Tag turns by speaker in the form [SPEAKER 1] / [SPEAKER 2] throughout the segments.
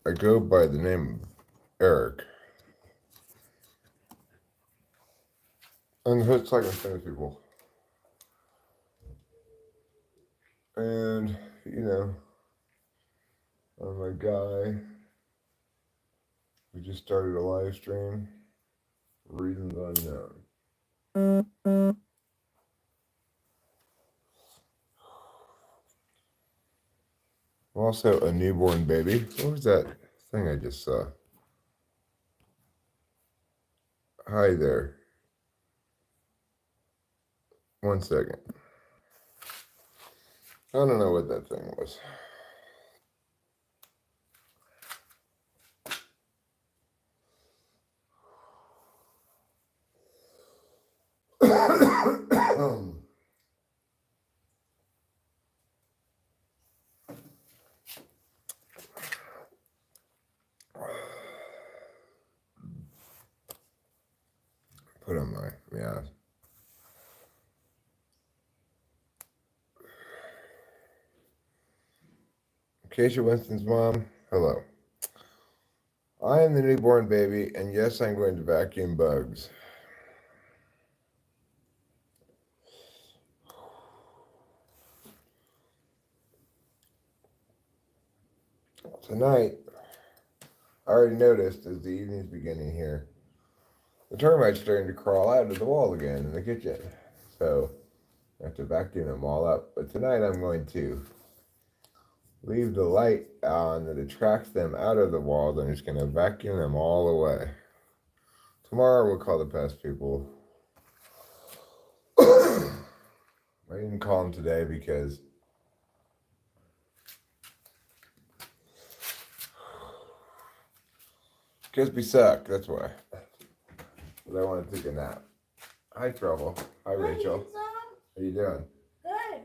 [SPEAKER 1] I go by the name Eric. And it's like I'm famous people. And, I'm a guy who just started a live stream. Reasons unknown. I'm also a newborn baby. What was that thing I just saw? Hi there. 1 second. I don't know what that thing was. Put on my mask. Keisha Winston's mom, hello. I am the newborn baby, and yes, I'm going to vacuum bugs. Tonight, I already noticed as the evening's beginning here, the termites starting to crawl out of the wall again in the kitchen. So I have to vacuum them all up. But tonight I'm going to leave the light on that attracts them out of the wall. Then I'm just going to vacuum them all away. Tomorrow we'll call the pest people. I didn't call them today because we suck, that's why. But I want to take a nap. Hi, Trouble. Hi, Rachel. How you doing?
[SPEAKER 2] Good.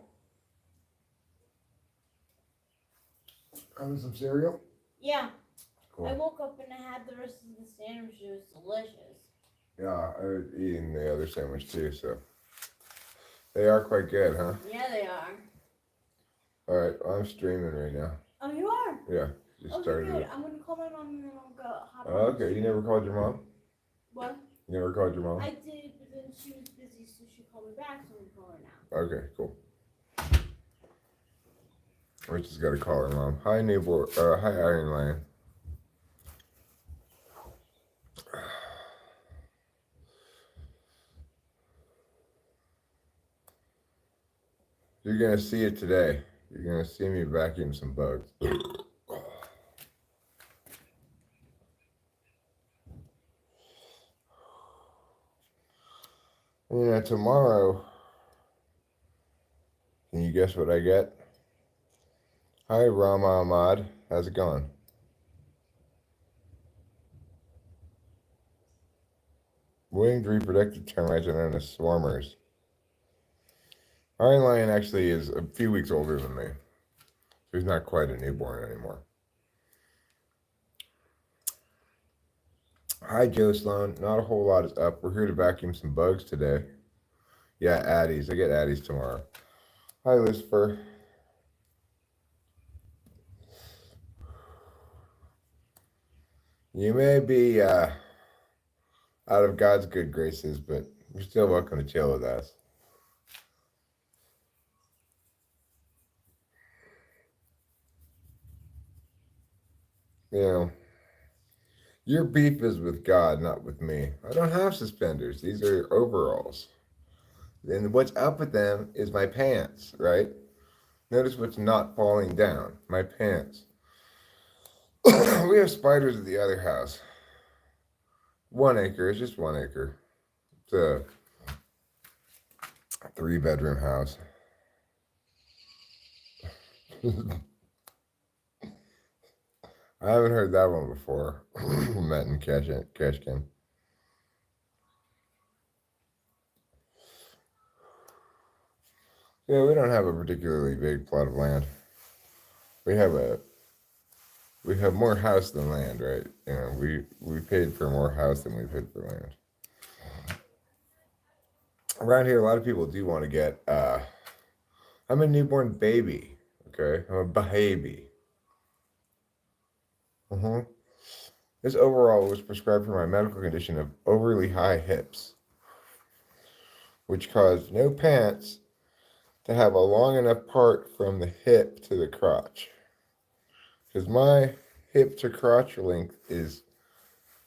[SPEAKER 1] Having some cereal?
[SPEAKER 2] Yeah.
[SPEAKER 1] Cool.
[SPEAKER 2] I woke up and I had the rest of the sandwich. It was delicious.
[SPEAKER 1] Yeah, I was eating the other sandwich too, so. They are quite good, huh?
[SPEAKER 2] Yeah, they are.
[SPEAKER 1] Alright, well, I'm streaming right now.
[SPEAKER 2] Oh, you are?
[SPEAKER 1] Yeah, just
[SPEAKER 2] Okay,
[SPEAKER 1] started
[SPEAKER 2] good.
[SPEAKER 1] it.
[SPEAKER 2] I'm going to call my mom and then I'll go hop on.
[SPEAKER 1] Oh, okay, you never called your mom?
[SPEAKER 2] What?
[SPEAKER 1] You never called your mom?
[SPEAKER 2] I did, but then she was busy, so she called me back, so I'm going to call her now.
[SPEAKER 1] Okay, cool. Rachel's got to call her mom. Hi, neighbor. Hi, Iron Lion. You're going to see it today. You're going to see me vacuum some bugs. Tomorrow, can you guess what I get? Hi, Rama Ahmad. How's it going? Winged reproductive termites are known as swarmers. Iron Lion actually is a few weeks older than me. So he's not quite a newborn anymore. Hi, Joe Sloan. Not a whole lot is up. We're here to vacuum some bugs today. Yeah, Addies. I get Addies tomorrow. Hi, Lucifer. You may be out of God's good graces, but you're still welcome to chill with us. Your beef is with God, not with me. I don't have suspenders. These are overalls. And what's up with them is my pants, right? Notice what's not falling down. My pants. We have spiders at the other house. 1 acre. It's just 1 acre. It's a 3-bedroom house. I haven't heard that one before. Matt and Cashkin. Yeah, we don't have a particularly big plot of land. We have more house than land, right? We paid for more house than we paid for land. Around here, a lot of people do want to get. I'm a newborn baby. Okay, I'm a baby. Mm-hmm. This overall was prescribed for my medical condition of overly high hips, which caused no pants to have a long enough part from the hip to the crotch. Because my hip to crotch length is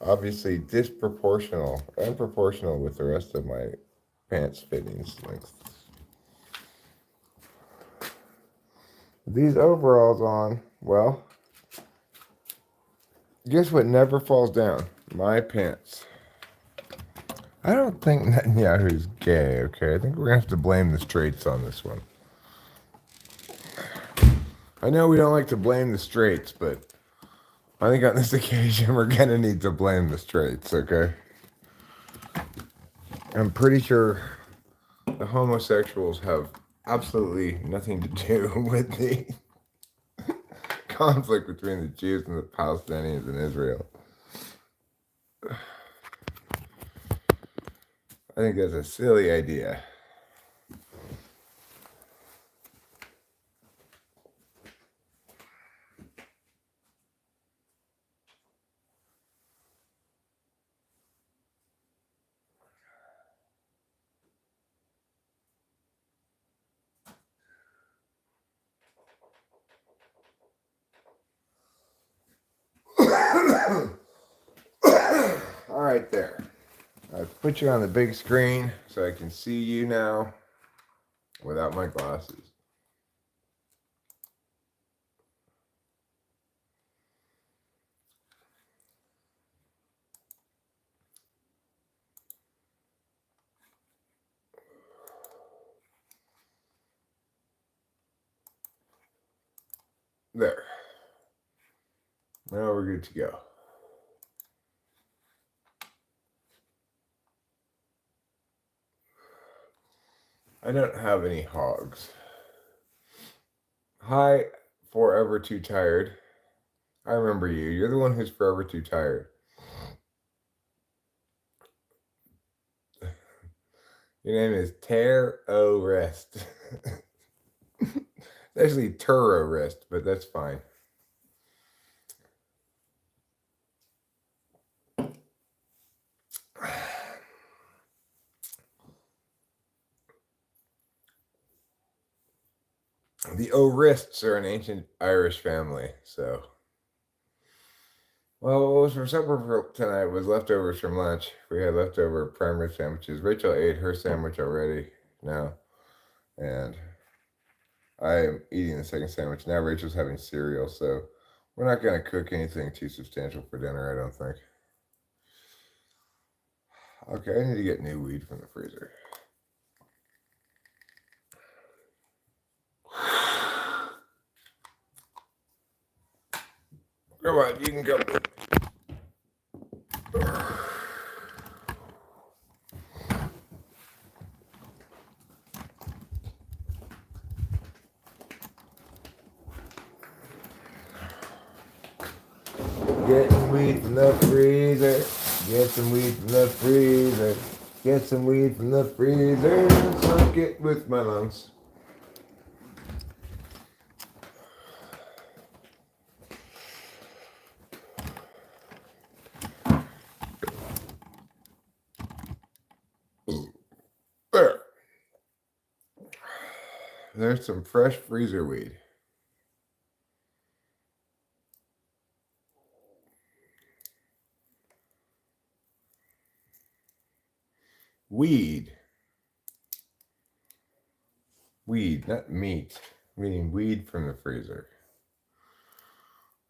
[SPEAKER 1] obviously unproportional with the rest of my pants fittings length. These overalls on, well, guess what never falls down? My pants. I don't think Netanyahu's gay, okay? I think we're gonna have to blame the straights on this one. I know we don't like to blame the straights, but I think on this occasion we're gonna need to blame the straights, okay? I'm pretty sure the homosexuals have absolutely nothing to do with the conflict between the Jews and the Palestinians in Israel. I think that's a silly idea. All right, there. I've put you on the big screen so I can see you now without my glasses. There. Now we're good to go. I don't have any hogs. Hi, forever too tired. I remember you. You're the one who's forever too tired. Your name is Terrorist. It's actually Terrorist, but that's fine. The O'Rists are an ancient Irish family, so. Well, what was for supper for tonight was leftovers from lunch. We had leftover prime rib sandwiches. Rachel ate her sandwich already now, and I am eating the second sandwich. Now Rachel's having cereal, so we're not going to cook anything too substantial for dinner, I don't think. Okay, I need to get new weed from the freezer. Come on, you can go. Get some weed from the freezer. Get some weed from the freezer. Get some weed from the freezer. Suck it with my lungs. There. There's some fresh freezer weed. Weed. Weed, not meat. Meaning weed from the freezer.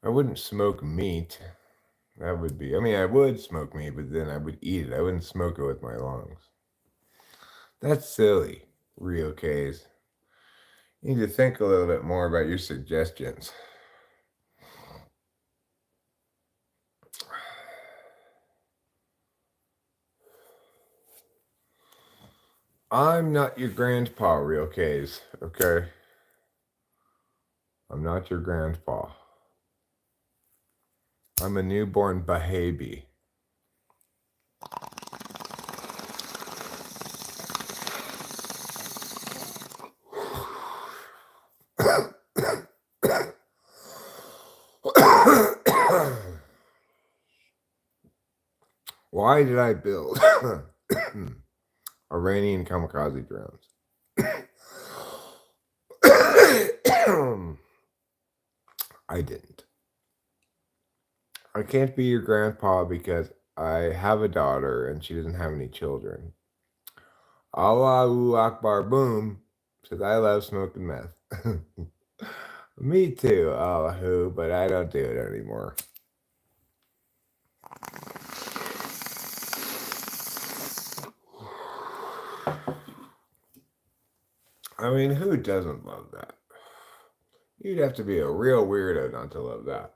[SPEAKER 1] I wouldn't smoke meat. That would be, I mean, I would smoke meat, but then I would eat it. I wouldn't smoke it with my lungs. That's silly, real K's. You need to think a little bit more about your suggestions. I'm not your grandpa, real K's, okay? I'm not your grandpa. I'm a newborn baby. Why did I build Iranian kamikaze drones? I didn't. I can't be your grandpa because I have a daughter and she doesn't have any children. Allahu Akbar boom says I love smoking meth. Me too, Allahu, but I don't do it anymore. I mean, who doesn't love that? You'd have to be a real weirdo not to love that.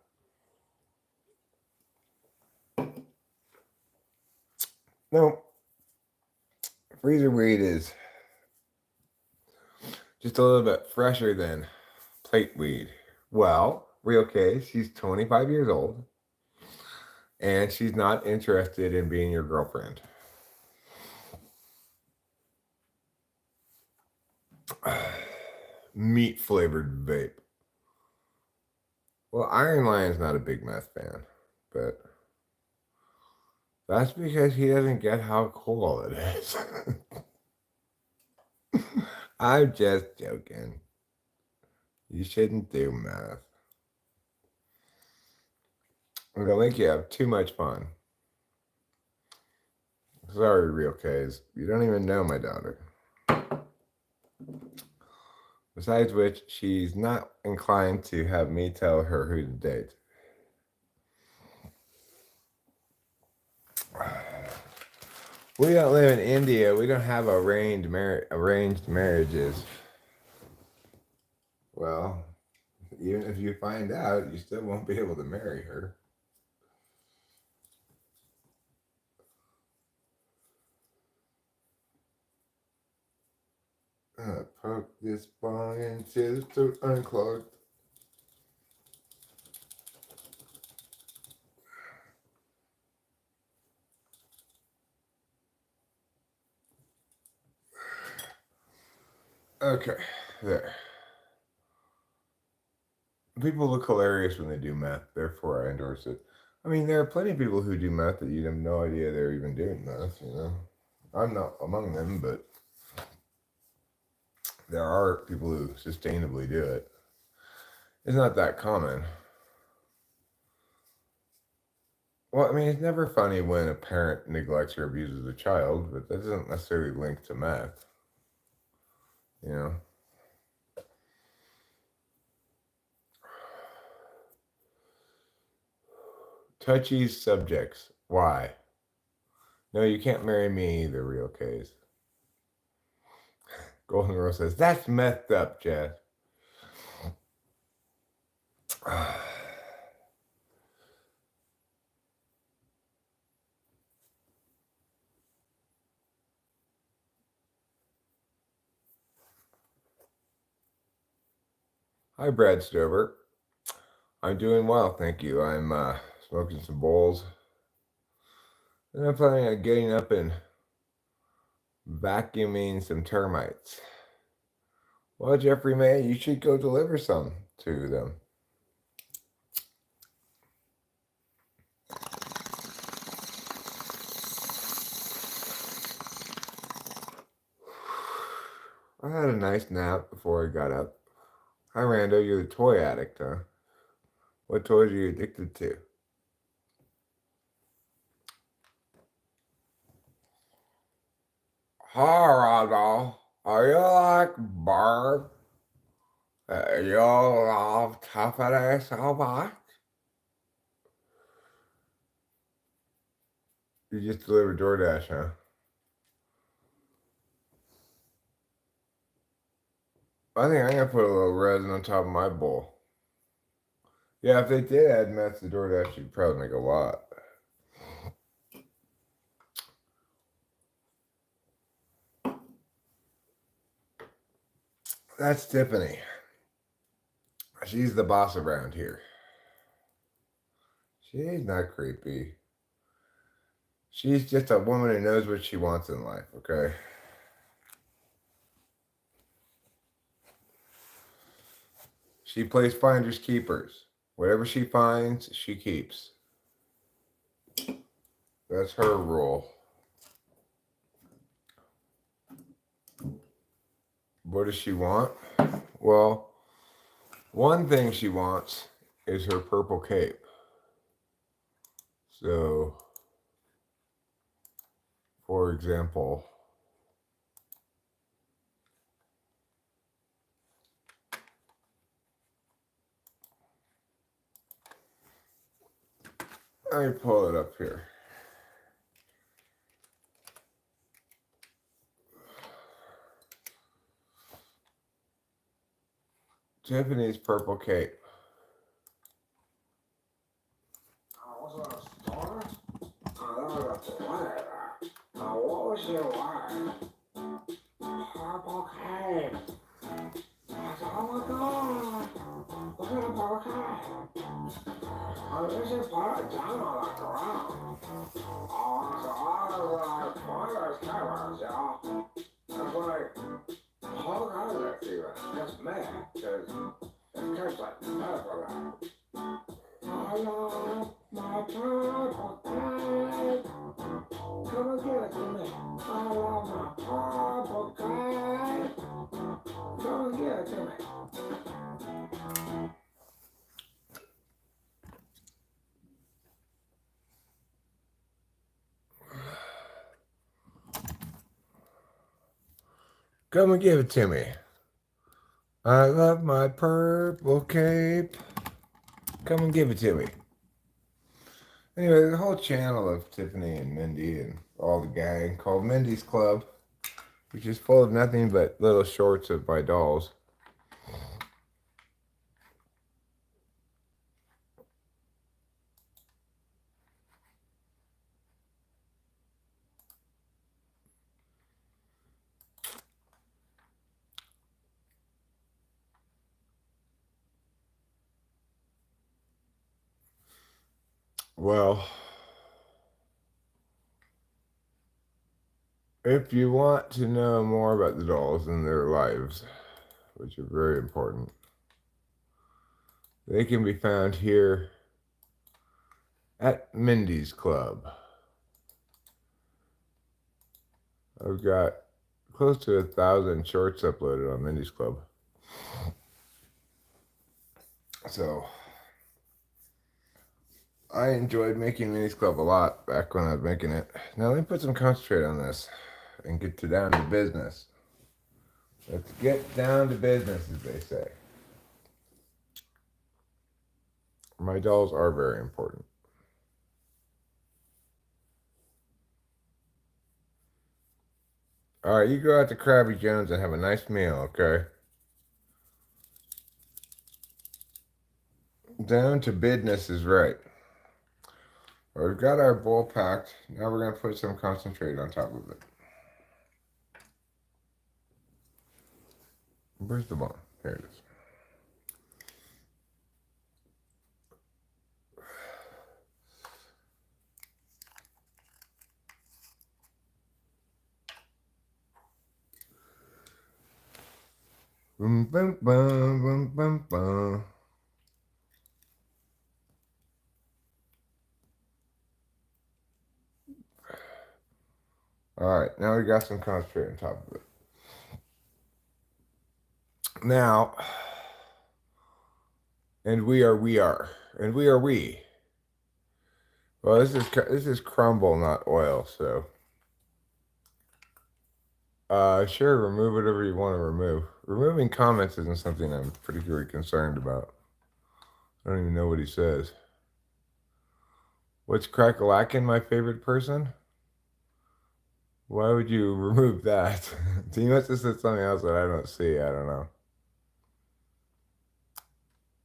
[SPEAKER 1] No, freezer weed is just a little bit fresher than plate weed. Well, real case, she's 25 years old and she's not interested in being your girlfriend. Meat flavored vape. Well, Iron Lion's not a big meth fan, but that's because he doesn't get how cool it is. I'm just joking. You shouldn't do meth. It'll make you have too much fun. Sorry, real K's. You don't even know my daughter. Besides which, she's not inclined to have me tell her who to date. We don't live in India. We don't have arranged marriages. Well, even if you find out, you still won't be able to marry her. Poke this bong into the throat unclogged. Okay, there. People look hilarious when they do meth, therefore I endorse it. I mean, there are plenty of people who do meth that you have no idea they're even doing meth, you know. I'm not among them, but there are people who sustainably do it. It's not that common. Well, I mean, it's never funny when a parent neglects or abuses a child, but that doesn't necessarily link to meth. You know? Touchy subjects. Why? No, you can't marry me either, real case. Golden Rose says, that's messed up, Jess. Hi, Brad Stover. I'm doing well, thank you. I'm smoking some bowls. And I'm planning on getting up and vacuuming some termites. Well, Jeffrey May, you should go deliver some to them. I had a nice nap before I got up. Hi, Rando, you're the toy addict, huh? What toys are you addicted to? Hi, Rando. Are you like Barb? You love Tiffany so much? You just delivered DoorDash, huh? I think I'm gonna put a little resin on top of my bowl. Yeah, if they did add meth to DoorDash, you'd probably make a lot. That's Tiffany. She's the boss around here. She's not creepy. She's just a woman who knows what she wants in life, okay? She plays finders keepers. Whatever she finds, she keeps. That's her rule. What does she want? Well, one thing she wants is her purple cape. So, for example, let me pull it up here. Tiffany's purple cape. What was your word? Purple cape. Oh my god. Look at the purple cape. I just put it down on the ground. Oh, so I was like, why are those cameras, y'all? I was like, hold on to that feeling. That's mad, because it tastes like pepper. I love my purple cape. Come and give it to me. I love my purple cape. Come and give it to me. Come and give it to me. I love my purple cape. Come and give it to me. Anyway, the whole channel of Tiffany and Mindy and all the gang called Mindy's Club, which is full of nothing but little shorts of my dolls. Well, if you want to know more about the dolls and their lives, which are very important, they can be found here at Mindy's Club. I've got close to 1,000 shorts uploaded on Mindy's Club. So, I enjoyed making Mindy's Club a lot back when I was making it. Now let me put some concentrate on this and get down to business. Let's get down to business, as they say. My dolls are very important. All right, you go out to Krabby Jones and have a nice meal, okay? Down to business is right. Well, we've got our bowl packed. Now we're going to put some concentrate on top of it. Where's the ball? Here it is. Boom, boom, boom, boom, boom, boom. All right, now we got some concentrate on top of it. Now, and we are. Well, this is crumble, not oil. So, sure, remove whatever you want to remove. Removing comments isn't something I'm particularly concerned about. I don't even know what he says. What's Crack-a-lackin', my favorite person? Why would you remove that? He must have said something else that I don't see. I don't know.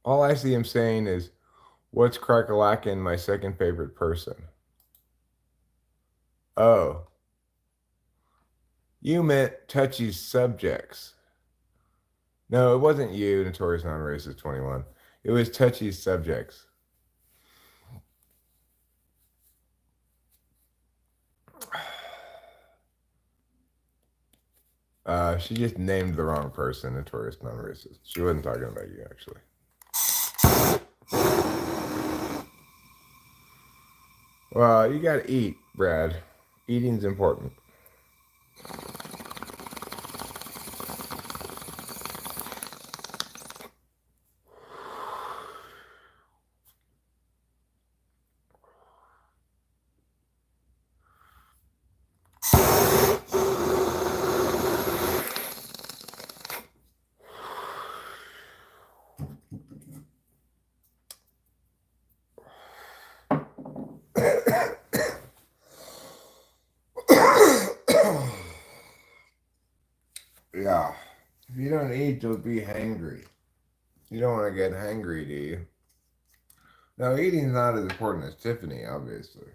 [SPEAKER 1] All I see him saying is, what's Crack-a-lackin', my second favorite person? Oh. You meant touchy subjects. No, it wasn't you, Notorious Non-Racist 21. It was touchy subjects. She just named the wrong person, Notorious Non-Racist. She wasn't talking about you, actually. Well, you gotta eat. Brad, eating's important. Yeah. If you don't eat, you'll be hangry. You don't want to get hangry, do you? No, eating's not as important as Tiffany, obviously.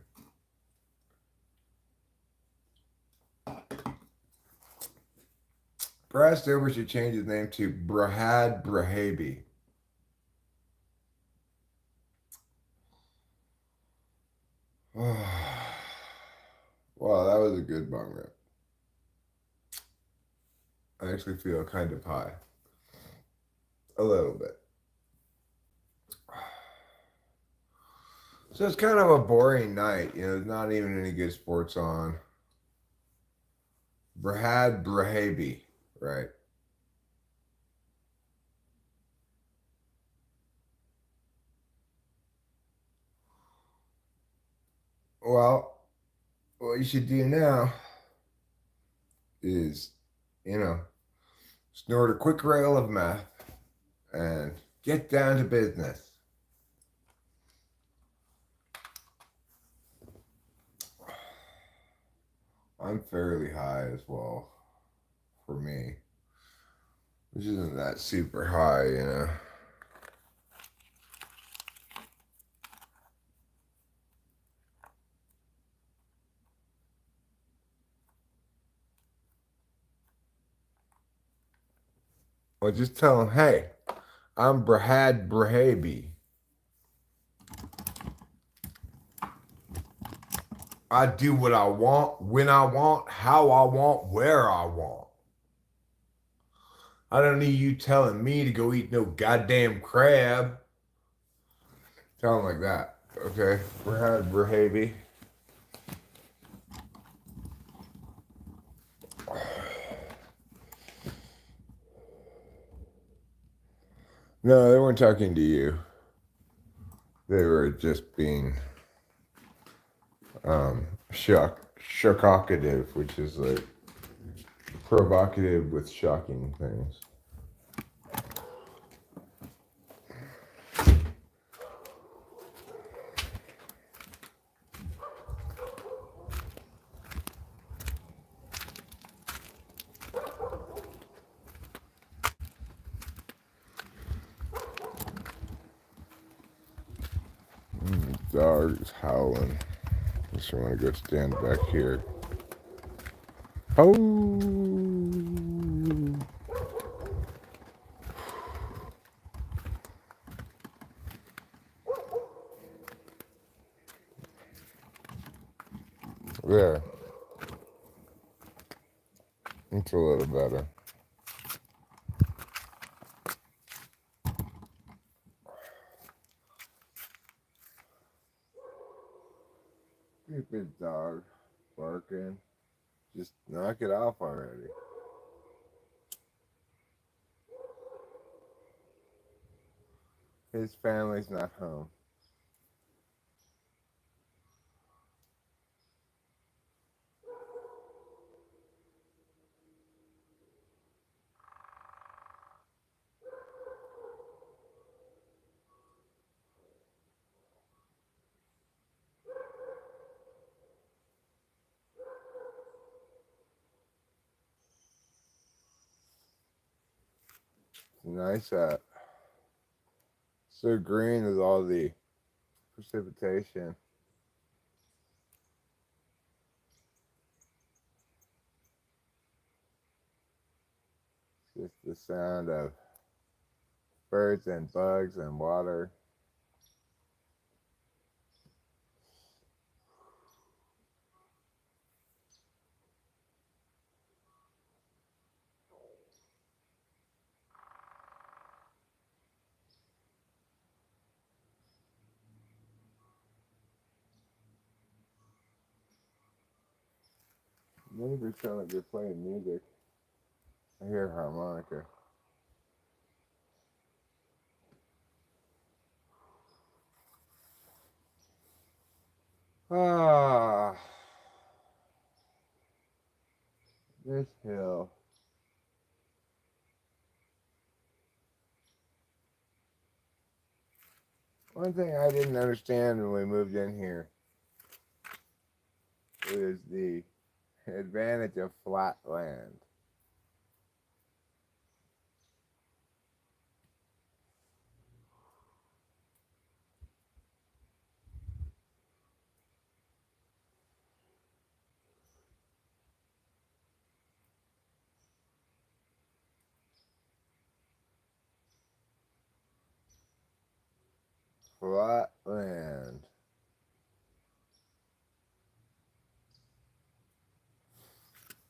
[SPEAKER 1] Brad Stover should change his name to Brahad Brahaby. Wow, that was a good bong rip. I actually feel kind of high. A little bit. So it's kind of a boring night. You know, there's not even any good sports on. Brahad Brahaby, right? Well, what you should do now is, you know, snort a quick rail of meth and get down to business. I'm fairly high as well, for me, which isn't that super high, you know. Well, just tell him, hey, I'm Brahad Brahaby. I do what I want, when I want, how I want, where I want. I don't need you telling me to go eat no goddamn crab. Tell him like that, okay? Brahad Brahaby. No, they weren't talking to you. They were just being shockative, which is like provocative with shocking things. Dog's howling. Just want to go stand back here. Oh, there. It's a little better. Stupid dog barking. Just knock it off already. His family's not home. It's nice out. So green is all the precipitation. Just the sound of birds and bugs and water. Neighbors sound like they're playing music. I hear a harmonica. Ah, this hill. One thing I didn't understand when we moved in here was the advantage of flat land. Flat land.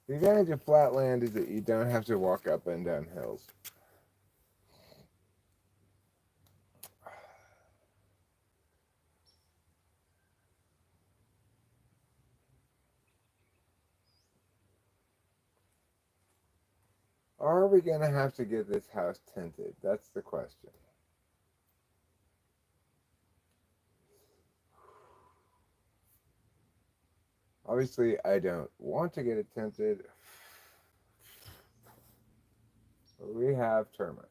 [SPEAKER 1] The advantage of flat land is that you don't have to walk up and down hills. Are we going to have to get this house tinted? That's the question. Obviously, I don't want to get it tinted. But we have termites.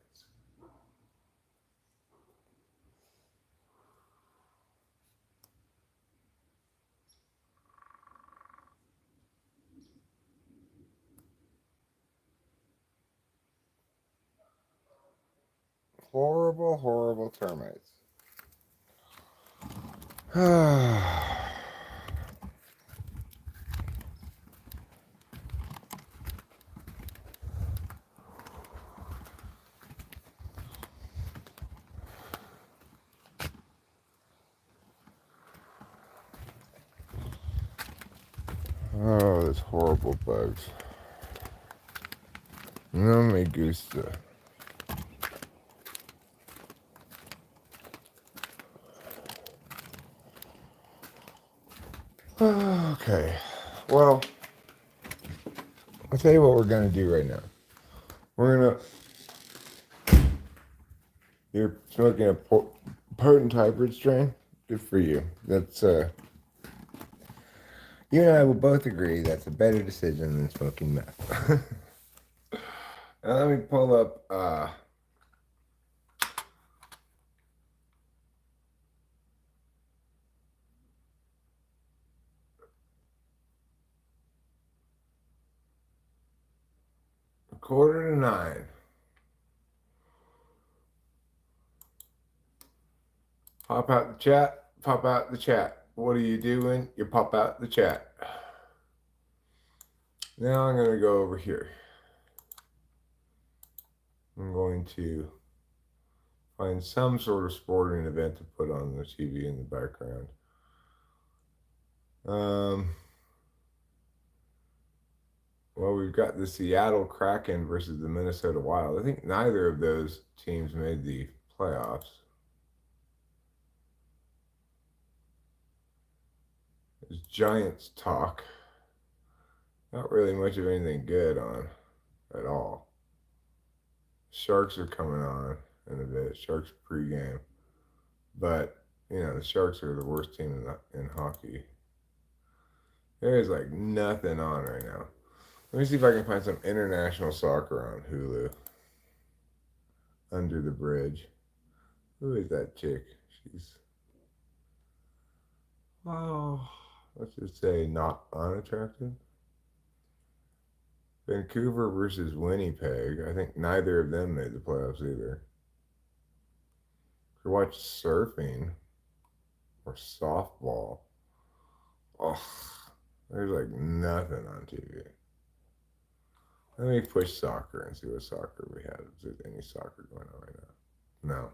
[SPEAKER 1] Horrible, horrible termites. Oh, those horrible bugs. No me gusta. Okay. Well, I'll tell you what we're going to do right now. We're going to... You're smoking a potent hybrid strain? Good for you. That's, you and I will both agree that's a better decision than smoking meth. Now let me pull up, a 8:45. Pop out the chat. Pop out the chat. What are you doing? You pop out the chat. Now I'm going to go over here. I'm going to find some sort of sporting event to put on the TV in the background. Well, we've got the Seattle Kraken versus the Minnesota Wild. I think neither of those teams made the playoffs. There's Giants talk. Not really much of anything good on at all. Sharks are coming on in a bit. Sharks pregame. But, you know, the Sharks are the worst team in hockey. There is like nothing on right now. Let me see if I can find some international soccer on Hulu. Under the Bridge. Who is that chick? She's, oh, let's just say not unattractive. Vancouver versus Winnipeg. I think neither of them made the playoffs either. Could watch surfing or softball. Oh, there's like nothing on TV. Let me push soccer and see what soccer we have. Is there any soccer going on right now? No.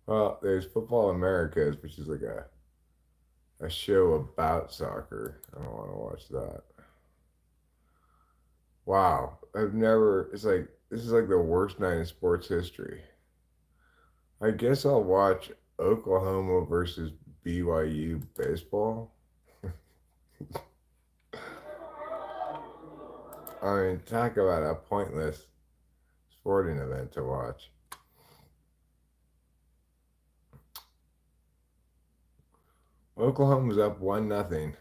[SPEAKER 1] Well, there's Football Americas, which is like a show about soccer. I don't want to watch that. Wow. It's like, this is like the worst night in sports history. I guess I'll watch Oklahoma versus BYU baseball. I mean, talk about a pointless sporting event to watch. Oklahoma's up 1-0.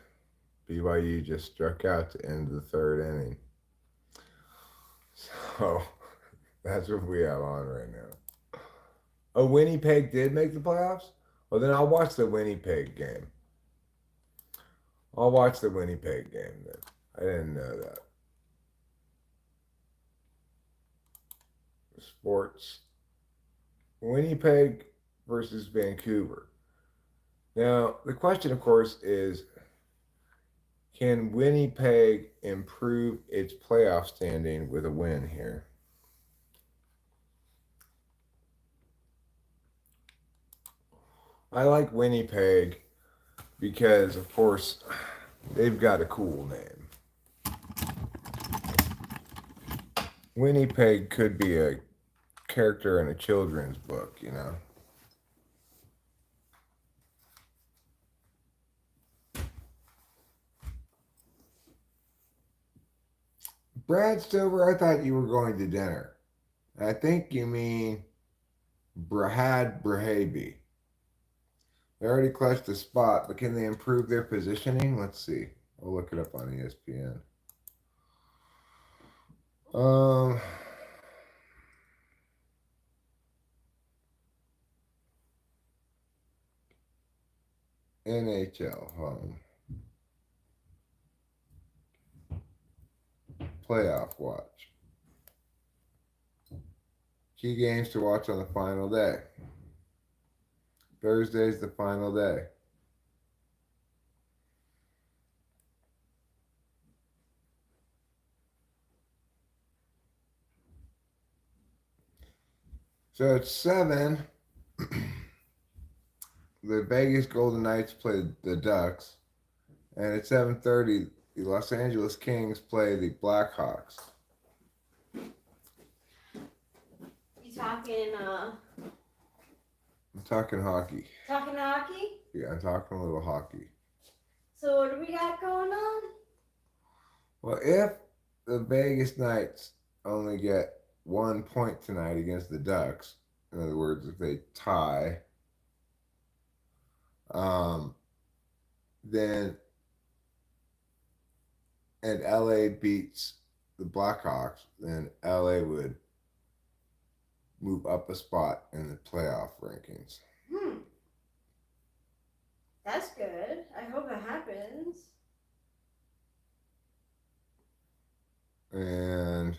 [SPEAKER 1] BYU just struck out to end the third inning. So that's what we have on right now. Oh, Winnipeg did make the playoffs? Well, then I'll watch the Winnipeg game. I'll watch the Winnipeg game then. I didn't know that. Sports. Winnipeg versus Vancouver. Now, the question, of course, is can Winnipeg improve its playoff standing with a win here? I like Winnipeg because, of course, they've got a cool name. Winnipeg could be a character in a children's book, you know. Brad Stover, I thought you were going to dinner. I think you mean Brad Brahaby. They already clutched the spot, but can they improve their positioning? Let's see. I'll look it up on ESPN. NHL home. Playoff watch. Key games to watch on the final day. Thursday's the final day. So at 7, the Vegas Golden Knights play the Ducks. And at 7:30, the Los Angeles Kings play the Blackhawks.
[SPEAKER 2] You talking,
[SPEAKER 1] I'm talking hockey.
[SPEAKER 2] talking hockey?
[SPEAKER 1] Yeah, I'm talking a little hockey.
[SPEAKER 2] So what do we got going on?
[SPEAKER 1] Well, if the Vegas Knights only get 1 point tonight against the Ducks, in other words, if they tie, then and LA beats the Blackhawks, then LA would move up a spot in the playoff rankings.
[SPEAKER 2] That's good. I hope it happens.
[SPEAKER 1] And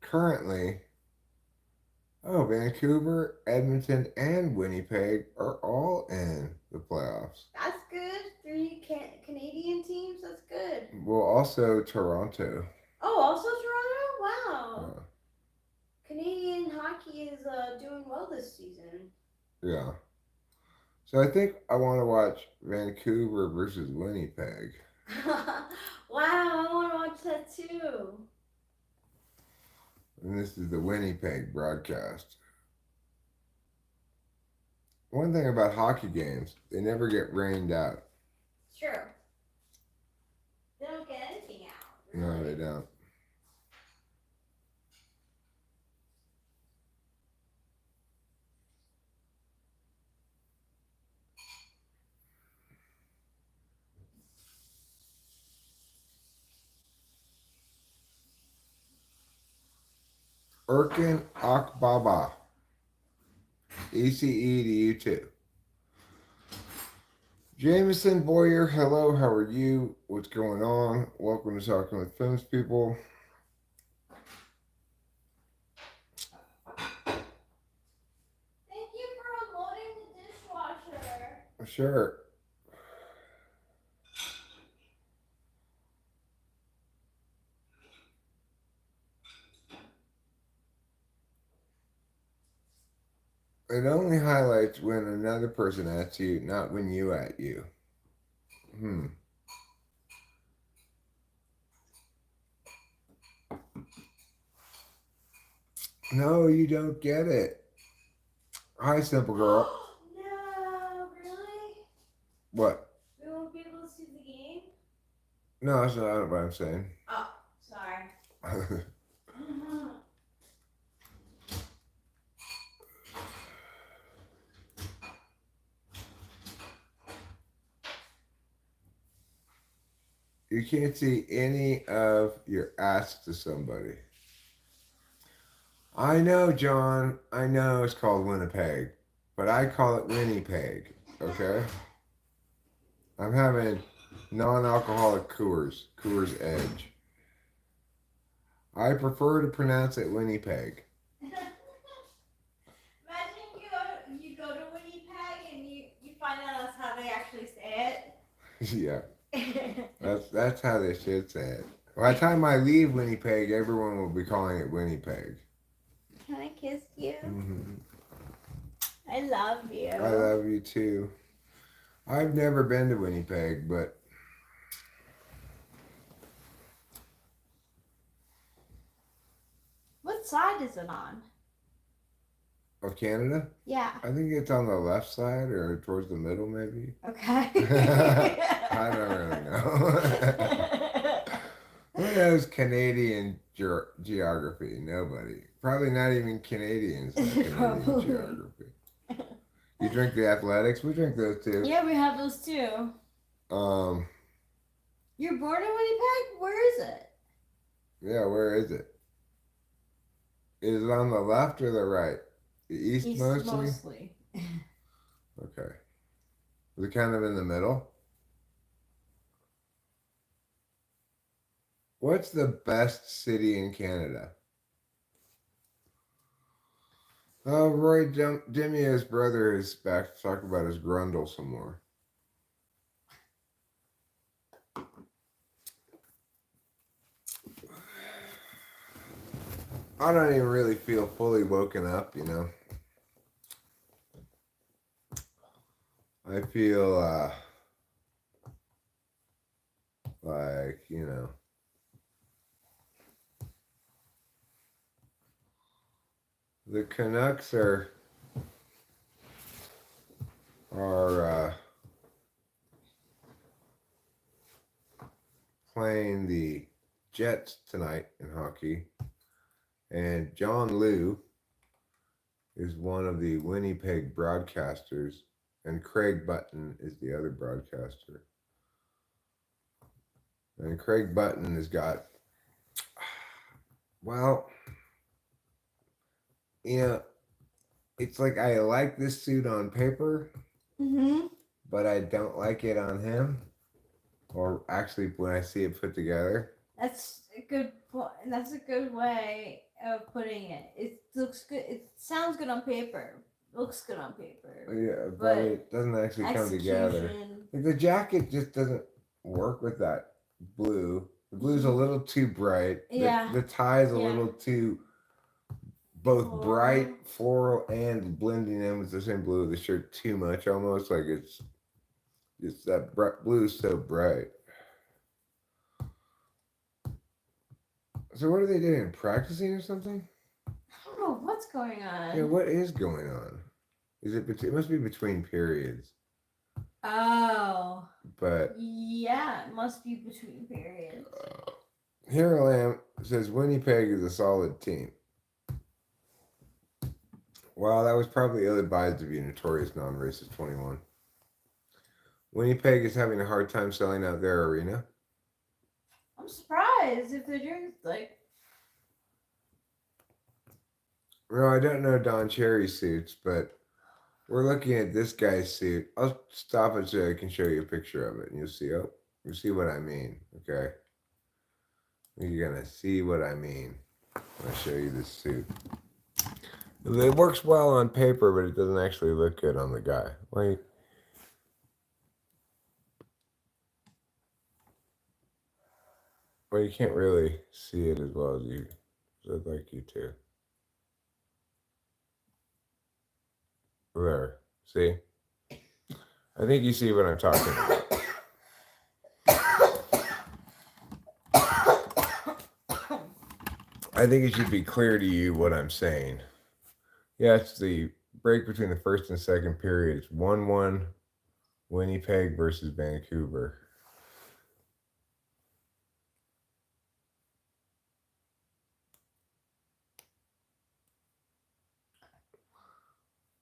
[SPEAKER 1] currently, Vancouver, Edmonton, and Winnipeg are all in the playoffs.
[SPEAKER 2] That's good. 3 Canadian teams. That's good.
[SPEAKER 1] Well, also Toronto.
[SPEAKER 2] Oh, also Toronto? Wow. Canadian hockey is doing well this season.
[SPEAKER 1] Yeah. So I think I want to watch Vancouver versus Winnipeg.
[SPEAKER 2] Wow, I want to watch that too.
[SPEAKER 1] And this is the Winnipeg broadcast. One thing about hockey games, they never get rained out.
[SPEAKER 2] Sure. They don't get anything out.
[SPEAKER 1] No, they don't. Erkin Akbaba. ECE to you too. Jameson Boyer, hello, how are you? What's going on? Welcome to Talking with Films People.
[SPEAKER 2] Thank you for unloading the dishwasher.
[SPEAKER 1] Sure. It only highlights when another person at you, not when you at you. No, you don't get it. Hi, simple girl.
[SPEAKER 2] No, really?
[SPEAKER 1] What?
[SPEAKER 2] We won't be able to
[SPEAKER 1] No, that's not what I'm saying.
[SPEAKER 2] Oh, sorry.
[SPEAKER 1] You can't see any of your asks to somebody. I know, John. I know it's called Winnipeg, but I call it Winnipeg. Okay. I'm having non-alcoholic Coors Edge. I prefer to pronounce it Winnipeg.
[SPEAKER 2] Imagine you go to Winnipeg and you find out that's how they actually say
[SPEAKER 1] Yeah,
[SPEAKER 2] it.
[SPEAKER 1] that's how they should say it. By the time I leave Winnipeg, everyone will be calling it Winnipeg.
[SPEAKER 2] Can I kiss you?
[SPEAKER 1] Mm-hmm.
[SPEAKER 2] I love you.
[SPEAKER 1] I love you too. I've never been to Winnipeg, but
[SPEAKER 2] What side is it on?
[SPEAKER 1] of Canada,
[SPEAKER 2] Yeah.
[SPEAKER 1] I think it's on the left side or towards the middle, maybe.
[SPEAKER 2] Okay.
[SPEAKER 1] I don't really know. Who knows Canadian geography? Nobody. Probably not even Canadians know Canadian geography. You drink the Athletics? We drink those too.
[SPEAKER 2] Yeah, we have those too. You're born in Winnipeg? Where is it?
[SPEAKER 1] Yeah, where is it? Is it on the left or the right? The east mostly? Okay. Is it kind of in the middle? What's the best city in Canada? Oh, Roy Demio's brother is back to talk about his grundle some more. I don't even really feel fully woken up, you know. I feel like, you know, the Canucks are playing the Jets tonight in hockey, and John Liu is one of the Winnipeg broadcasters, and Craig Button is the other broadcaster. And Craig Button has got, well, you know, it's like I like this suit on paper, but I don't like it on him. Or actually, when I see it put together.
[SPEAKER 2] That's a good point. That's a good way of putting it. It looks good. It sounds good on paper. It looks good on paper.
[SPEAKER 1] Yeah, but it doesn't actually come together. Like the jacket just doesn't work with that blue. The blue's a little too bright.
[SPEAKER 2] Yeah.
[SPEAKER 1] The tie's a little too both bright, floral, and blending in with the same blue of the shirt too much. Almost like it's that blue is so bright. So what are they doing? Practicing or something?
[SPEAKER 2] I don't know what's going on.
[SPEAKER 1] Yeah, what is going on? Is it? It must be between periods.
[SPEAKER 2] Oh.
[SPEAKER 1] But
[SPEAKER 2] yeah, it must be between periods.
[SPEAKER 1] Here Lamb says Winnipeg is a solid team. Well, that was probably ill-advised of you, notorious non-racist 21. Winnipeg is having a hard time selling out their arena.
[SPEAKER 2] I'm surprised if they're doing like.
[SPEAKER 1] No, I don't know Don Cherry's suits, but we're looking at this guy's suit. I'll stop it so I can show you a picture of it, and you'll see. Oh, you'll see what I mean. Okay, you're gonna see what I mean when I show you this suit. It works well on paper, but it doesn't actually look good on the guy. Wait. Well, you can't really see it as well as I'd like you to. There. See? I think you see what I'm talking about. I think it should be clear to you what I'm saying. Yeah, it's the break between the first and second period. It's 1-1 Winnipeg versus Vancouver.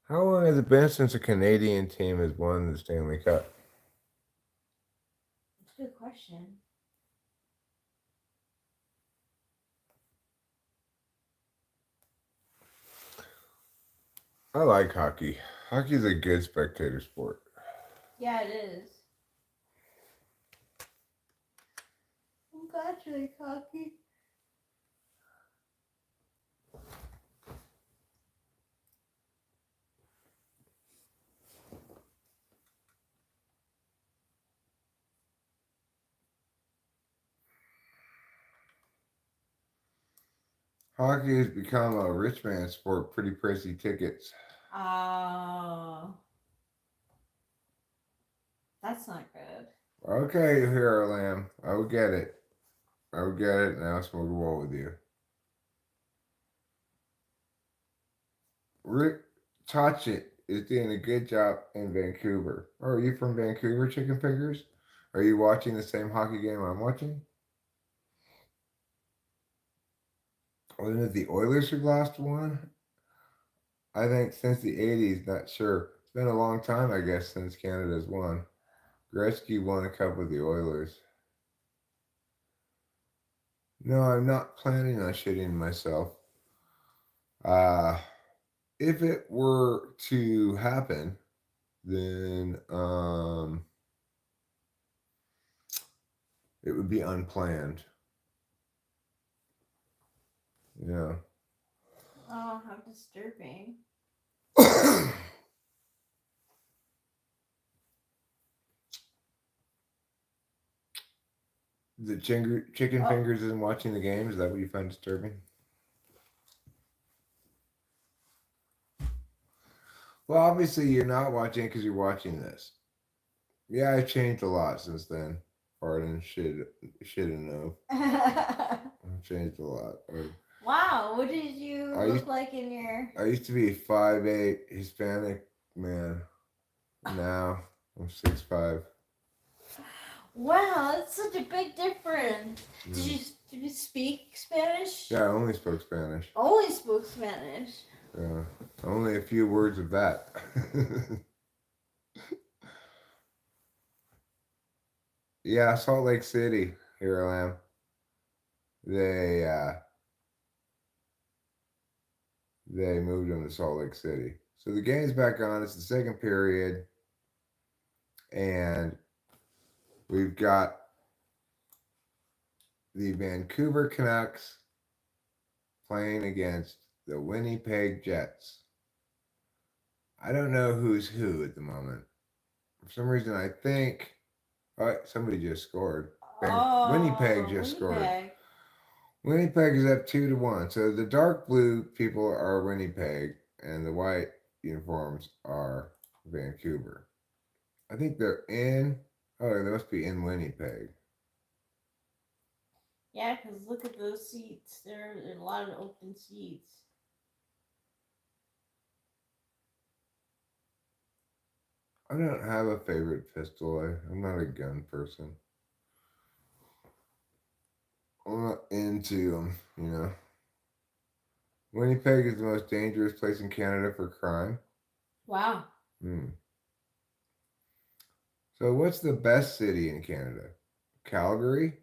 [SPEAKER 1] How long has it been since a Canadian team has won the Stanley Cup?
[SPEAKER 2] That's a good question.
[SPEAKER 1] I like hockey. Hockey's a good spectator sport.
[SPEAKER 2] Yeah, it is. I'm glad you like hockey.
[SPEAKER 1] Hockey has become a rich man sport, pretty pricey tickets.
[SPEAKER 2] Oh, that's not good.
[SPEAKER 1] Okay, Hero Lamb. I will get it. I will get it, and I'll smoke a wall with you. Rick Totchett is doing a good job in Vancouver. Oh, are you from Vancouver, Chicken Fingers? Are you watching the same hockey game I'm watching? Wasn't it the Oilers who last won? I think since the 80s, not sure. It's been a long time, I guess, since Canada's won. Gretzky won a cup with the Oilers. No, I'm not planning on shitting myself. Uh, if it were to happen, then it would be unplanned. Yeah.
[SPEAKER 2] Oh, how disturbing.
[SPEAKER 1] The chicken
[SPEAKER 2] Oh,
[SPEAKER 1] fingers isn't watching the games. Is that what you find disturbing? Well, obviously you're not watching it because you're watching this. Yeah, I've changed a lot since then. Pardon, shit and no. I've changed a lot.
[SPEAKER 2] wow, what did you
[SPEAKER 1] I
[SPEAKER 2] look
[SPEAKER 1] used
[SPEAKER 2] like in your?
[SPEAKER 1] I used to be a 5'8" Hispanic man. Now I'm 6'5".
[SPEAKER 2] Wow, that's such a big difference.
[SPEAKER 1] Mm.
[SPEAKER 2] Did you speak Spanish?
[SPEAKER 1] Yeah, I only spoke Spanish.
[SPEAKER 2] Only spoke Spanish.
[SPEAKER 1] Yeah, only a few words of that. Yeah, Salt Lake City. Here I am. They uh, they moved them to Salt Lake City. So the game's back on. It's the second period, and we've got the Vancouver Canucks playing against the Winnipeg Jets. I don't know who's who at the moment. For some reason, I think. Oh, somebody just scored. Winnipeg
[SPEAKER 2] Oh,
[SPEAKER 1] just scored.
[SPEAKER 2] Winnipeg.
[SPEAKER 1] Winnipeg is up 2-1. So the dark blue people are Winnipeg, and the white uniforms are Vancouver. I think they're in. Oh, they must be in Winnipeg.
[SPEAKER 2] Yeah, because look at those seats. There are a lot of open seats.
[SPEAKER 1] I don't have a favorite pistol. I'm not a gun person. I'm not into them, you know. Winnipeg is the most dangerous place in Canada for crime.
[SPEAKER 2] Wow.
[SPEAKER 1] Hmm. So, what's the best city in Canada? Calgary?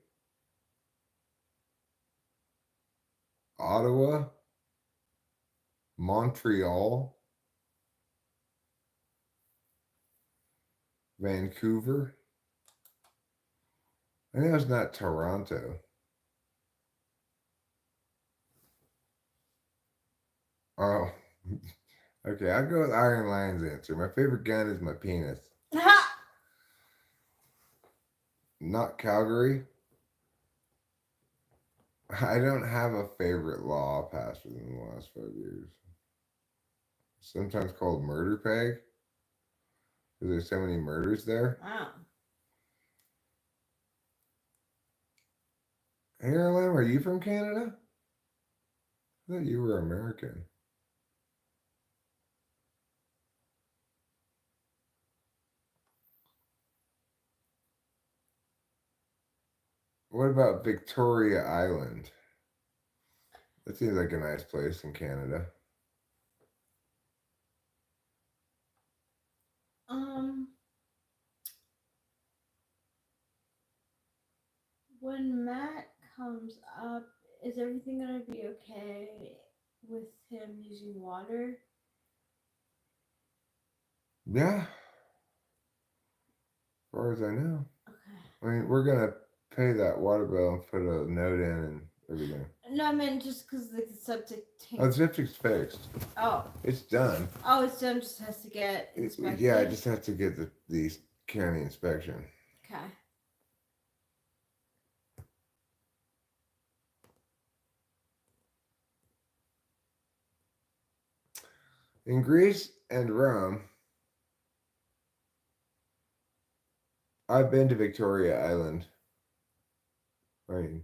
[SPEAKER 1] Ottawa? Montreal? Vancouver? I know it's not Toronto. Oh, okay. I'll go with Iron Lion's answer. My favorite gun is my penis. Not Calgary. I don't have a favorite law passed within the last 5 years. Sometimes called murder peg, because there's so many murders there.
[SPEAKER 2] Wow.
[SPEAKER 1] Hey, Erlen, are you from Canada? I thought you were American. What about Victoria Island? That seems like a nice place in Canada.
[SPEAKER 2] When Matt comes up, is everything gonna be okay with him using water?
[SPEAKER 1] Yeah, as far as I know.
[SPEAKER 2] Okay.
[SPEAKER 1] I mean, we're gonna pay that water bill and put a note in and everything.
[SPEAKER 2] No, I meant just because the septic tank.
[SPEAKER 1] Oh, the septic's fixed.
[SPEAKER 2] Oh.
[SPEAKER 1] It's done.
[SPEAKER 2] Oh, it's done. Just has to get inspected.
[SPEAKER 1] Yeah, I just have to get the county inspection.
[SPEAKER 2] Okay.
[SPEAKER 1] In Greece and Rome, I've been to Victoria Island. I mean,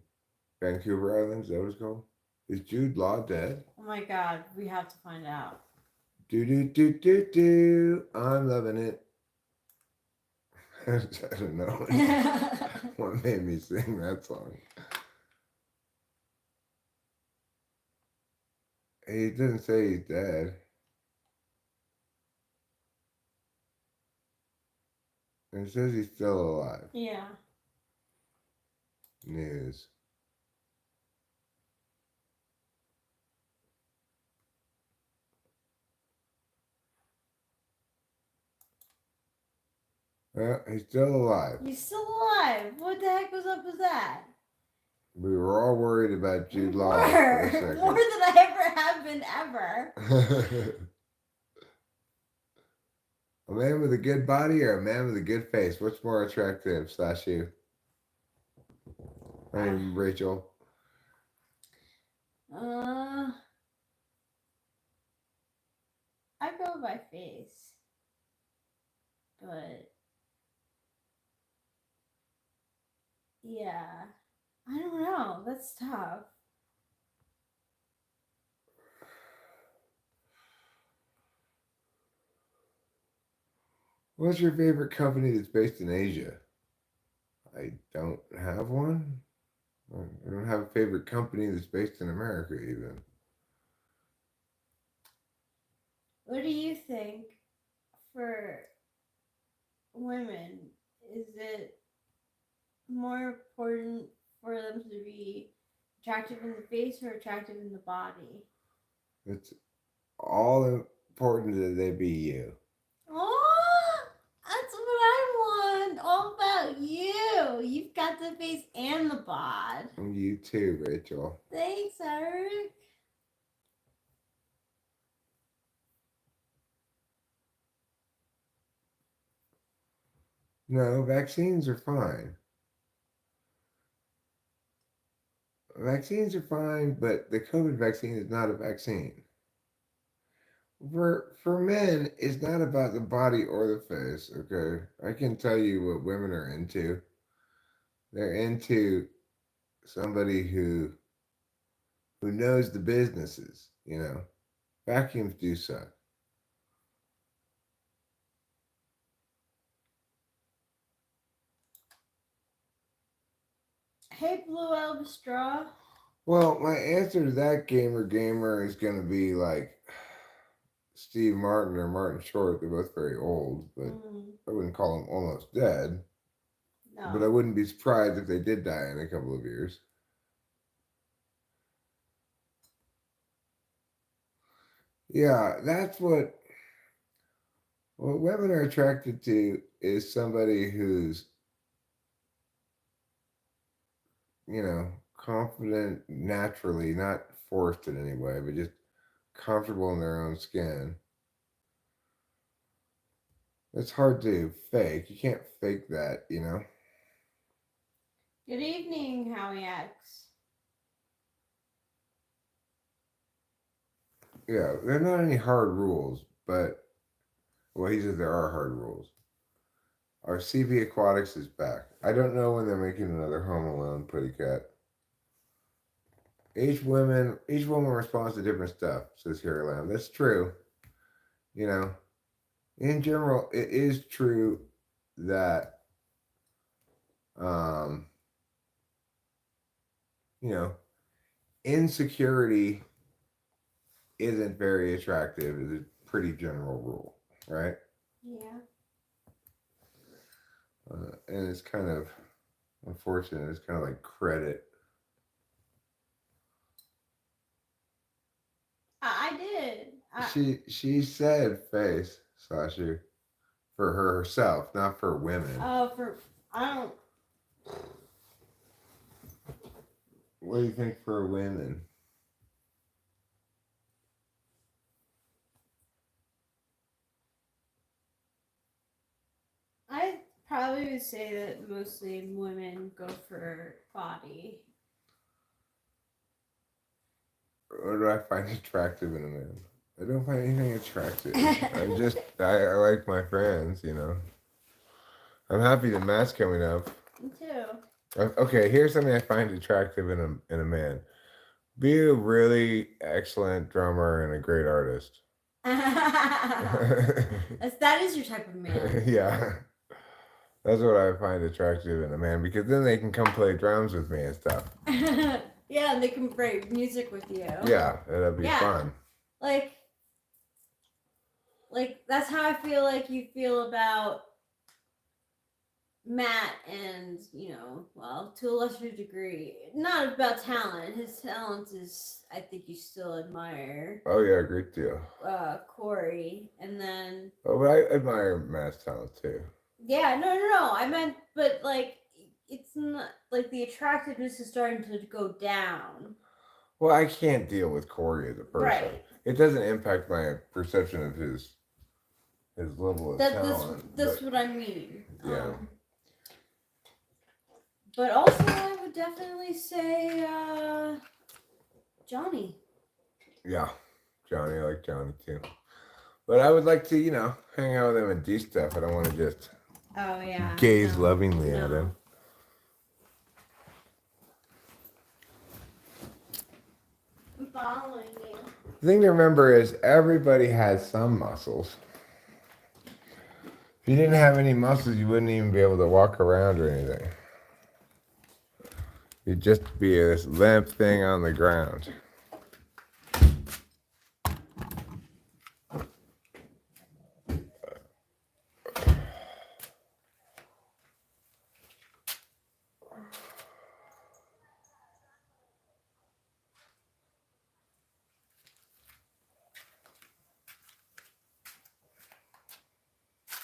[SPEAKER 1] Vancouver Island, is that what it's called? Is Jude Law dead?
[SPEAKER 2] Oh my God, we have to find out.
[SPEAKER 1] Do do do do do. I'm loving it. I don't know what made me sing that song. He didn't say he's dead. It says he's still alive.
[SPEAKER 2] Yeah.
[SPEAKER 1] News. Well, he's still alive.
[SPEAKER 2] He's still alive. What the heck was up with that?
[SPEAKER 1] We were all worried about Jude Law for a second.
[SPEAKER 2] More than I ever have been ever.
[SPEAKER 1] A man with a good body or a man with a good face? What's more attractive, / you? I mean, Rachel.
[SPEAKER 2] I go by face. But yeah. I don't know. That's tough.
[SPEAKER 1] What's your favorite company that's based in Asia? I don't have one. I don't have a favorite company that's based in America, even.
[SPEAKER 2] What do you think for women? Is it more important for them to be attractive in the face or attractive in the body?
[SPEAKER 1] It's all important that they be you.
[SPEAKER 2] Oh, that's what I want. All about you. You've got the face and the bod.
[SPEAKER 1] And you too, Rachel.
[SPEAKER 2] Thanks, Eric.
[SPEAKER 1] No, vaccines are fine. Vaccines are fine, but the COVID vaccine is not a vaccine. For men, it's not about the body or the face, okay? I can tell you what women are into. They're into somebody who knows the businesses, you know. Vacuums do suck.
[SPEAKER 2] Hey, Blue Elvis Straw.
[SPEAKER 1] Well, my answer to that gamer is gonna be like Steve Martin or Martin Short. They're both very old, but I wouldn't call them almost dead.
[SPEAKER 2] No.
[SPEAKER 1] But I wouldn't be surprised if they did die in a couple of years. Yeah, that's what women are attracted to is somebody who's, you know, confident naturally, not forced in any way, but just comfortable in their own skin. It's hard to fake. You can't fake that, you know?
[SPEAKER 2] Good evening, Howie X.
[SPEAKER 1] Yeah, there are not any hard rules, but, well, he says there are hard rules. Our CB Aquatics is back. I don't know when they're making another Home Alone Pretty Cat. Each woman responds to different stuff, says Harry Lamb. That's true. You know, in general, it is true that, you know, insecurity isn't very attractive is a pretty general rule, right?
[SPEAKER 2] Yeah.
[SPEAKER 1] And it's kind of unfortunate. It's kind of like credit.
[SPEAKER 2] I did.
[SPEAKER 1] She said face slasher for herself, not for women.
[SPEAKER 2] I don't.
[SPEAKER 1] What do you think for women?
[SPEAKER 2] I probably would say that mostly women go for body.
[SPEAKER 1] What do I find attractive in a man? I don't find anything attractive. I like my friends, you know. I'm happy the mat's coming up.
[SPEAKER 2] Me too.
[SPEAKER 1] Okay, here's something I find attractive in a man. Be a really excellent drummer and a great artist.
[SPEAKER 2] That is your type of man.
[SPEAKER 1] Yeah. That's what I find attractive in a man because then they can come play drums with me and stuff.
[SPEAKER 2] Yeah, and they can write music with you.
[SPEAKER 1] Yeah, that'll be fun.
[SPEAKER 2] Like that's how I feel like you feel about Matt, and well, to a lesser degree, not about talent. His talent is, I think, you still admire.
[SPEAKER 1] Oh yeah, great deal.
[SPEAKER 2] Corey, and then.
[SPEAKER 1] Oh, but I admire Matt's talent too.
[SPEAKER 2] Yeah, no. I meant, but like, it's not like the attractiveness is starting to go down.
[SPEAKER 1] Well, I can't deal with Corey as a person.
[SPEAKER 2] Right.
[SPEAKER 1] It doesn't impact my perception of his level of talent.
[SPEAKER 2] That's what I mean.
[SPEAKER 1] Yeah.
[SPEAKER 2] But also, I would definitely say Johnny.
[SPEAKER 1] Yeah, Johnny. I like Johnny too. But I would like to, hang out with him and do stuff. I don't want to just gaze lovingly at him.
[SPEAKER 2] I'm following you.
[SPEAKER 1] The thing to remember is everybody has some muscles. If you didn't have any muscles, you wouldn't even be able to walk around or anything. You'd just be this limp thing on the ground.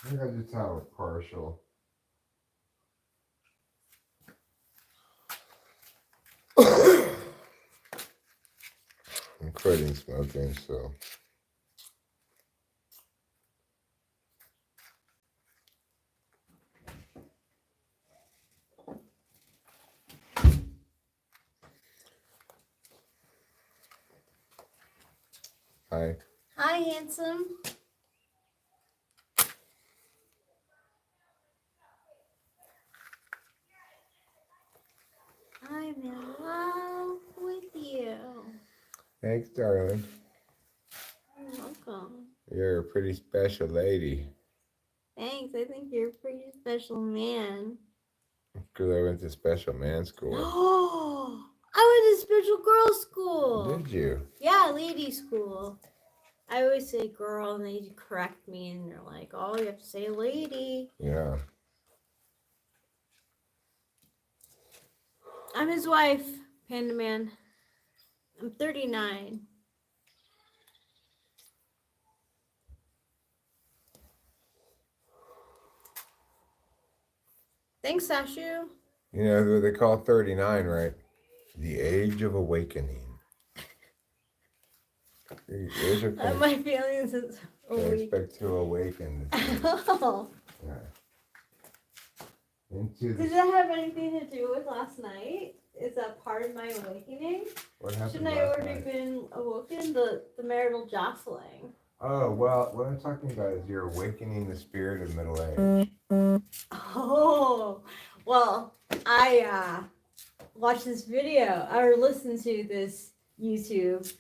[SPEAKER 1] I think I just have a partial. I'm quitting smoking, so. Hi.
[SPEAKER 2] Hi, handsome. I'm in love with you.
[SPEAKER 1] Thanks, darling.
[SPEAKER 2] You're welcome.
[SPEAKER 1] You're a pretty special lady.
[SPEAKER 2] Thanks. I think you're a pretty special man.
[SPEAKER 1] Because I went to special man school.
[SPEAKER 2] Oh, I went to special girl school.
[SPEAKER 1] Did you?
[SPEAKER 2] Yeah, lady school. I always say girl, and they correct me, and they're like, "Oh, you have to say lady."
[SPEAKER 1] Yeah.
[SPEAKER 2] I'm his wife, Panda Man. I'm 39. Thanks, Sashu.
[SPEAKER 1] You know what they call 39, right? The age of awakening.
[SPEAKER 2] My feelings is
[SPEAKER 1] I expect to awaken.
[SPEAKER 2] Oh.
[SPEAKER 1] Yeah.
[SPEAKER 2] Does that have anything to do with last night? Is that part of my awakening?
[SPEAKER 1] What happened
[SPEAKER 2] Shouldn't I already been awoken? The marital jostling.
[SPEAKER 1] Oh, well, what I'm talking about is you're awakening the spirit of middle age.
[SPEAKER 2] Oh, well, I watched this video or listened to this YouTube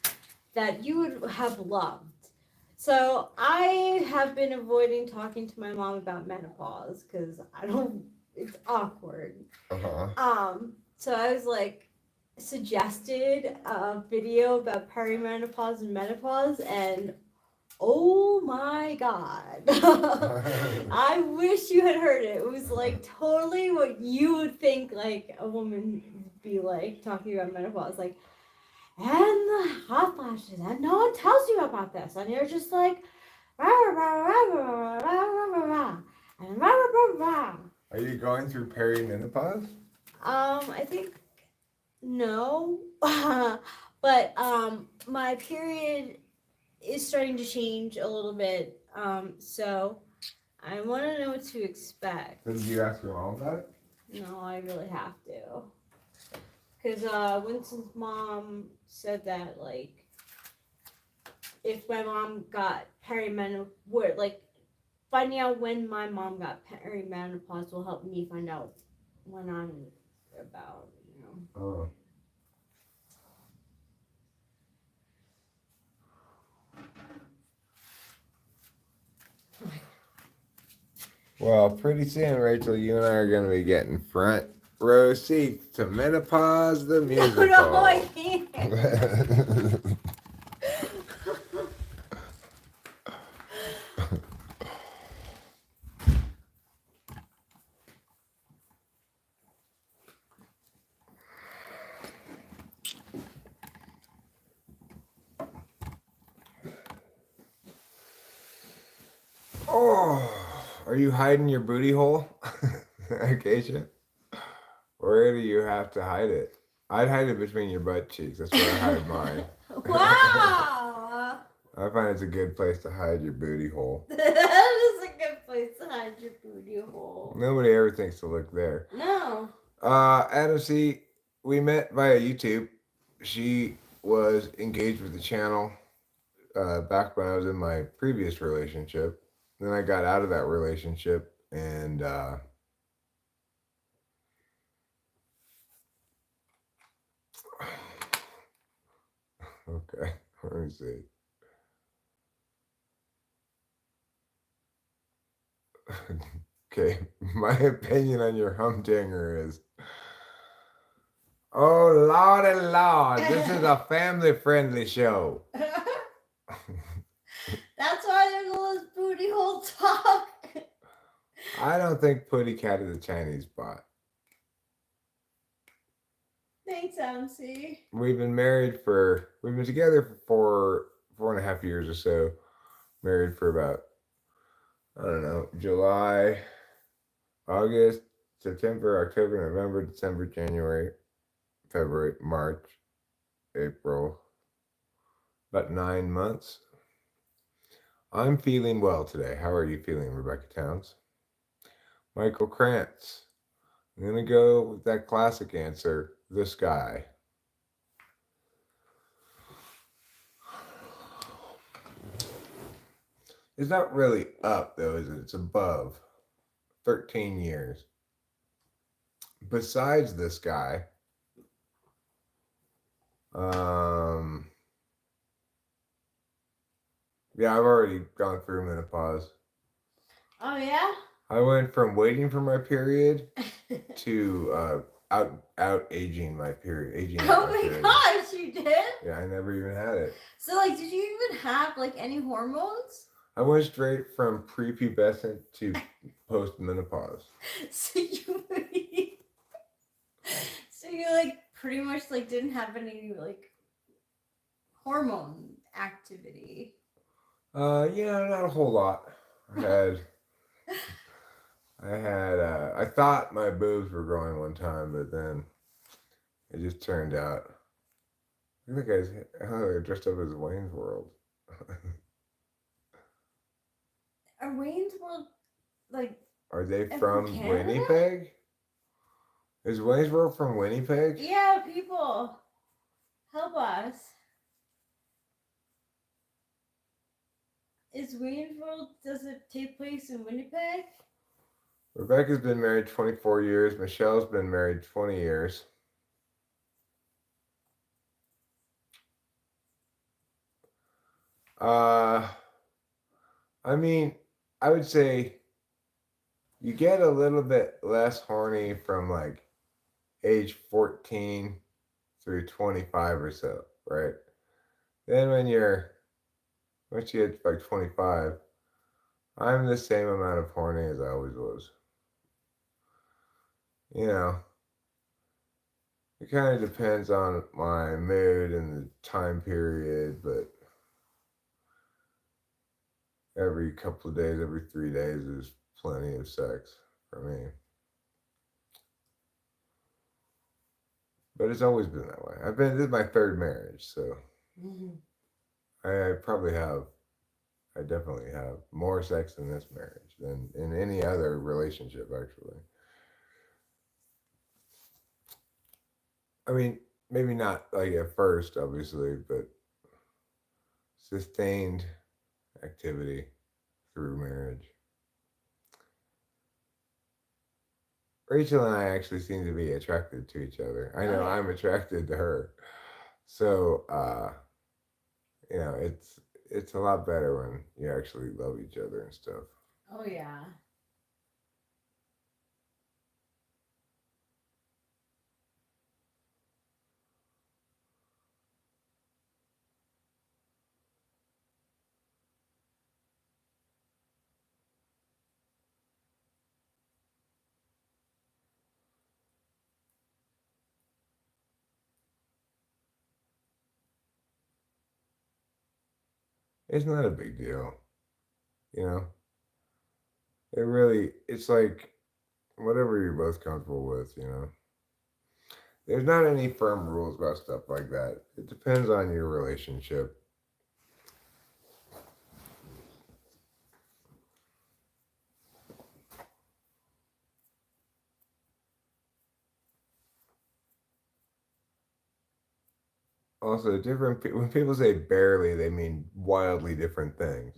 [SPEAKER 2] that you would have loved. So I have been avoiding talking to my mom about menopause because it's awkward. So I was like, suggested a video about perimenopause and menopause, and
[SPEAKER 3] Oh my God. I wish you had heard it. It was like totally what you would think like a woman would be like talking about menopause. Like, and the hot flashes, and no one tells you about this. And you're just like, rah, rah, rah, rah, rah, rah, rah, rah, and rah, rah, rah, rah.
[SPEAKER 1] Are you going through perimenopause?
[SPEAKER 3] I think no. But my period is starting to change a little bit. So I want to know what to expect.
[SPEAKER 1] Did you ask your mom that?
[SPEAKER 3] No, I really have to. Because Winston's mom said that, like, if my mom got perimenopause, like, finding out when my mom got perimenopause will help me find out when I'm about, you know.
[SPEAKER 1] Oh. Well, pretty soon, Rachel, you and I are going to be getting front row seats to Menopause the Musical.
[SPEAKER 3] No, I can't.
[SPEAKER 1] Oh, are you hiding your booty hole, Acacia? Where do you have to hide it? I'd hide it between your butt cheeks. That's where I hide mine.
[SPEAKER 3] Wow!
[SPEAKER 1] I find it's a good place to hide your booty hole.
[SPEAKER 3] That is a good place to hide your booty hole.
[SPEAKER 1] Nobody ever thinks to look there.
[SPEAKER 3] No.
[SPEAKER 1] Adam C., we met via YouTube. She was engaged with the channel back when I was in my previous relationship. Then I got out of that relationship and okay, let me see. Okay, my opinion on your humdinger is, oh lordy lord, this is a family-friendly show.
[SPEAKER 3] That's why there's all this booty hole talk.
[SPEAKER 1] I don't think Putty Cat is a Chinese bot.
[SPEAKER 3] Thanks, MC.
[SPEAKER 1] We've been together for 4.5 years or so. Married for about, I don't know, July, August, September, October, November, December, January, February, March, April. About 9 months. I'm feeling well today. How are you feeling, Rebecca Towns? Michael Krantz. I'm going to go with that classic answer, the sky. It's not really up, though, is it? It's above. 13 years. Besides this guy, yeah, I've already gone through menopause.
[SPEAKER 3] Oh, yeah?
[SPEAKER 1] I went from waiting for my period to out aging my period.
[SPEAKER 3] Oh my gosh, you did?
[SPEAKER 1] Yeah, I never even had it.
[SPEAKER 3] So, like, did you even have, like, any hormones?
[SPEAKER 1] I went straight from prepubescent to post-menopause.
[SPEAKER 3] So you like pretty much like didn't have any like hormone activity.
[SPEAKER 1] Yeah, not a whole lot. I thought my boobs were growing one time, but then it just turned out. I think I dressed up as Wayne's World.
[SPEAKER 3] Are Wayne's World like?
[SPEAKER 1] Are they from Winnipeg? Is Wayne's World from Winnipeg?
[SPEAKER 3] Yeah, people, help us. Is Wayne's World, does it take place in Winnipeg?
[SPEAKER 1] Rebecca's been married 24 years. Michelle's been married 20 years. I mean, I would say you get a little bit less horny from like age 14 through 25 or so, right? Then when you're once you hit like 25, I'm the same amount of horny as I always was. You know, it kind of depends on my mood and the time period, but every couple of days, every 3 days is plenty of sex for me. But it's always been that way. This is my third marriage, so I probably have, I definitely have more sex in this marriage than in any other relationship, actually. I mean, maybe not like at first, obviously, but sustained activity through marriage. Rachel and I actually seem to be attracted to each other. I know
[SPEAKER 2] Okay.
[SPEAKER 1] I'm attracted to her. So, it's a lot better when you actually love each other and stuff.
[SPEAKER 2] Oh yeah.
[SPEAKER 1] It's not a big deal, you know? It's like whatever you're both comfortable with, you know? There's not any firm rules about stuff like that. It depends on your relationship. Also, when people say barely, they mean wildly different things.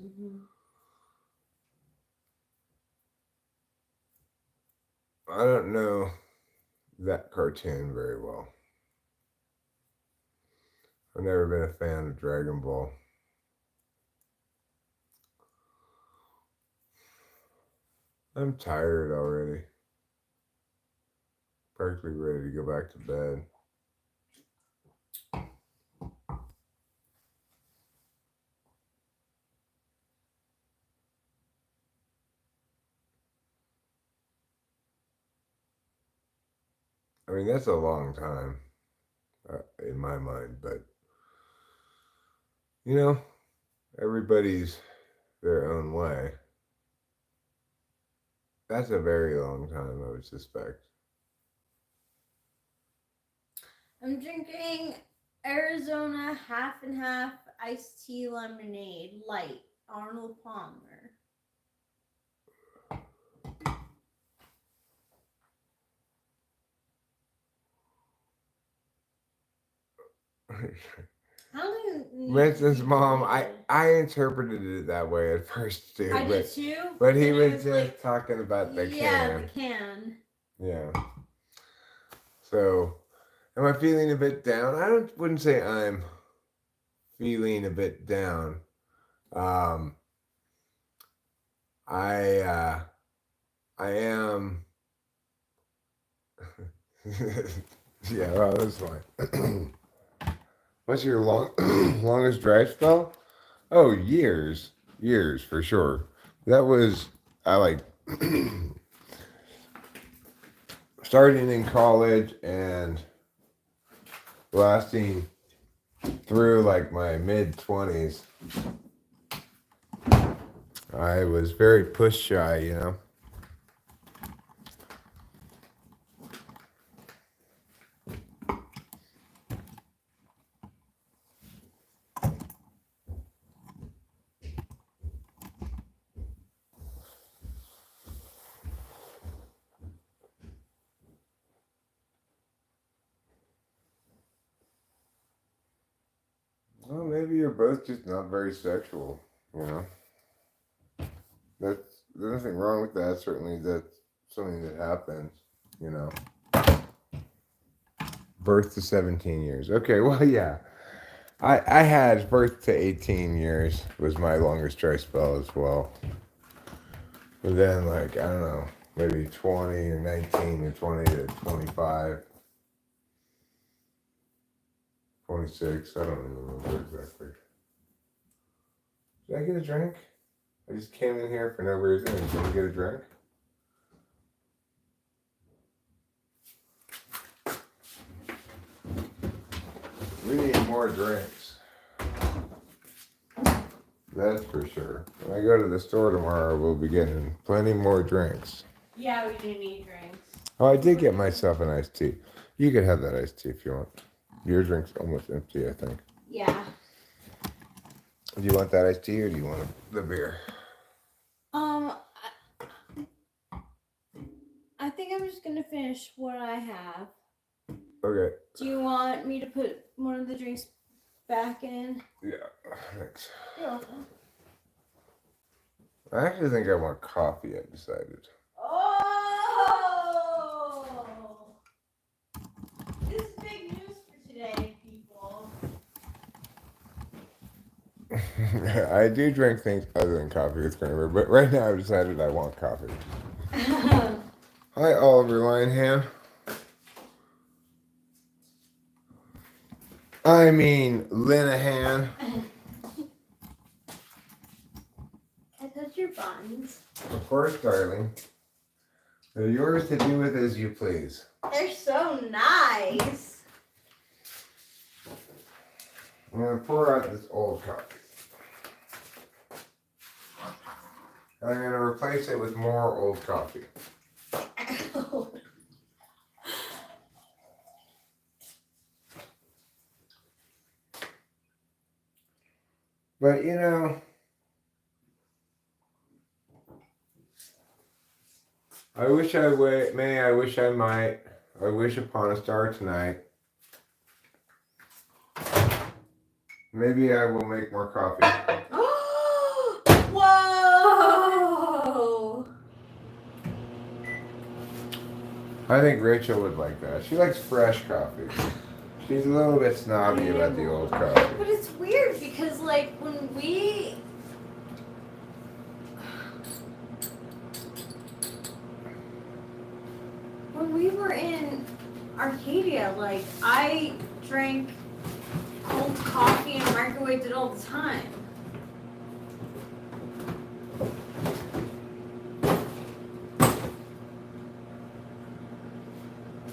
[SPEAKER 1] I don't know that cartoon very well. I've never been a fan of Dragon Ball. I'm tired already. Practically ready to go back to bed. I mean, that's a long time in my mind, but you know, everybody's their own way. That's a very long time, I would suspect.
[SPEAKER 2] I'm drinking Arizona half and half iced tea lemonade light, Arnold Palmer.
[SPEAKER 1] Winston's mom, I interpreted it that way at first too.
[SPEAKER 2] I did too.
[SPEAKER 1] But he was just like, talking about the can.
[SPEAKER 2] Yeah, the can.
[SPEAKER 1] Yeah. So, am I feeling a bit down? Wouldn't say I'm feeling a bit down. I am. Yeah, well, that's fine. What's your longest drive spell? Oh, years for sure. That was I like starting in college and lasting through like my mid-20s. I was very push shy, you know. Well, maybe you're both just not very sexual, you know. There's nothing wrong with that. Certainly, that's something that happens, you know. Birth to 17 years. Okay, well, yeah. I had birth to 18 years was my longest dry spell as well. But then, like, I don't know, maybe 20 or 19 or 20 to 25, 26, I don't even remember exactly. Did I get a drink? I just came in here for no reason and didn't get a drink. We need more drinks. That's for sure. When I go to the store tomorrow, we'll be getting plenty more drinks.
[SPEAKER 2] Yeah, we do need drinks.
[SPEAKER 1] Oh, I did get myself an iced tea. You could have that iced tea if you want. Your drink's almost empty, I think.
[SPEAKER 2] Yeah.
[SPEAKER 1] Do you want that iced tea or do you want the beer?
[SPEAKER 2] I think I'm just gonna finish what I have.
[SPEAKER 1] Okay.
[SPEAKER 2] Do you want me to put one of the drinks back in?
[SPEAKER 1] Yeah, thanks.
[SPEAKER 2] You're welcome.
[SPEAKER 1] I actually think I want coffee, I decided.
[SPEAKER 2] Oh! This is big news for today, people.
[SPEAKER 1] I do drink things other than coffee with creamer, but right now I've decided I want coffee. Hi, Oliver Linehan. I mean, Linehan.
[SPEAKER 3] I touch your buns.
[SPEAKER 1] Of course, darling. They're yours to do with as you please.
[SPEAKER 3] They're so nice.
[SPEAKER 1] I'm going to pour out this old coffee. And I'm going to replace it with more old coffee. But you know, I wish I may, I wish I might, I wish upon a star tonight. Maybe I will make more coffee.
[SPEAKER 3] Whoa!
[SPEAKER 1] I think Rachel would like that. She likes fresh coffee. She's a little bit snobby about the old coffee.
[SPEAKER 3] But it's weird because, like, when we were in Arcadia, like, I drank cold coffee and microwaved it all the time.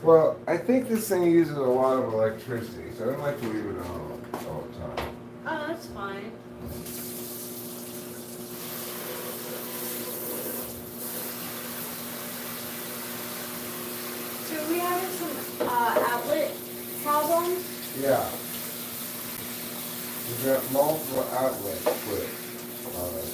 [SPEAKER 1] Well, I think this thing uses a lot of electricity, so I don't like to leave it on all the time.
[SPEAKER 3] Oh, that's fine. So we having some outlet problems?
[SPEAKER 1] Yeah. We've got multiple outlets split on it.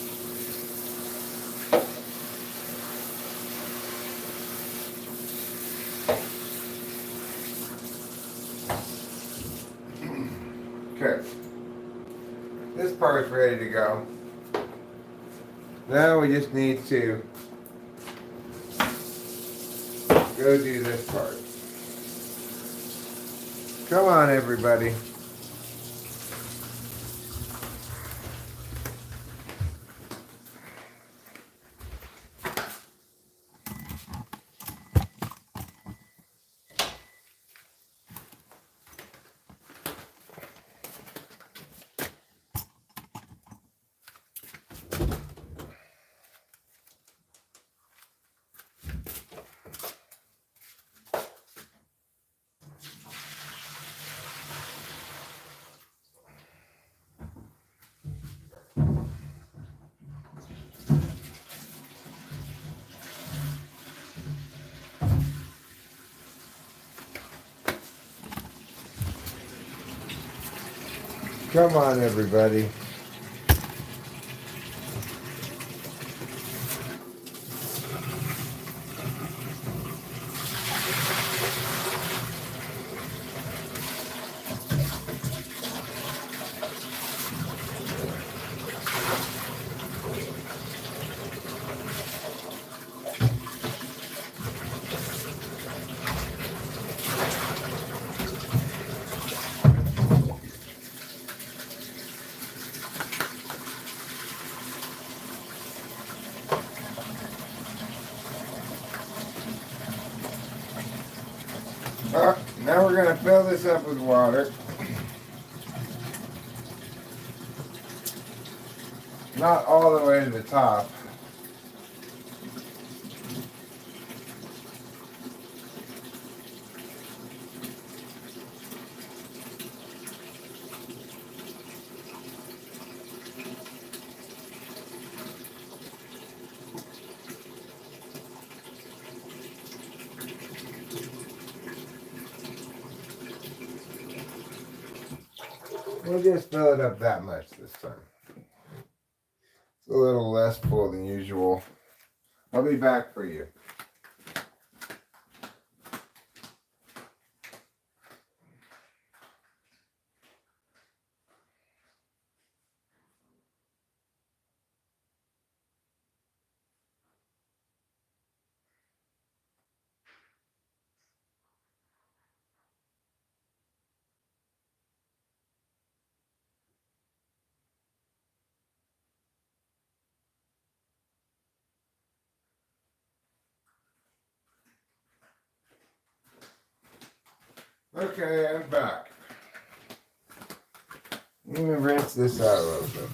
[SPEAKER 1] Okay. This part's ready to go. Now we just need to go do this part. Come on, everybody. Come on, everybody. Now we're going to fill this up with water. Not all the way to the top. We'll just fill it up that much this time. It's a little less full than usual. I'll be back for you. Okay, I'm back. Let me rinse this out a little bit.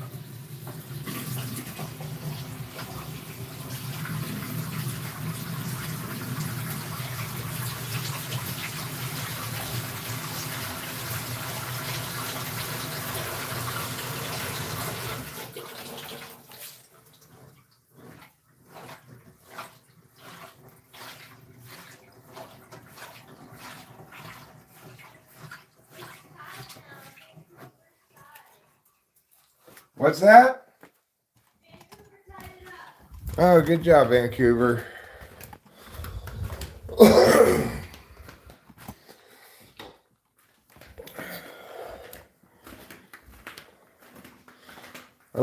[SPEAKER 1] What's that? Oh, good job, Vancouver. I'm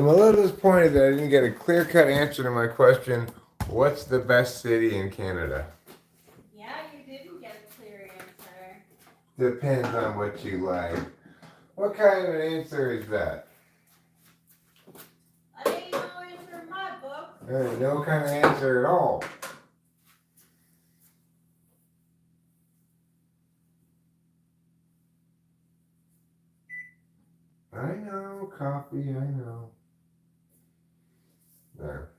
[SPEAKER 1] a little disappointed that I didn't get a clear-cut answer to my question, what's the best city in Canada?
[SPEAKER 2] Yeah, you didn't get a clear answer.
[SPEAKER 1] Depends on what you like. What kind of an answer is that?
[SPEAKER 2] That ain't no answer in my book.
[SPEAKER 1] There ain't no kind of answer at all. I know, coffee, I know. There.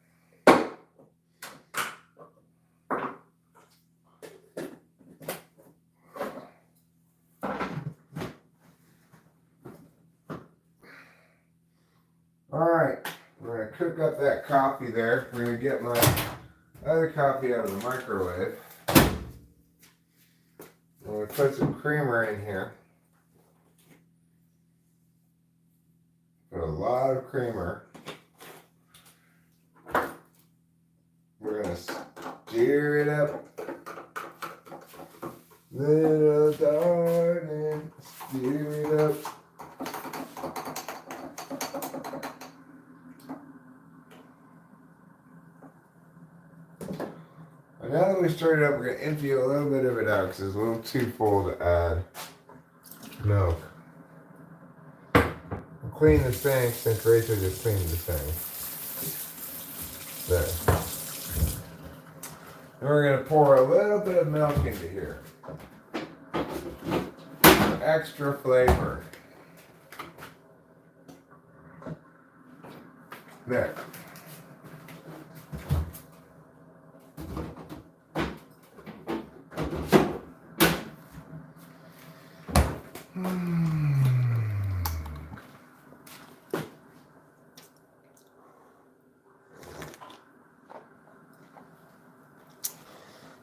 [SPEAKER 1] Alright, we're going to cook up that coffee there. We're going to get my other coffee out of the microwave. I'm going to put some creamer in here. Put a lot of creamer. We're going to stir it up. Little darling, stir it up. And now that we stirred it up, we're going to empty a little bit of it out because it's a little too full to add milk. We'll clean the sink since Rachel just cleaned the sink. There. And we're going to pour a little bit of milk into here. For extra flavor. There.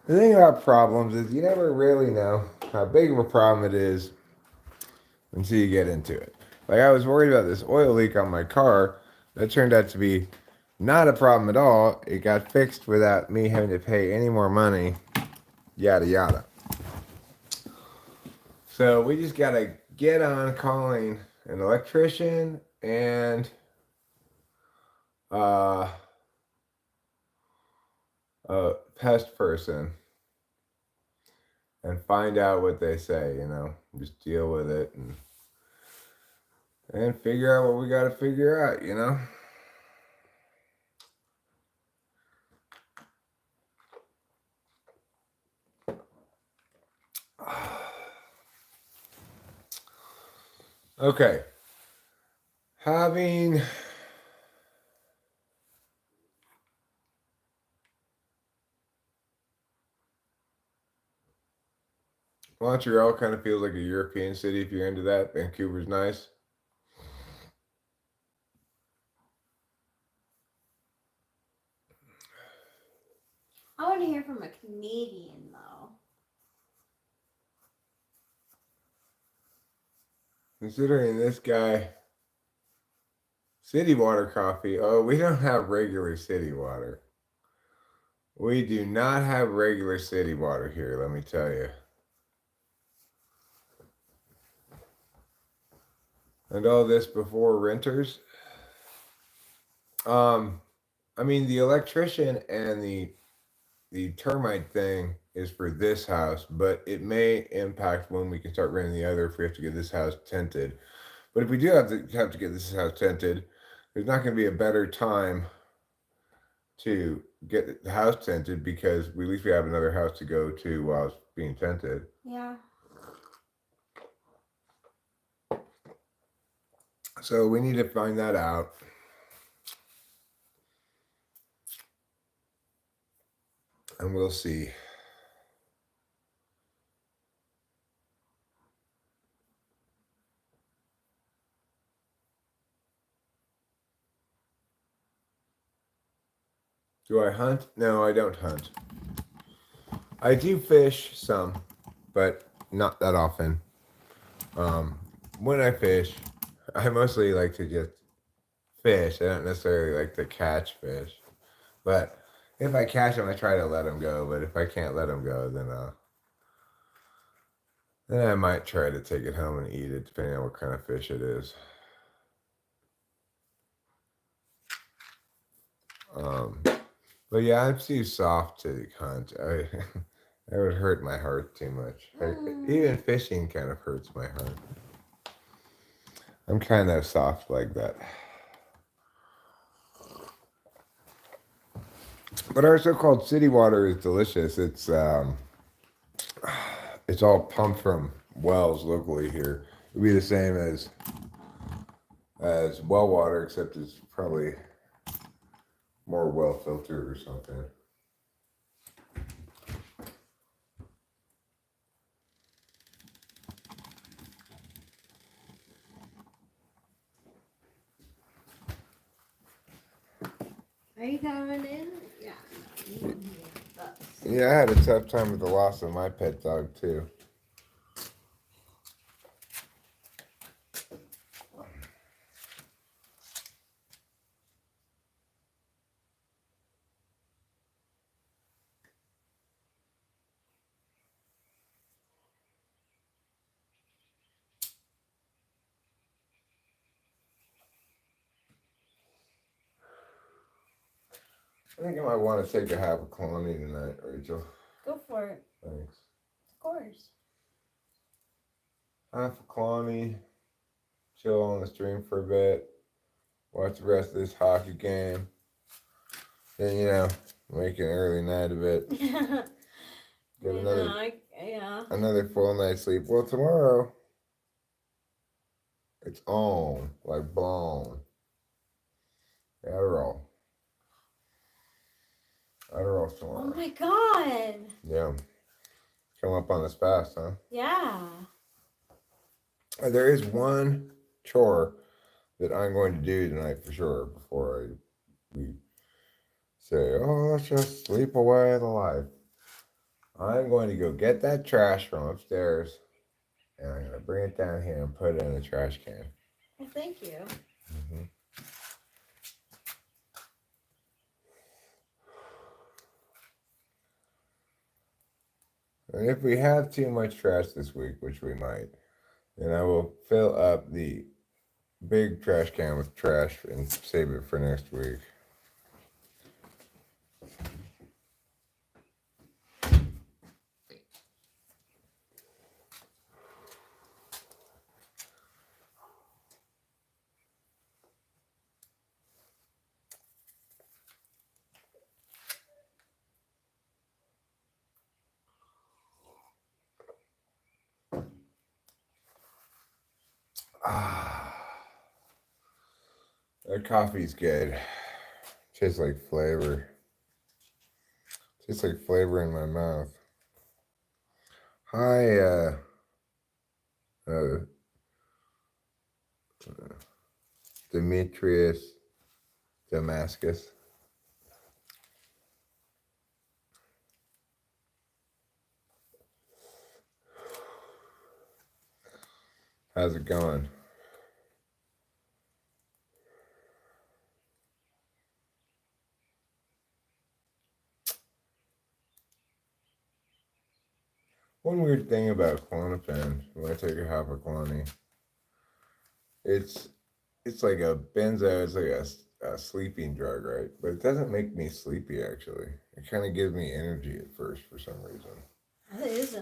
[SPEAKER 1] The thing about problems is you never really know how big of a problem it is until you get into it. Like I was worried about this oil leak on my car. That turned out to be not a problem at all. It got fixed without me having to pay any more money. Yada yada. So we just gotta get on calling an electrician and a pest person and find out what they say, you know. Just deal with it and figure out what we gotta figure out, you know. Okay. Having Montreal kind of feels like a European city if you're into that. Vancouver's nice.
[SPEAKER 2] I want to hear from a Canadian though.
[SPEAKER 1] Considering this guy, city water coffee. Oh, we don't have regular city water. We do not have regular city water here, let me tell you. And all this before renters. I mean, the electrician and the termite thing is for this house, but it may impact when we can start renting the other if we have to get this house tented. But if we do have to get this house tented, there's not going to be a better time to get the house tented because at least we have another house to go to while it's being tented.
[SPEAKER 2] Yeah.
[SPEAKER 1] So we need to find that out. And we'll see. Do I hunt? No, I don't hunt. I do fish some, but not that often. When I fish, I mostly like to just fish. I don't necessarily like to catch fish. But if I catch them, I try to let them go. But if I can't let them go, then I might try to take it home and eat it, depending on what kind of fish it is. But yeah, I'm too soft to hunt. That would hurt my heart too much. Even fishing kind of hurts my heart. I'm kind of soft like that. But our so-called city water is delicious. It's all pumped from wells locally here. It'd be the same as well water, except it's probably more well filtered or something.
[SPEAKER 2] Are you coming in? Yeah. No,
[SPEAKER 1] Yeah, I had a tough time with the loss of my pet dog too. I think I might want to take a half a colony tonight, Rachel.
[SPEAKER 2] Go for it.
[SPEAKER 1] Thanks.
[SPEAKER 2] Of course.
[SPEAKER 1] Half a colony, chill on the stream for a bit, watch the rest of this hockey game. Then, make an early night of it. Get another full night's sleep. Well, tomorrow, it's on, like blown. Adderall tomorrow.
[SPEAKER 3] Oh my god.
[SPEAKER 1] Yeah. Come up on us fast, huh?
[SPEAKER 3] Yeah.
[SPEAKER 1] There is one chore that I'm going to do tonight for sure before we say, oh, let's just sleep away the life. I'm going to go get that trash from upstairs and I'm going to bring it down here and put it in the trash can.
[SPEAKER 3] Well, thank you.
[SPEAKER 1] Mm-hmm. And if we have too much trash this week, which we might, then I will fill up the big trash can with trash and save it for next week. That coffee's good. Tastes like flavor. Tastes like flavor in my mouth. Hi, uh, Demetrius Damascus. How's it going? One weird thing about Klonopin, when I take a half a Clonny, it's it's like a benzo, it's like a sleeping drug, right? But it doesn't make me sleepy actually. It kind of gives me energy at first for some reason.
[SPEAKER 2] That is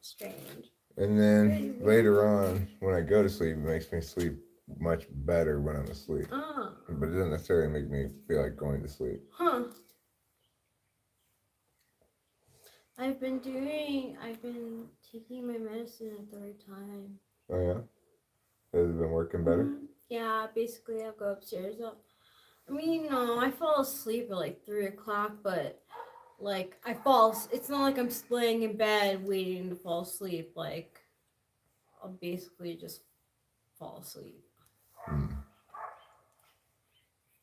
[SPEAKER 2] strange.
[SPEAKER 1] And then later on, when I go to sleep, it makes me sleep much better when I'm asleep.
[SPEAKER 2] Oh.
[SPEAKER 1] But it doesn't necessarily make me feel like going to sleep.
[SPEAKER 2] Huh. I've been taking my medicine at the right time.
[SPEAKER 1] Oh yeah? Has it been working better?
[SPEAKER 2] Mm-hmm. Yeah, basically I'll go upstairs. No, I fall asleep at like 3 o'clock, but like it's not like I'm laying in bed waiting to fall asleep. Like I'll basically just fall asleep.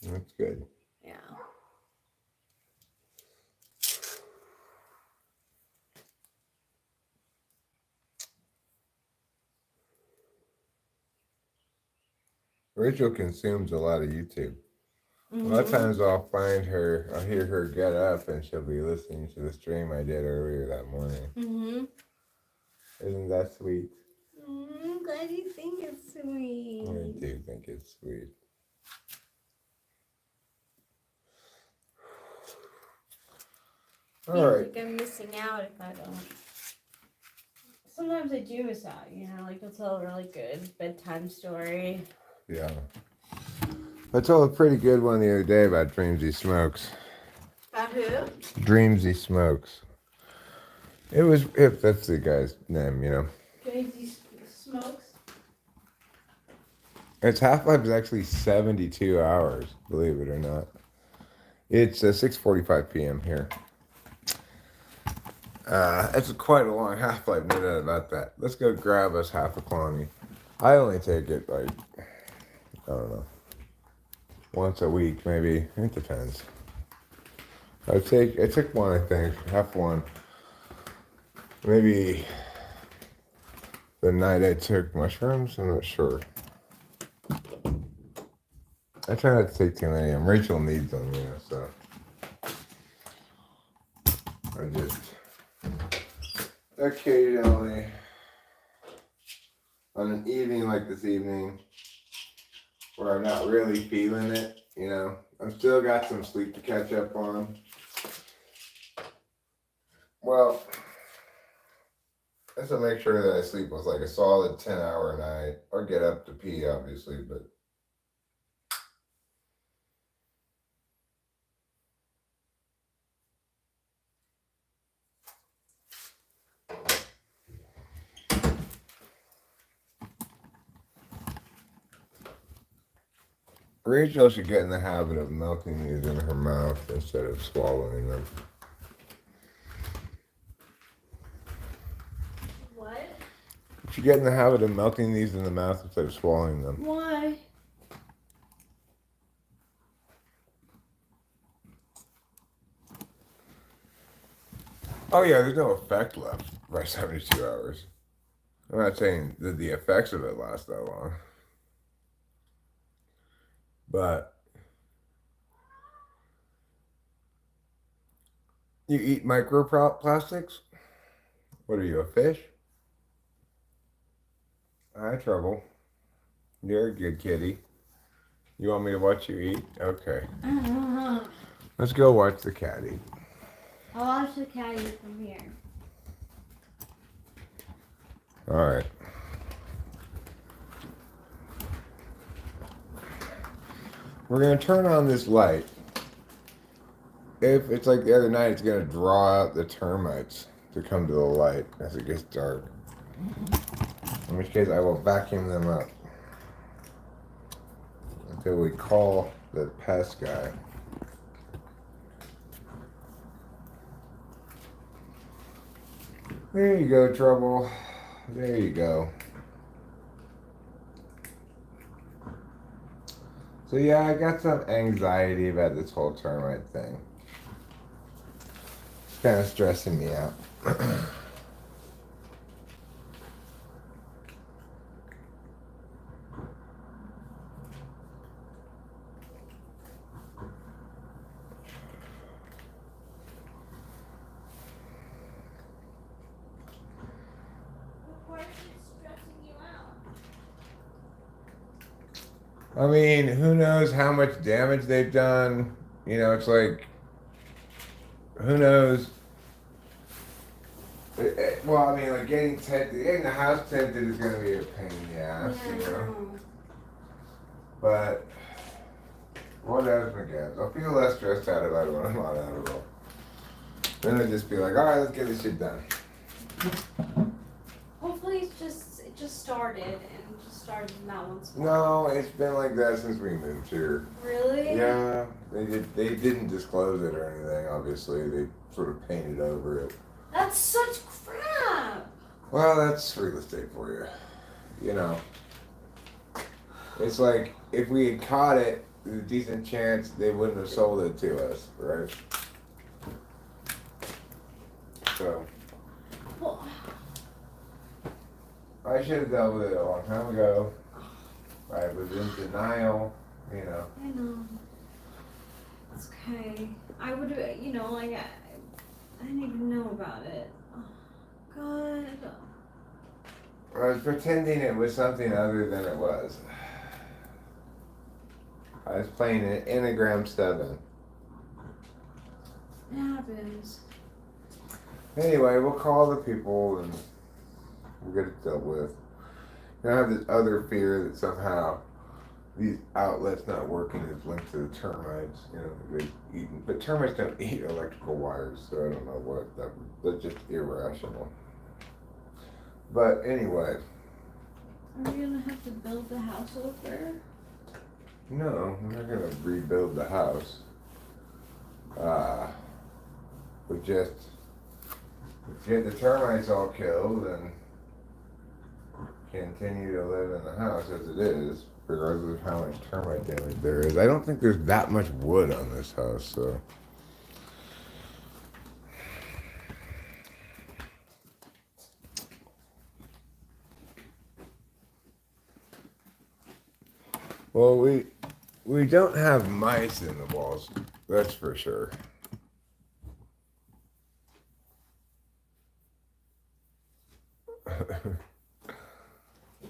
[SPEAKER 1] That's good.
[SPEAKER 2] Yeah.
[SPEAKER 1] Rachel consumes a lot of YouTube. A lot of times I'll hear her get up and she'll be listening to the stream I did earlier that morning.
[SPEAKER 2] Mm-hmm.
[SPEAKER 1] Isn't that sweet?
[SPEAKER 2] I'm glad you think it's sweet.
[SPEAKER 1] I do think it's sweet.
[SPEAKER 2] I feel like I'm missing out if I don't. Sometimes I do miss out, like I'll tell a really good bedtime story.
[SPEAKER 1] Yeah. I told a pretty good one the other day about Dreamsy Smokes.
[SPEAKER 2] About who?
[SPEAKER 1] Dreamsy Smokes. That's the guy's name,
[SPEAKER 2] Dreamsy Smokes?
[SPEAKER 1] Its half-life is actually 72 hours, believe it or not. It's 6:45 p.m. here. It's quite a long half-life, no doubt about that. Let's go grab us half a Clonny. I only take it like, I don't know, once a week maybe. It depends. I took one, I think, half one. Maybe the night I took mushrooms, I'm not sure. I try not to take too many. Rachel needs them, so I just occasionally, on an evening like this evening, where I'm not really feeling it, I've still got some sleep to catch up on. Well, I have to make sure that I sleep with like a solid 10-hour night, or get up to pee, obviously, but Rachel should get in the habit of melting these in her mouth instead of swallowing them.
[SPEAKER 2] What?
[SPEAKER 1] You should get in the habit of melting these in the mouth instead of swallowing them.
[SPEAKER 2] Why?
[SPEAKER 1] Oh yeah, there's no effect left by 72 hours. I'm not saying that the effects of it last that long. But you eat microplastics? What are you, a fish? I had trouble. You're a good kitty. You want me to watch you eat? Okay. Let's go watch the cat eat.
[SPEAKER 2] I'll watch the cat eat from here.
[SPEAKER 1] Alright. We're going to turn on this light. If it's like the other night, it's going to draw out the termites to come to the light as it gets dark. In which case, I will vacuum them up until we call the pest guy. There you go, Trouble. There you go. So yeah, I got some anxiety about this whole termite thing. It's kind of stressing me out.
[SPEAKER 2] Why is it stressing you out?
[SPEAKER 1] I mean, who knows how much damage they've done? You know, it's like, who knows? Well, I mean, like getting the house tinted is going to be a pain in the ass,
[SPEAKER 3] Yeah,
[SPEAKER 1] you
[SPEAKER 3] I
[SPEAKER 1] know.
[SPEAKER 3] know.
[SPEAKER 1] But what else, McGann? I'll feel less stressed out about it when I'm not out of all. Then I'll just be like, all right, let's get this shit done.
[SPEAKER 3] Hopefully it just started and just started in that one spot.
[SPEAKER 1] No, it's been like that since we moved here.
[SPEAKER 3] Really?
[SPEAKER 1] Yeah, they didn't disclose it or anything. Obviously, they sort of painted over it.
[SPEAKER 3] That's such crap.
[SPEAKER 1] Well, that's real estate for you. You know, it's like if we had caught it, there's a decent chance they wouldn't have sold it to us, right? So
[SPEAKER 3] Well,
[SPEAKER 1] I should have dealt with it a long time ago. I was in denial, you know.
[SPEAKER 3] I know. It's okay. I would, like I didn't even know about it. Oh, God.
[SPEAKER 1] I was pretending it was something other than it was. I was playing an Enneagram 7.
[SPEAKER 3] It happens.
[SPEAKER 1] Anyway, we'll call the people and we'll get it dealt with. You know, I have this other fear that somehow these outlets not working is linked to the termites. You know, they eat, but termites don't eat electrical wires, so I don't know what that's just irrational. But anyway,
[SPEAKER 2] Are we gonna have to build the house over?
[SPEAKER 1] no, we're not gonna rebuild the house. We just get the termites all killed and continue to live in the house as it is, regardless of how much termite damage there is. I don't think there's that much wood on this house, so. Well, we don't have mice in the walls, that's for sure.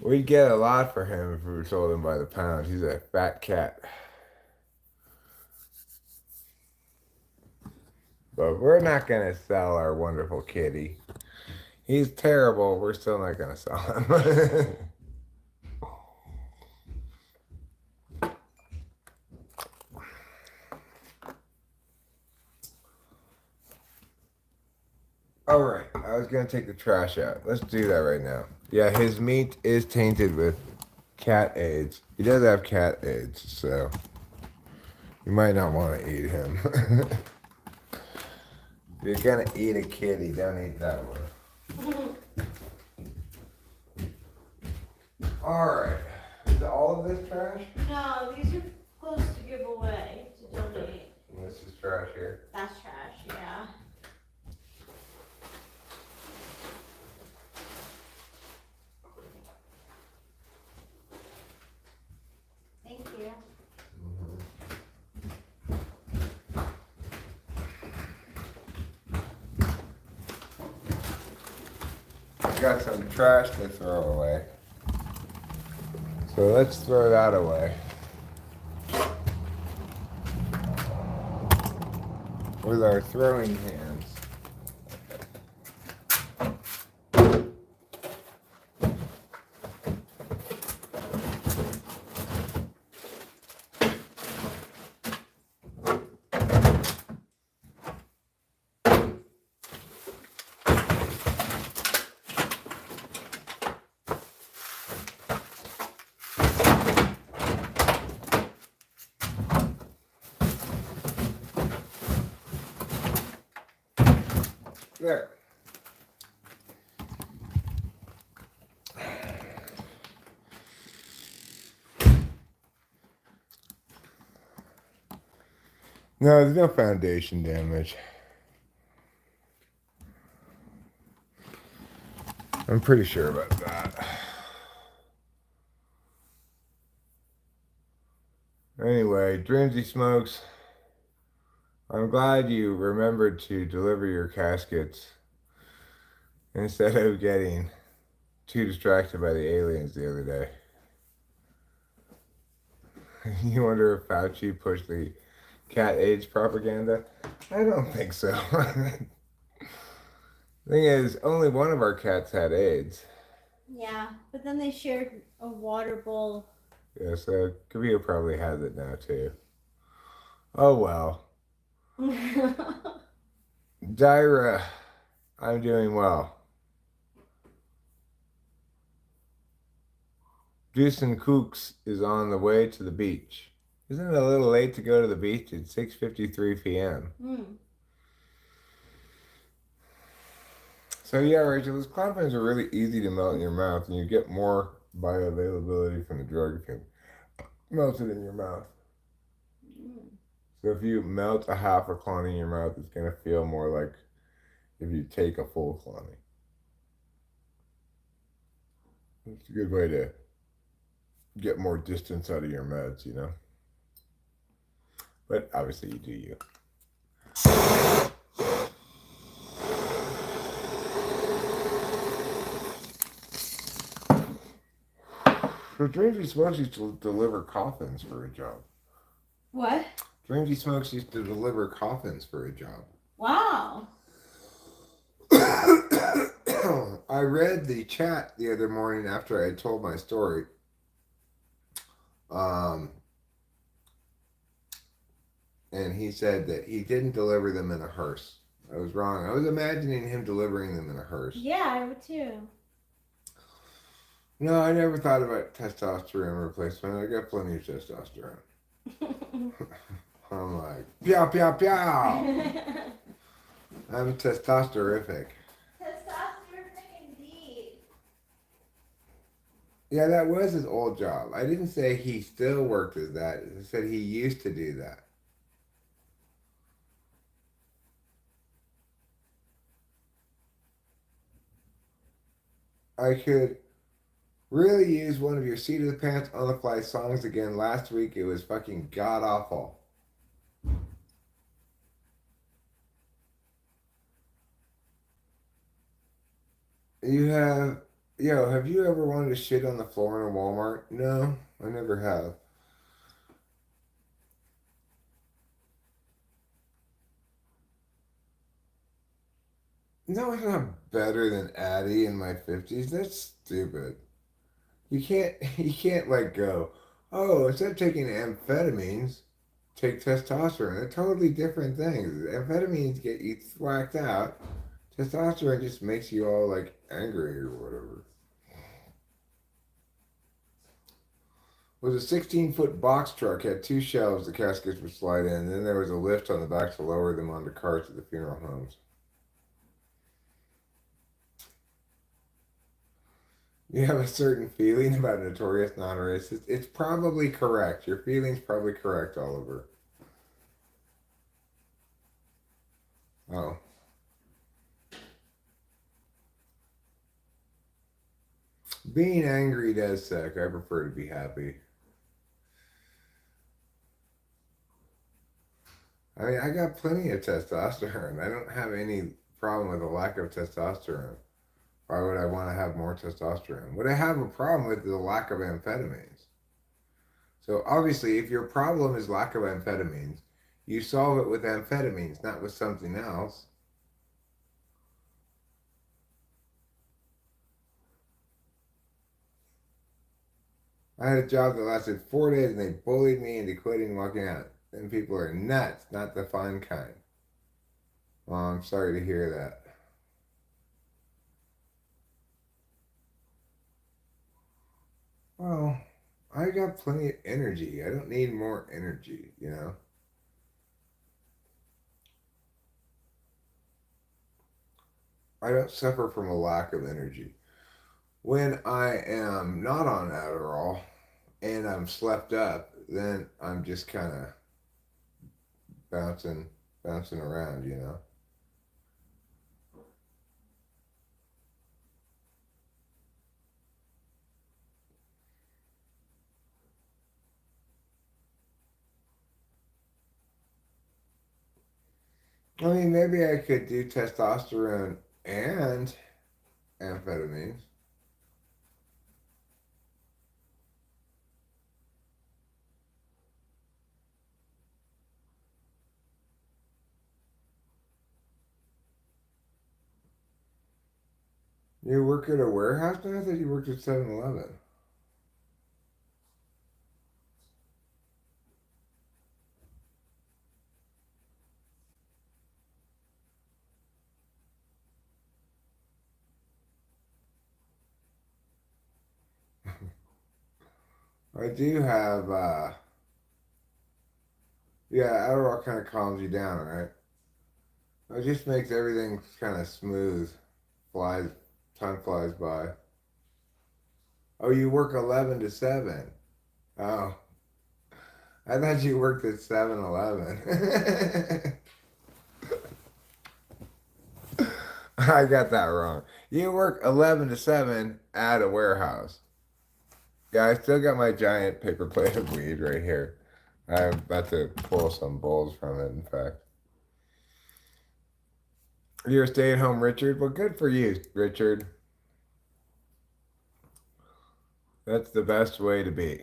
[SPEAKER 1] We'd get a lot for him if we sold him by the pound. He's a fat cat. But we're not going to sell our wonderful kitty. He's terrible. We're still not going to sell him. All right. I was going to take the trash out. Let's do that right now. Yeah, his meat is tainted with cat AIDS. He does have cat AIDS, so you might not want to eat him. If you're going to eat a kitty, don't eat that one. Alright. Is all of this trash?
[SPEAKER 2] No, these are close to give away, to donate.
[SPEAKER 1] And this is trash here.
[SPEAKER 2] That's trash, yeah. Thank you.
[SPEAKER 1] Got some trash to throw away. So let's throw that away. With our throwing hands. There. No, there's no foundation damage. I'm pretty sure about that. Anyway, Drimsy Smokes, I'm glad you remembered to deliver your caskets instead of getting too distracted by the aliens the other day. You wonder if Fauci pushed the cat AIDS propaganda? I don't think so. Thing is, only one of our cats had AIDS.
[SPEAKER 2] Yeah, but then they shared a water bowl.
[SPEAKER 1] Yeah, so Kavia probably has it now too. Oh well. Dyra, I'm doing well. Jason Cooks is on the way to the beach. Isn't it a little late to go to the beach? It's 6:53 p.m. So yeah, Rachel, those cloudpens are really easy to melt in your mouth, and you get more bioavailability from the drug if you melt it in your mouth. So if you melt a half a clone in your mouth, it's gonna feel more like if you take a full clone. It's a good way to get more distance out of your meds, you know. But obviously, you do you. So Dreamsy Smokes used to deliver coffins for a job.
[SPEAKER 2] What?
[SPEAKER 1] Dreamsy Smokes used to deliver coffins for a job.
[SPEAKER 2] Wow.
[SPEAKER 1] I read the chat the other morning after I had told my story. And he said that he didn't deliver them in a hearse. I was wrong. I was imagining him delivering them in a hearse.
[SPEAKER 2] Yeah, I would too.
[SPEAKER 1] No, I never thought about testosterone replacement. I got plenty of testosterone. I'm like, pew, pew, pew. I'm testosteronific.
[SPEAKER 2] Testosteronific indeed.
[SPEAKER 1] Yeah, that was his old job. I didn't say he still worked as that. I said he used to do that. I could really use one of your Seat of the Pants on the Fly songs again. Last week it was fucking god awful. Have you ever wanted to shit on the floor in a Walmart? No, I never have. No, it's not better than Addie in my 50s. That's stupid. You can't like go, oh, instead of taking amphetamines, take testosterone. They're totally different things. Amphetamines get you thwacked out. Testosterone just makes you all like angry or whatever. Was a 16-foot box truck, had two shelves the caskets would slide in, and then there was a lift on the back to lower them onto carts at the funeral homes. You have a certain feeling about Notorious Non-Racist? It's probably correct. Your feeling's probably correct, Oliver. Oh. Being angry does suck. I prefer to be happy. I mean, I got plenty of testosterone. I don't have any problem with a lack of testosterone. Why would I want to have more testosterone? What I have a problem with is the lack of amphetamines. So obviously, if your problem is lack of amphetamines, you solve it with amphetamines, not with something else. I had a job that lasted 4 days and they bullied me into quitting and walking out. Then people are nuts, not the fun kind. Well, I'm sorry to hear that. Well, I got plenty of energy. I don't need more energy, you know? I don't suffer from a lack of energy. When I am not on Adderall and I'm slept up, then I'm just kind of bouncing around, you know. I mean, maybe I could do testosterone and amphetamines. You work at a warehouse now? I thought you worked at 7-Eleven. I do have, yeah, Adderall kind of calms you down, right? It just makes everything kind of smooth. Flies, time flies by. Oh, you work 11 to 7. Oh, I thought you worked at 7-Eleven. I got that wrong. You work 11 to 7 at a warehouse. Yeah, I still got my giant paper plate of weed right here. I'm about to pull some bowls from it, in fact. You're a stay-at-home Richard? Well, good for you, Richard. That's the best way to be.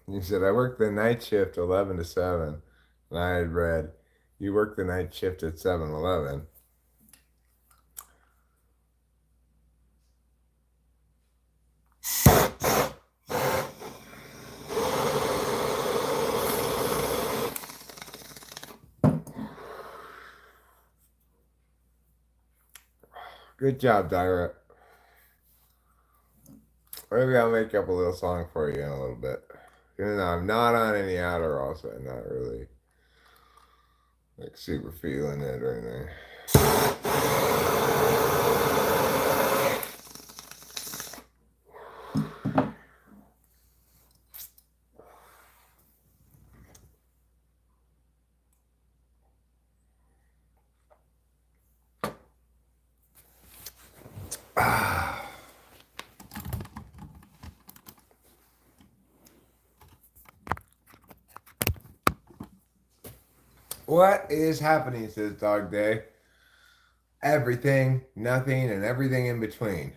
[SPEAKER 1] You said, I worked the night shift 11 to 7. And I had read, you work the night shift at 7-Eleven. Good job, Dyra. Maybe I'll make up a little song for you in a little bit. Even though I'm not on any Adderall, so I'm not really like super feeling it or anything. What is happening, says Dog Day? Everything, nothing, and everything in between.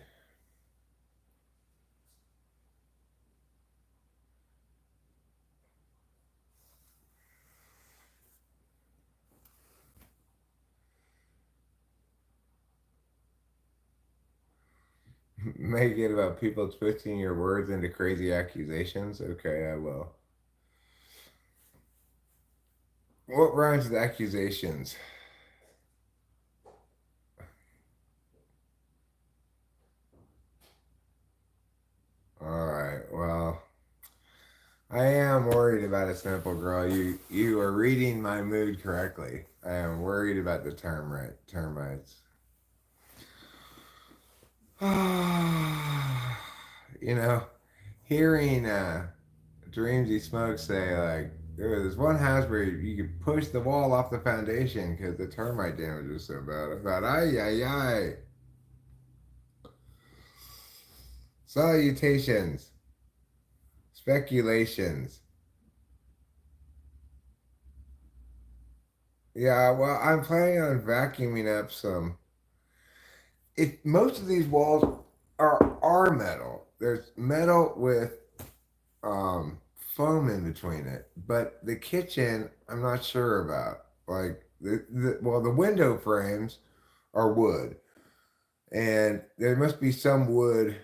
[SPEAKER 1] Make it about people twisting your words into crazy accusations? Okay, I will. What rhymes with accusations? Alright, well, I am worried about a simple girl. You are reading my mood correctly. I am worried about the termites. You know, hearing Dreamsy Smoke say like there was one house where you could push the wall off the foundation because the termite damage was so bad. I thought, ay ay ay. Salutations, speculations. Yeah, well, I'm planning on vacuuming up some. It most of these walls are metal. There's metal with foam in between it, but the kitchen I'm not sure about. Like the window frames are wood, and there must be some wood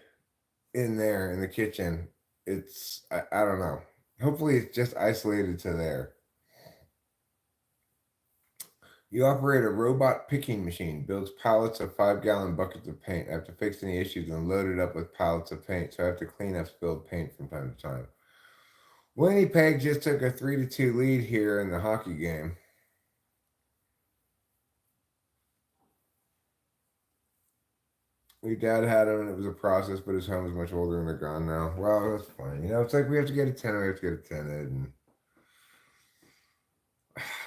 [SPEAKER 1] in there in the kitchen. I don't know. Hopefully, it's just isolated to there. You operate a robot picking machine, builds pallets of 5-gallon buckets of paint. I have to fix any issues and load it up with pallets of paint, so I have to clean up spilled paint from time to time. Winnipeg just took a 3-2 lead here in the hockey game. My dad had them and it was a process, but his home is much older and they're gone now. Well, that's fine. You know, it's like we have to get it tinted, we have to get it tinted. And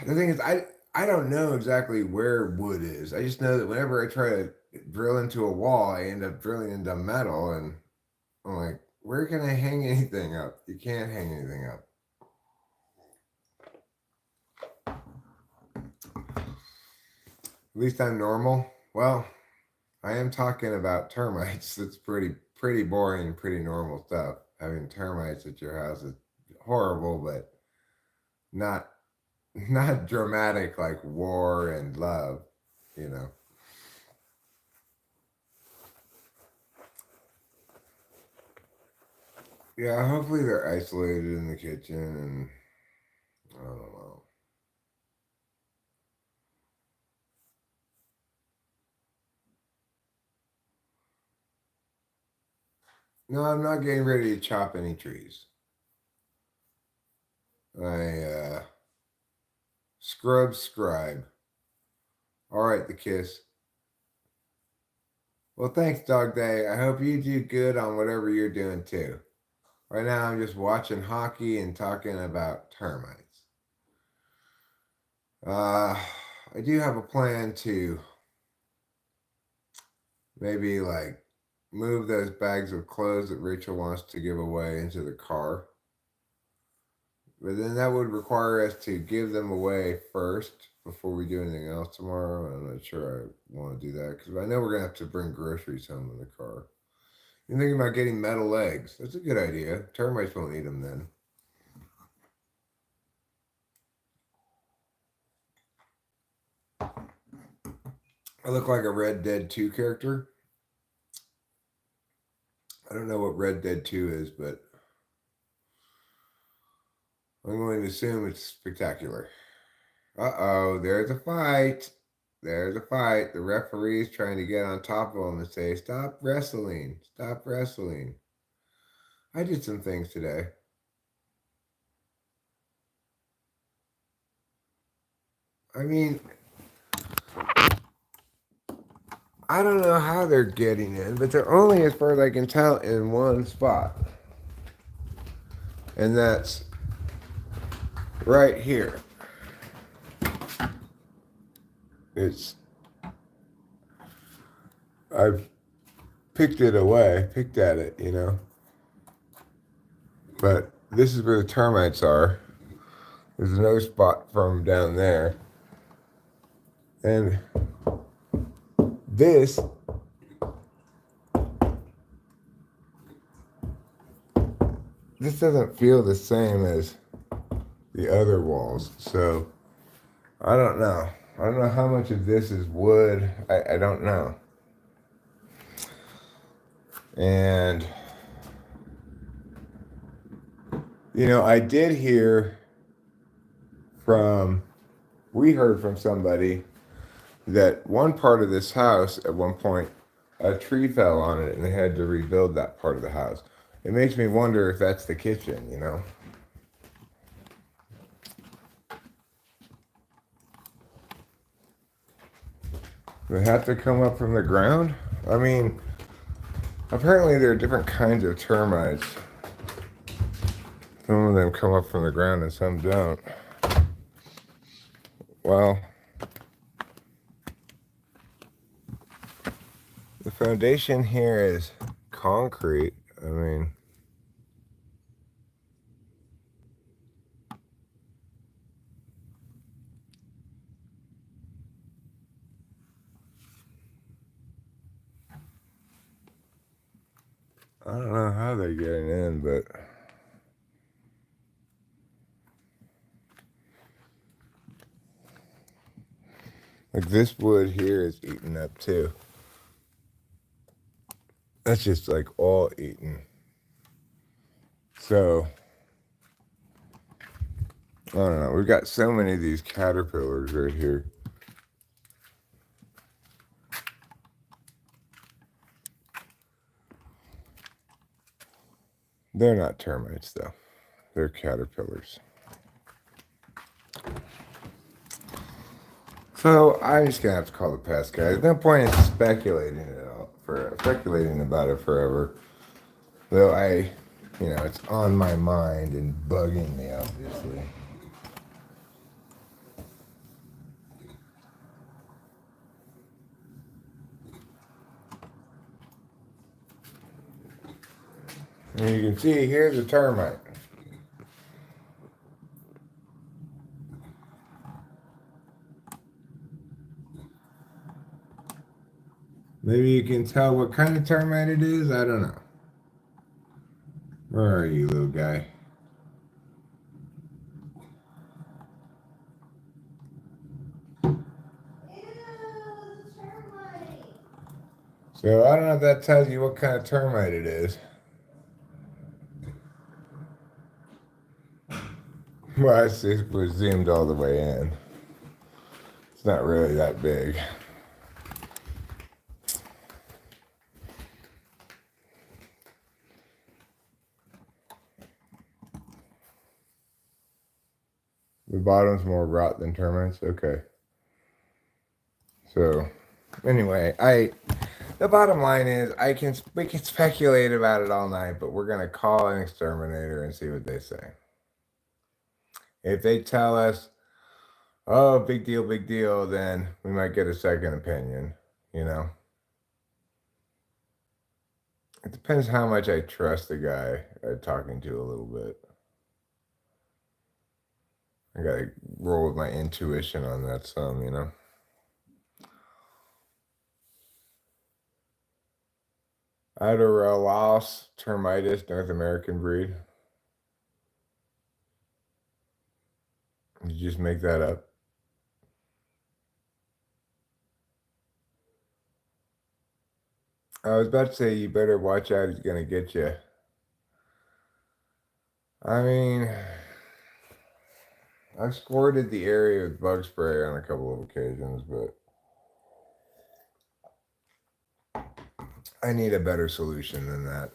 [SPEAKER 1] the thing is, I don't know exactly where wood is. I just know that whenever I try to drill into a wall, I end up drilling into metal, and I'm like, where can I hang anything up? You can't hang anything up. At least I'm normal. Well, I am talking about termites. That's pretty boring and pretty normal stuff. Having termites at your house is horrible, but not dramatic like war and love, you know. Yeah, hopefully they're isolated in the kitchen, and I don't know. No, I'm not getting ready to chop any trees. I scribe. All right, the kiss. Well, thanks, Dog Day. I hope you do good on whatever you're doing too. Right now, I'm just watching hockey and talking about termites. I do have a plan to maybe like move those bags of clothes that Rachel wants to give away into the car. But then that would require us to give them away first before we do anything else tomorrow. I'm not sure I want to do that because I know we're going to have to bring groceries home in the car. You're thinking about getting metal legs. That's a good idea. Termites won't eat them then. I look like a Red Dead 2 character. I don't know what Red Dead 2 is, but I'm going to assume it's spectacular. Uh-oh, there's a fight. There's a fight. The referee's trying to get on top of him and say, stop wrestling. Stop wrestling. I did some things today. I mean, I don't know how they're getting in, but they're only, as far as I can tell, in one spot. And that's right here. I've picked at it, you know. But this is where the termites are. There's another spot from down there. And this doesn't feel the same as the other walls. So I don't know. I don't know how much of this is wood. I don't know. And, you know, we heard from somebody that one part of this house, at one point, a tree fell on it and they had to rebuild that part of the house. It makes me wonder if that's the kitchen, you know? They have to come up from the ground? I mean, apparently there are different kinds of termites. Some of them come up from the ground and some don't. Well, the foundation here is concrete. I mean, I don't know how they're getting in, but like this wood here is eaten up too. That's just like all eaten. So, I don't know. We've got so many of these caterpillars right here. They're not termites though. They're caterpillars. So I'm just gonna have to call the pest guy. There's no point in speculating at all for speculating about it forever. Though it's on my mind and bugging me, obviously. And you can see here's a termite. Maybe you can tell what kind of termite it is. I don't know. Where are you, little guy? So I don't know if that tells you what kind of termite it is. Well, it was zoomed all the way in. It's not really that big. The bottom's more rot than termites? Okay. So, anyway, the bottom line is we can speculate about it all night, but we're going to call an exterminator and see what they say. If they tell us, oh, big deal, then we might get a second opinion, you know? It depends how much I trust the guy I'm talking to a little bit. I gotta roll with my intuition on that some, you know? Adarelaus termitus, North American breed. Did you just make that up? I was about to say you better watch out, he's gonna get you. I mean, I've squirted the area with bug spray on a couple of occasions, but I need a better solution than that.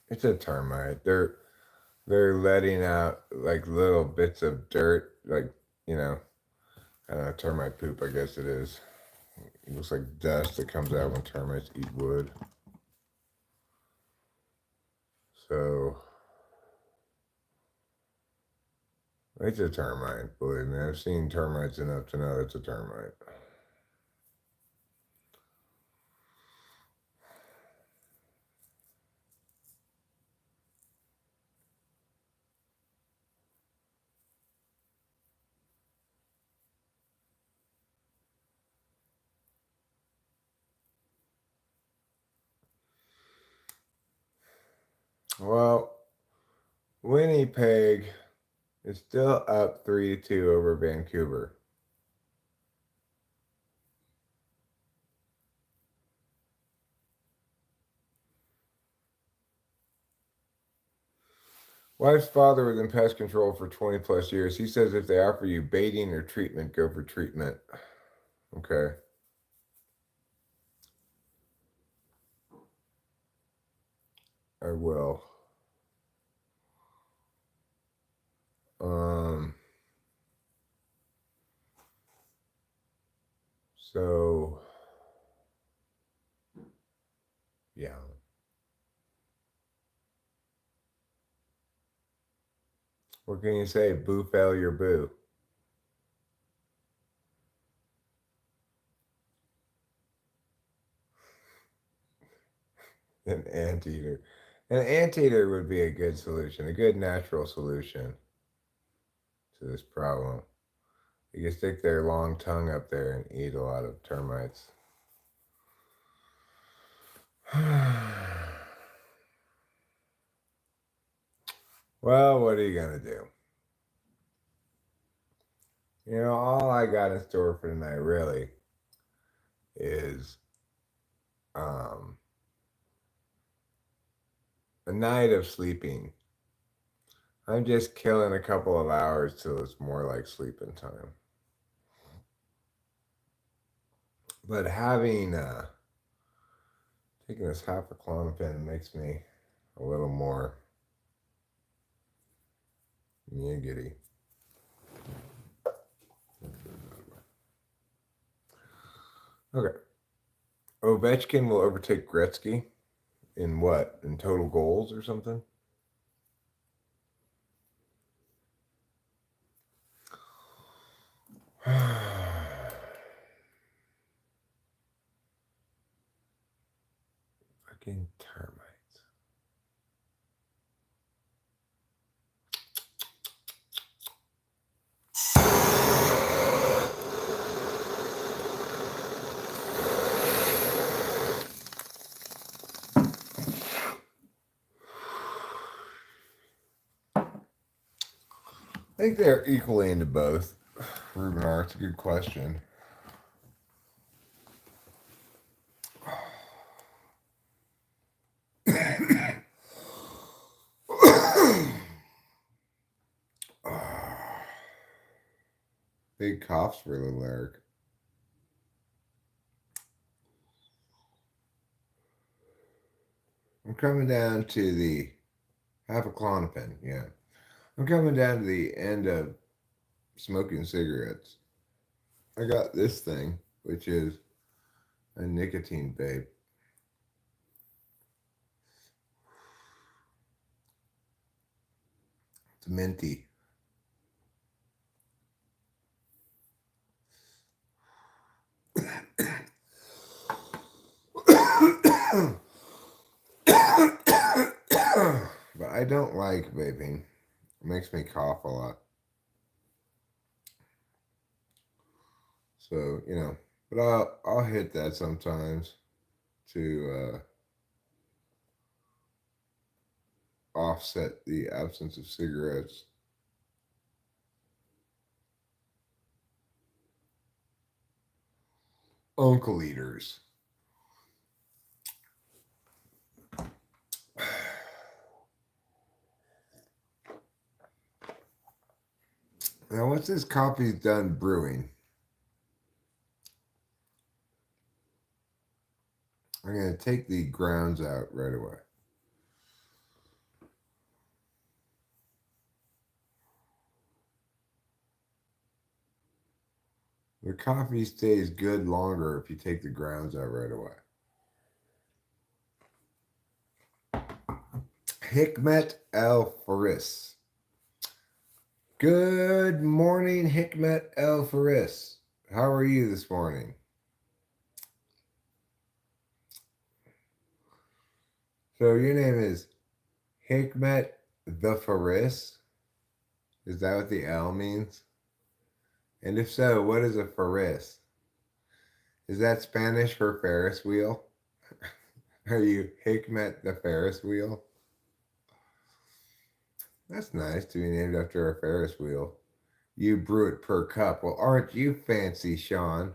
[SPEAKER 1] It's a termite. They're letting out like little bits of dirt, like, I don't know, termite poop, I guess it is. It looks like dust that comes out when termites eat wood. So it's a termite, believe me. I've seen termites enough to know it's a termite. Well, Winnipeg is still up 3-2 over Vancouver. Wife's father was in pest control for 20 plus years. He says if they offer you baiting or treatment, go for treatment. Okay. I will. So yeah. What can you say? Boo failure, boo. An anteater. An anteater would be a good solution, a good natural solution to this problem. You can stick their long tongue up there and eat a lot of termites. Well, what are you going to do? All I got in store for tonight really is a night of sleeping. I'm just killing a couple of hours till it's more like sleeping time. But having taking this half a Klonopin makes me a little more giggity. Okay. Ovechkin will overtake Gretzky in what? In total goals or something? Fucking termites. I think they're equally into both. Ruben R, it's a good question. Big coughs for little Eric. I'm coming down to the half a Klonopin, yeah. I'm coming down to the end of smoking cigarettes. I got this thing, which is a nicotine vape. It's minty. But I don't like vaping. It makes me cough a lot. So, but I'll hit that sometimes to offset the absence of cigarettes. Uncle eaters. Now, once this coffee's done brewing, I'm going to take the grounds out right away. The coffee stays good longer if you take the grounds out right away. Hikmet El Faris. Good morning, Hikmet El Faris. How are you this morning? So your name is Hikmet the Faris? Is that what the L means? And if so, what is a Faris? Is that Spanish for Ferris wheel? Are you Hikmet the Ferris wheel? That's nice to be named after a Ferris wheel. You brew it per cup. Well, aren't you fancy, Sean?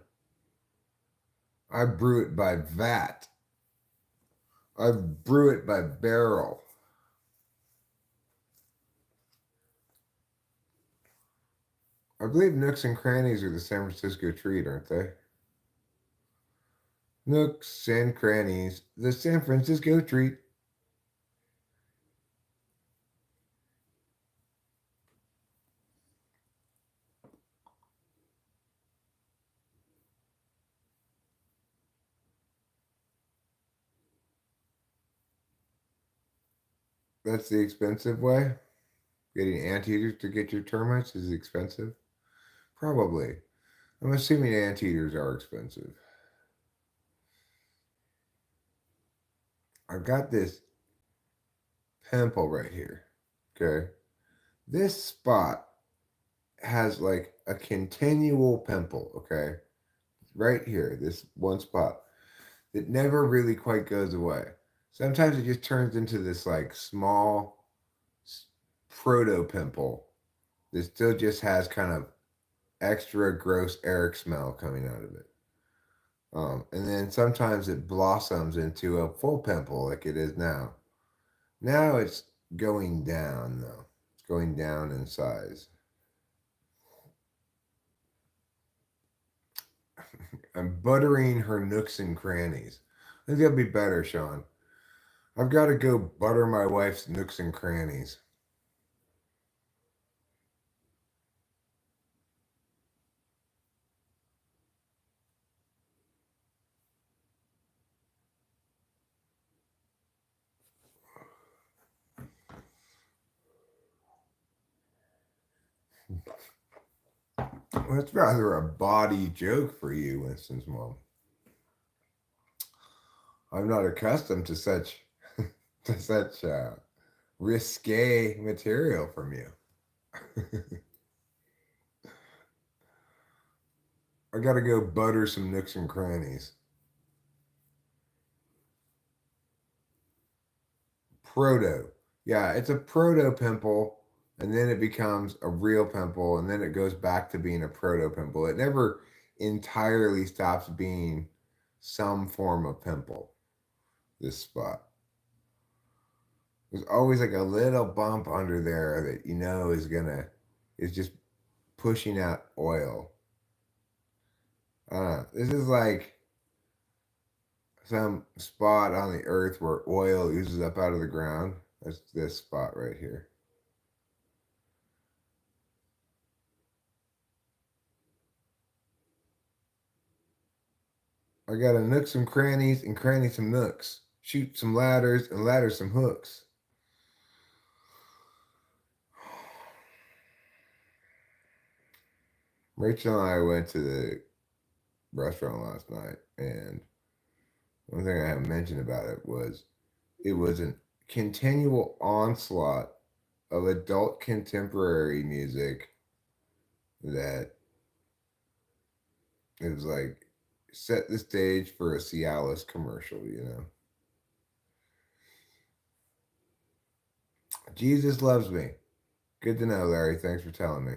[SPEAKER 1] I brew it by vat. I brew it by barrel. I believe Nooks and Crannies are the San Francisco treat, aren't they? Nooks and Crannies, the San Francisco treat. That's the expensive way? Getting anteaters to get your termites is expensive? Probably. I'm assuming anteaters are expensive. I've got this pimple right here. Okay. This spot has like a continual pimple. Okay. Right here, this one spot. It never really quite goes away. Sometimes it just turns into this like small proto pimple that still just has kind of extra gross Eric smell coming out of it. And then sometimes it blossoms into a full pimple like it is now. Now it's going down though. It's going down in size. I'm buttering her nooks and crannies. I think that'll be better, Sean. I've got to go butter my wife's nooks and crannies. Well, that's rather a bawdy joke for you, Winston's mom. I'm not accustomed to such risque material from you. I gotta go butter some nooks and crannies. Proto. Yeah, it's a proto pimple, and then it becomes a real pimple, and then it goes back to being a proto pimple. It never entirely stops being some form of pimple, this spot. There's always like a little bump under there that you know is just pushing out oil. This is like some spot on the earth where oil oozes up out of the ground. That's this spot right here. I got a nook some crannies and crannies some nooks. Shoot some ladders and ladders some hooks. Rachel and I went to the restaurant last night, and one thing I haven't mentioned about it was a continual onslaught of adult contemporary music that is like set the stage for a Cialis commercial, you know. Jesus loves me. Good to know, Larry. Thanks for telling me.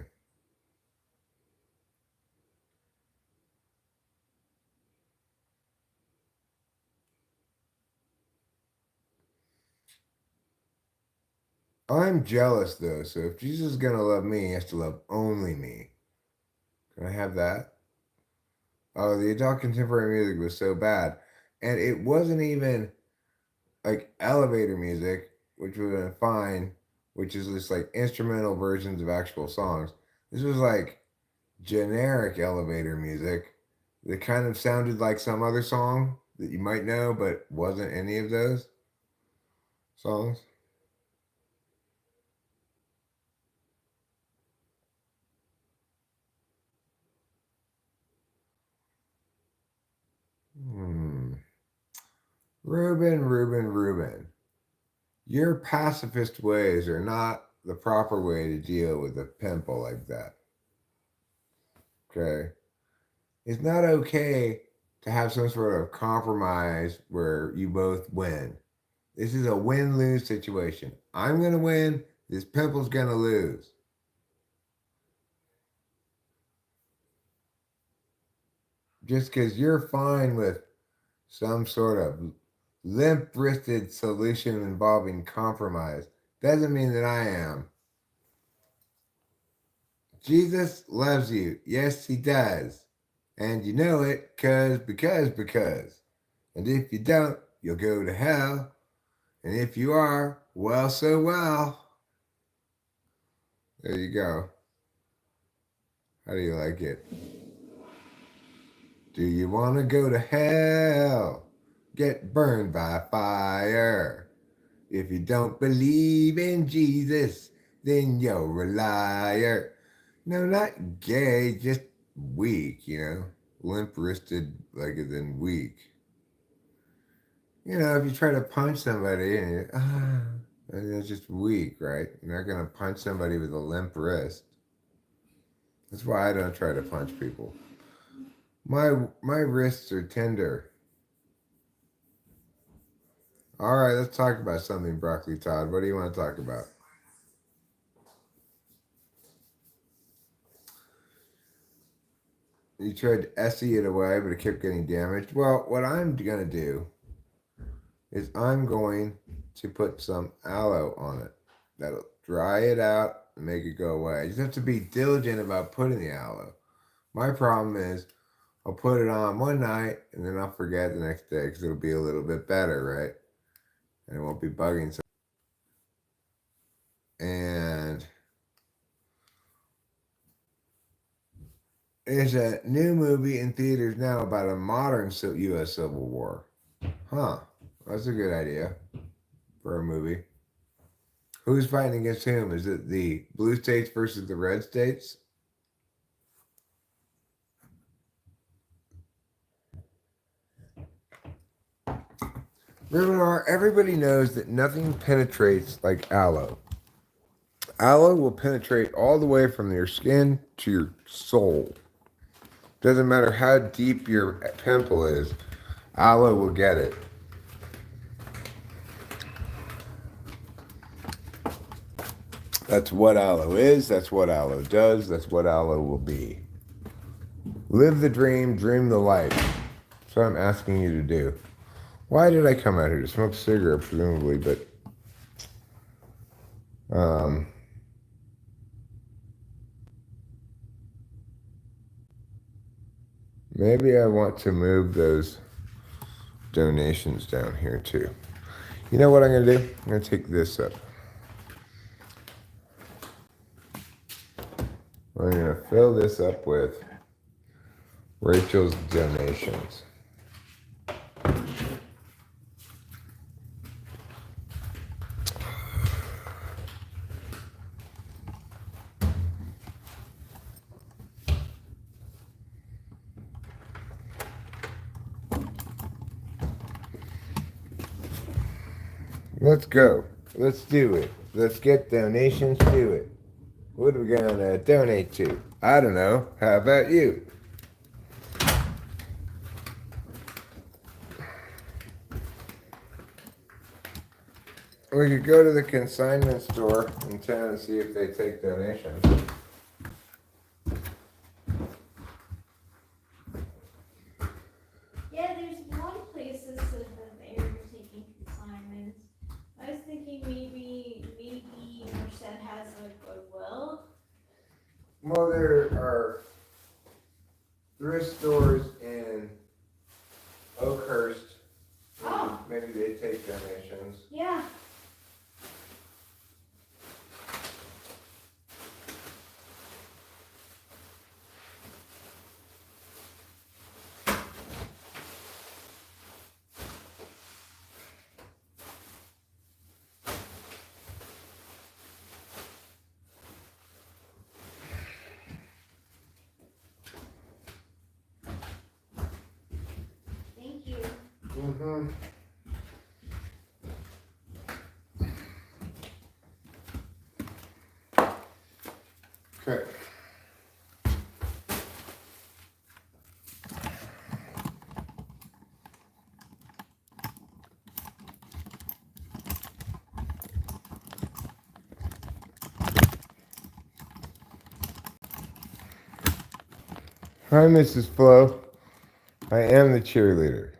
[SPEAKER 1] I'm jealous though, so if Jesus is gonna love me, he has to love only me. Can I have that? Oh, the adult contemporary music was so bad. And it wasn't even like elevator music, which would have been fine, which is just like instrumental versions of actual songs. This was like generic elevator music that kind of sounded like some other song that you might know, but wasn't any of those songs. Hmm. Reuben. Your pacifist ways are not the proper way to deal with a pimple like that. Okay? It's not okay to have some sort of compromise where you both win. This is a win-lose situation. I'm going to win, this pimple's going to lose. Just because you're fine with some sort of limp-wristed solution involving compromise doesn't mean that I am. Jesus loves you. Yes, he does. And you know it because. And if you don't, you'll go to hell. And if you are, well, so well. There you go. How do you like it? Do you want to go to hell? Get burned by fire. If you don't believe in Jesus, then you're a liar. No, not gay, just weak, you know? Limp wristed, like as in weak. You know, if you try to punch somebody and it's just weak, right? You're not going to punch somebody with a limp wrist. That's why I don't try to punch people. My wrists are tender. All right, let's talk about something, Broccoli Todd. What do you want to talk about? You tried to essay it away, but it kept getting damaged. Well, what I'm going to do is I'm going to put some aloe on it. That'll dry it out and make it go away. You just have to be diligent about putting the aloe. My problem is I'll put it on one night and then I'll forget the next day because it'll be a little bit better, right? And it won't be bugging so. And there's a new movie in theaters now about a modern U.S. Civil War. Huh. That's a good idea for a movie. Who's fighting against whom? Is it the blue states versus the red states? Remember, everybody knows that nothing penetrates like aloe. Aloe will penetrate all the way from your skin to your soul. Doesn't matter how deep your pimple is, aloe will get it. That's what aloe is, that's what aloe does, that's what aloe will be. Live the dream, dream the life. That's what I'm asking you to do. Why did I come out here? To smoke a cigarette, presumably, but maybe I want to move those donations down here too. You know what I'm going to do? I'm going to take this up. I'm going to fill this up with Rachel's donations. Let's go. Let's do it. Let's get donations to it. What are we going to donate to? I don't know. How about you? We could go to the consignment store in town and see if they take donations.
[SPEAKER 3] Yeah, there's one place that says that they are taking consignments. I was thinking maybe Merced has a Goodwill.
[SPEAKER 1] Well, there are thrift stores in Oakhurst.
[SPEAKER 3] Oh.
[SPEAKER 1] Maybe they take donations.
[SPEAKER 3] Yeah. Thank you.
[SPEAKER 1] Mm-hmm. Okay. Hi, Mrs. Flo. I am the cheerleader.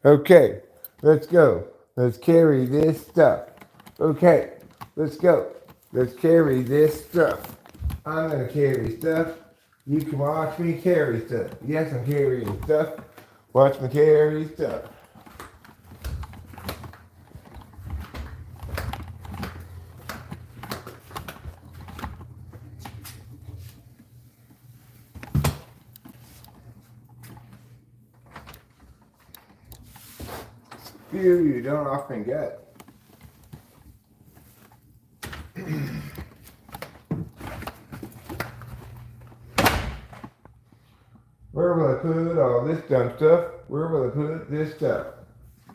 [SPEAKER 1] Okay, let's go. Let's carry this stuff. Okay, let's go. Let's carry this stuff. I'm gonna carry stuff. You can watch me carry stuff. Yes, I'm carrying stuff. Watch me carry stuff. Few you don't often get. Where will I put all this dumb stuff? Where will I put this stuff?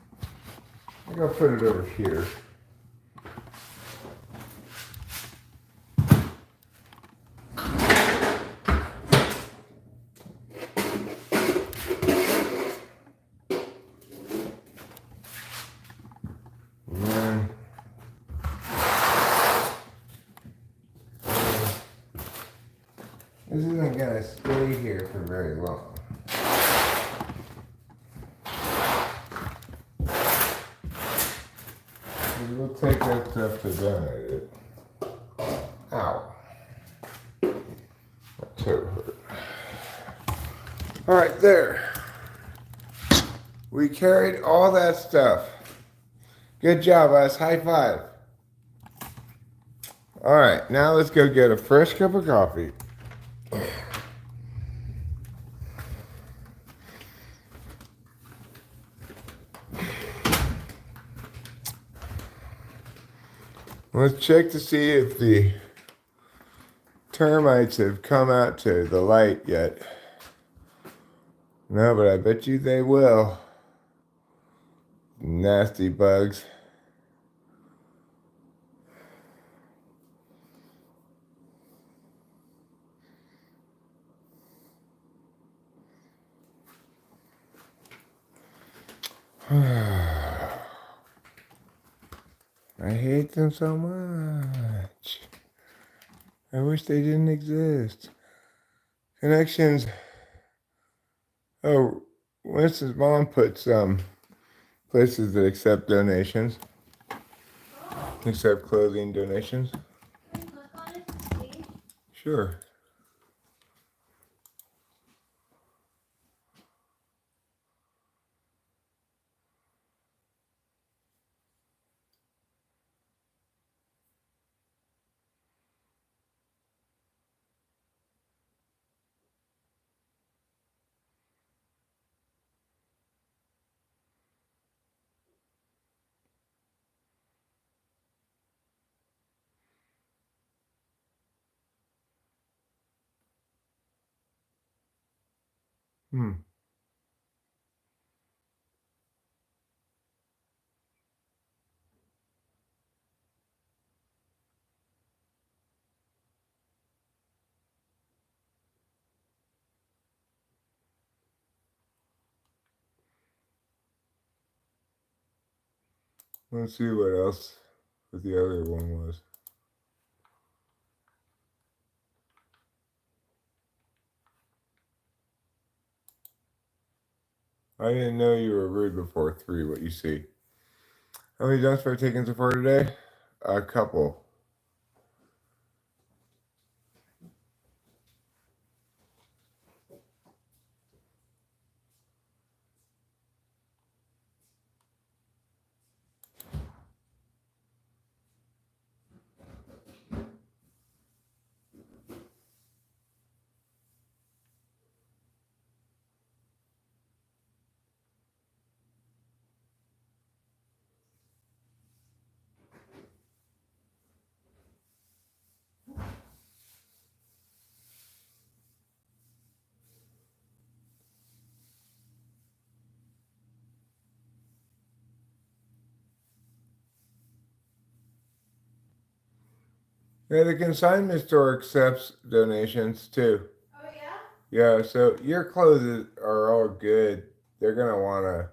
[SPEAKER 1] I think I'll put it over here. This isn't gonna stay here for very long. We'll take that stuff to donate it. Ow. My toe hurt. Alright, there. We carried all that stuff. Good job, us. High five. Alright, now let's go get a fresh cup of coffee. Let's check to see if the termites have come out to the light yet. No, but I bet you they will. Nasty bugs. I hate them so much. I wish they didn't exist. Connections. Oh, Winston's mom put some places that accept donations.
[SPEAKER 2] Oh,
[SPEAKER 1] Accept clothing donations.
[SPEAKER 2] can we click on it to see?
[SPEAKER 1] Sure. Hmm. Let's see what else the other one was. I didn't know you were rude before 3, what you see. How many dumps were taken so far today? A couple. Yeah, the consignment store accepts donations too.
[SPEAKER 2] Oh yeah?
[SPEAKER 1] Yeah, so your clothes are all good. They're gonna wanna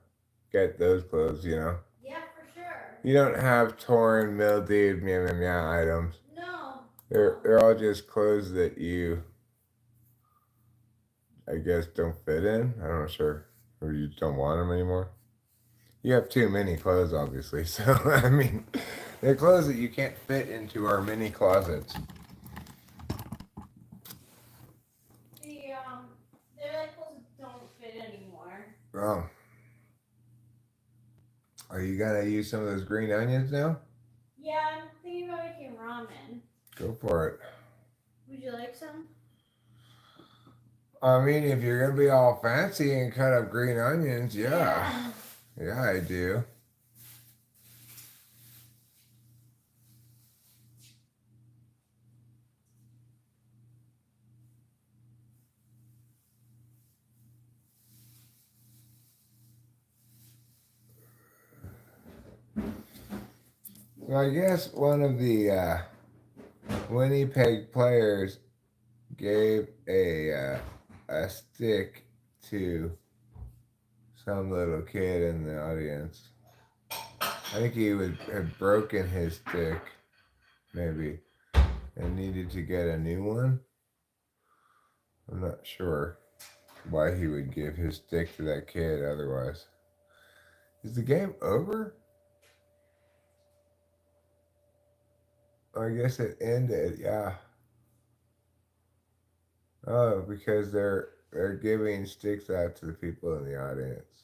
[SPEAKER 1] get those clothes, you know.
[SPEAKER 2] Yeah, for sure.
[SPEAKER 1] You don't have torn, mildewed, meow meow meow items.
[SPEAKER 2] No.
[SPEAKER 1] They're all just clothes that you, I guess, don't fit in. I'm not sure, or you don't want them anymore. You have too many clothes, obviously. So I mean, they're clothes that you can't fit into our mini closets.
[SPEAKER 2] The they're like clothes that don't fit anymore.
[SPEAKER 1] Oh, are you gonna use some of those green onions now?
[SPEAKER 2] Yeah, I'm thinking about making ramen.
[SPEAKER 1] Go for it.
[SPEAKER 2] Would you like some?
[SPEAKER 1] I mean, if you're gonna be all fancy and cut up green onions, yeah, yeah, I do. So I guess one of the Winnipeg players gave a stick to some little kid in the audience. I think he had broken his stick, maybe, and needed to get a new one. I'm not sure why he would give his stick to that kid otherwise. Is the game over? I guess it ended, yeah. Oh, because they're giving sticks out to the people in the audience.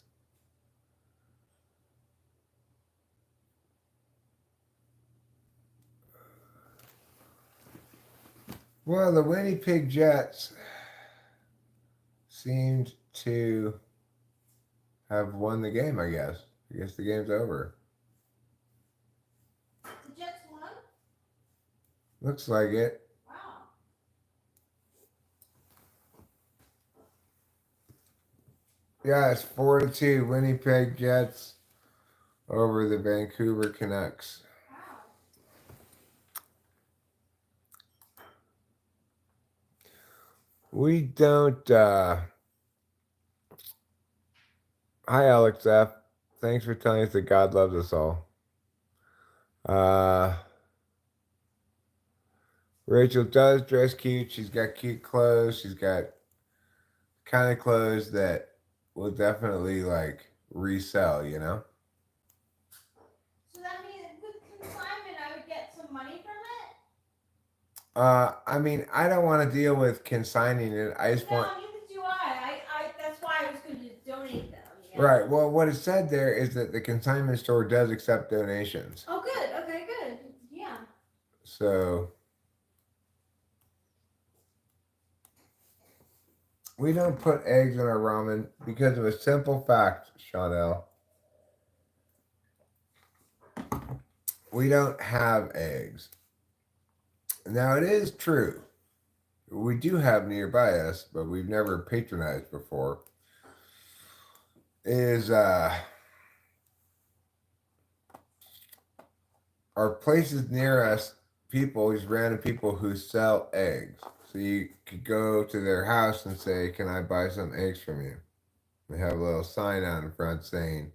[SPEAKER 1] Well, the Winnipeg Jets seemed to have won the game, I guess. I guess the game's over.
[SPEAKER 2] The Jets won?
[SPEAKER 1] Looks like it.
[SPEAKER 2] Wow.
[SPEAKER 1] Yeah, it's 4-2 Winnipeg Jets over the Vancouver Canucks.
[SPEAKER 2] Wow.
[SPEAKER 1] We don't, Hi Alex F. Thanks for telling us that God loves us all. Rachel does dress cute. She's got cute clothes. She's got kind of clothes that will definitely like resell, you know?
[SPEAKER 2] So that means with consignment, I would get some money from it?
[SPEAKER 1] I mean, I don't want to deal with consigning it. I just
[SPEAKER 2] No,
[SPEAKER 1] want.
[SPEAKER 2] neither do I. That's why I was going to donate them. Yeah.
[SPEAKER 1] Right. Well, what it said there is that the consignment store does accept donations.
[SPEAKER 2] Oh, good. Okay, good. Yeah.
[SPEAKER 1] So we don't put eggs in our ramen because of a simple fact, Chanel. We don't have eggs. Now, it is true. We do have nearby us, but we've never patronized before. Is our places near us, people, these random people who sell eggs. So you could go to their house and say, "Can I buy some eggs from you?" They have a little sign out in front saying,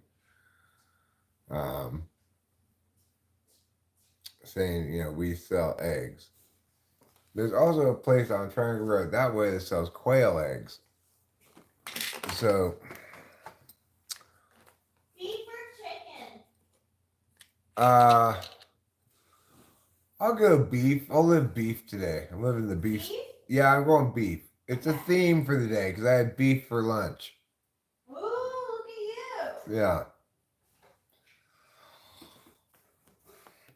[SPEAKER 1] we sell eggs. There's also a place on Triangle Road that way that sells quail eggs. So,
[SPEAKER 2] Beef or chicken?
[SPEAKER 1] I'll go beef. I'll live beef today. I'm living the beef.
[SPEAKER 2] Beef?
[SPEAKER 1] Yeah, I'm going beef. It's a theme for the day because I had beef for lunch.
[SPEAKER 2] Ooh, look at you.
[SPEAKER 1] Yeah.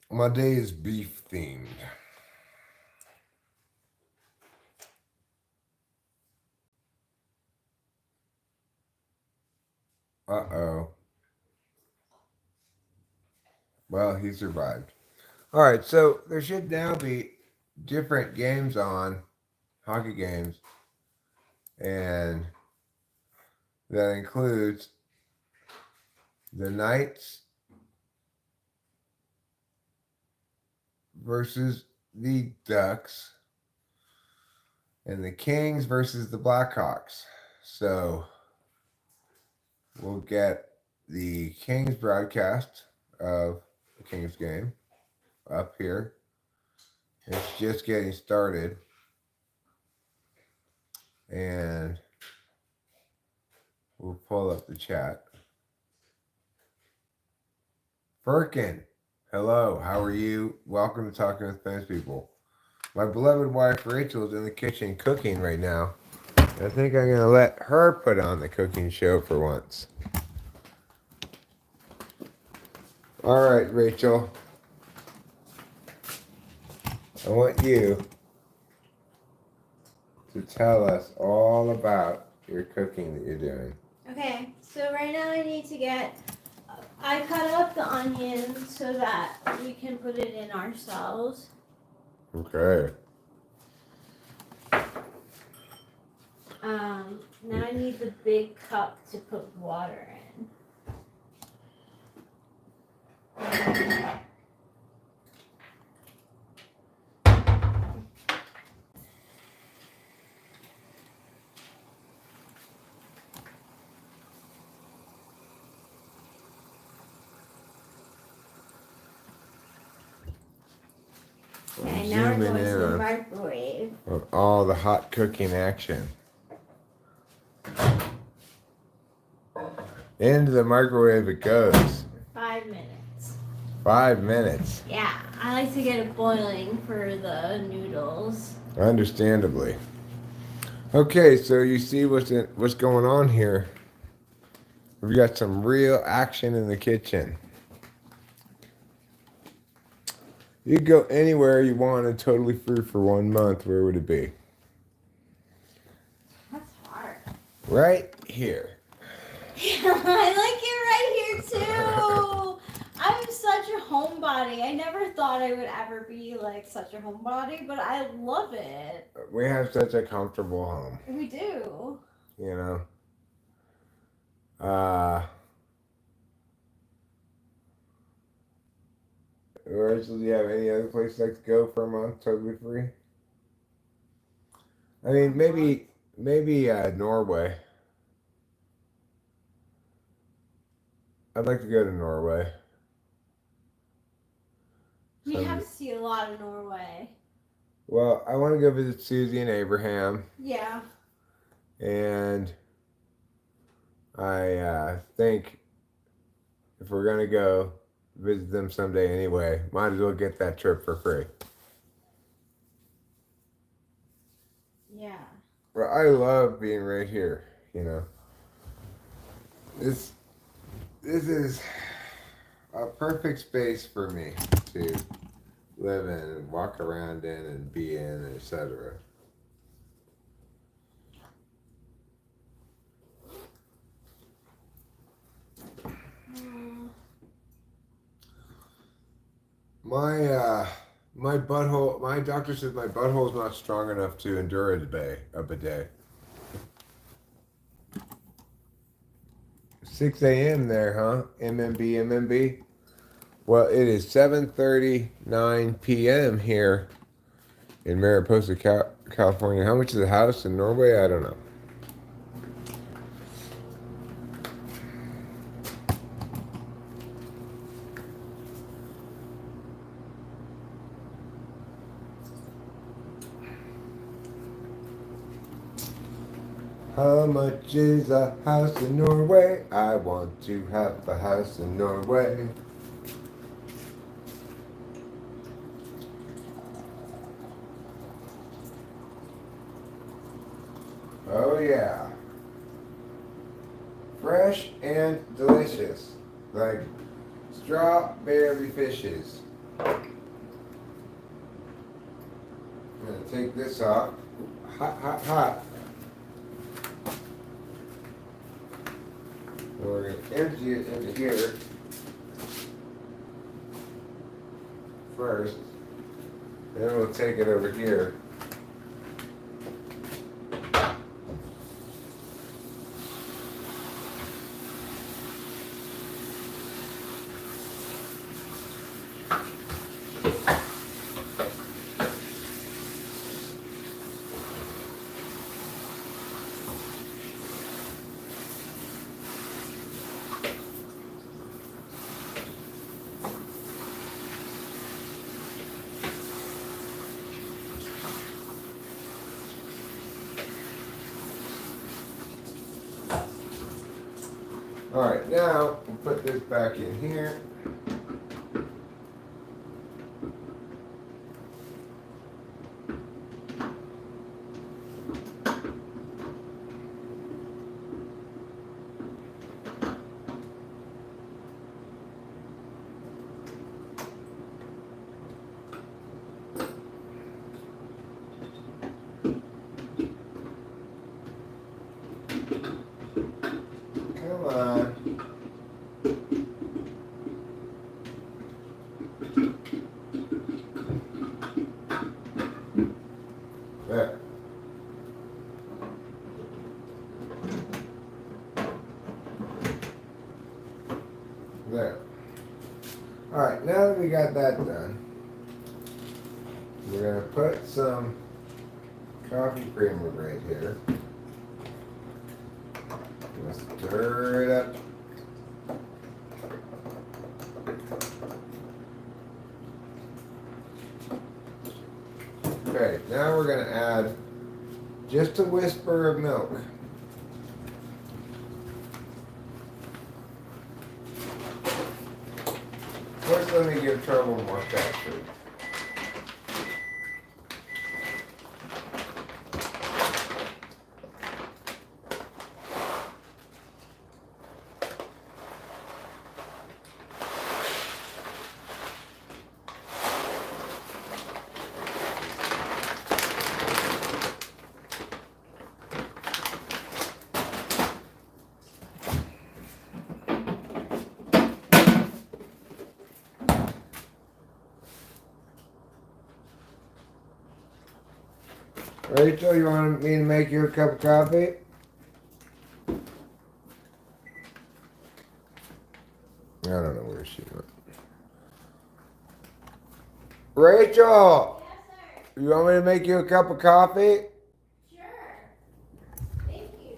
[SPEAKER 1] My day is beef themed. Uh-oh. Well, he survived. All right, so there should now be different games on, hockey games, and that includes the Knights versus the Ducks and the Kings versus the Blackhawks. So we'll get the Kings broadcast of the Kings game up here. It's just getting started. And we'll pull up the chat. Firkin, hello, how are you? Welcome to Talking with Famous People. My beloved wife Rachel is in the kitchen cooking right now. I think I'm going to let her put on the cooking show for once. All right, Rachel. I want you to tell us all about your cooking that you're doing.
[SPEAKER 2] Okay, so right now I cut up the onions so that we can put it in ourselves.
[SPEAKER 1] Okay.
[SPEAKER 2] Now I need the big cup to put water in. Okay, now we're going to the microwave.
[SPEAKER 1] On all the hot cooking action. Into the microwave it goes.
[SPEAKER 2] 5 minutes.
[SPEAKER 1] 5 minutes.
[SPEAKER 2] Yeah, I like to get it boiling for the noodles.
[SPEAKER 1] Understandably. Okay, so you see what's going on here. We've got some real action in the kitchen. You could go anywhere you wanted, totally free for 1 month. Where would it be?
[SPEAKER 2] That's hard.
[SPEAKER 1] Right here.
[SPEAKER 2] I like it right here too. I'm such such a homebody. I never thought I would ever be like such a homebody, but I love it.
[SPEAKER 1] We have such a comfortable home,
[SPEAKER 2] We do.
[SPEAKER 1] you know. Rachel, do you have any other place you'd like to go for a month totally free? I mean, maybe Norway. I'd like to go to Norway.
[SPEAKER 2] We have to see a lot of Norway.
[SPEAKER 1] Well, I want to go visit Susie and Abraham,
[SPEAKER 2] Yeah.
[SPEAKER 1] and I think if we're gonna go visit them someday anyway, might as well get that trip for free.
[SPEAKER 2] Yeah.
[SPEAKER 1] Well, I love being right here. You know, this is a perfect space for me to live in and walk around in and be in, etc. My butthole. My doctor says my butthole is not strong enough to endure a bidet. 6 a.m. there, huh? MMB. Well, it is 7:39 p.m. here in Mariposa, California. How much is a house in Norway? I don't know. How much is a house in Norway? I want to have a house in Norway. Oh yeah. Fresh and delicious. Like strawberry fishes. I'm gonna take this off. Hot, hot, hot. We're going to empty it into here first. Then we'll take it over here. Alright, now we'll put this back in here. Come on. There. There. Alright, now that we got that done, we're going to put some coffee creamer right here. Let's stir it up. Okay, now we're going to add just a whisper of milk. First, let me give trouble more faster. Rachel, you want me to make you a cup of coffee? I don't know where she went. Rachel!
[SPEAKER 2] Yes, sir.
[SPEAKER 1] You want me to make you a cup of coffee?
[SPEAKER 2] Sure. Thank you.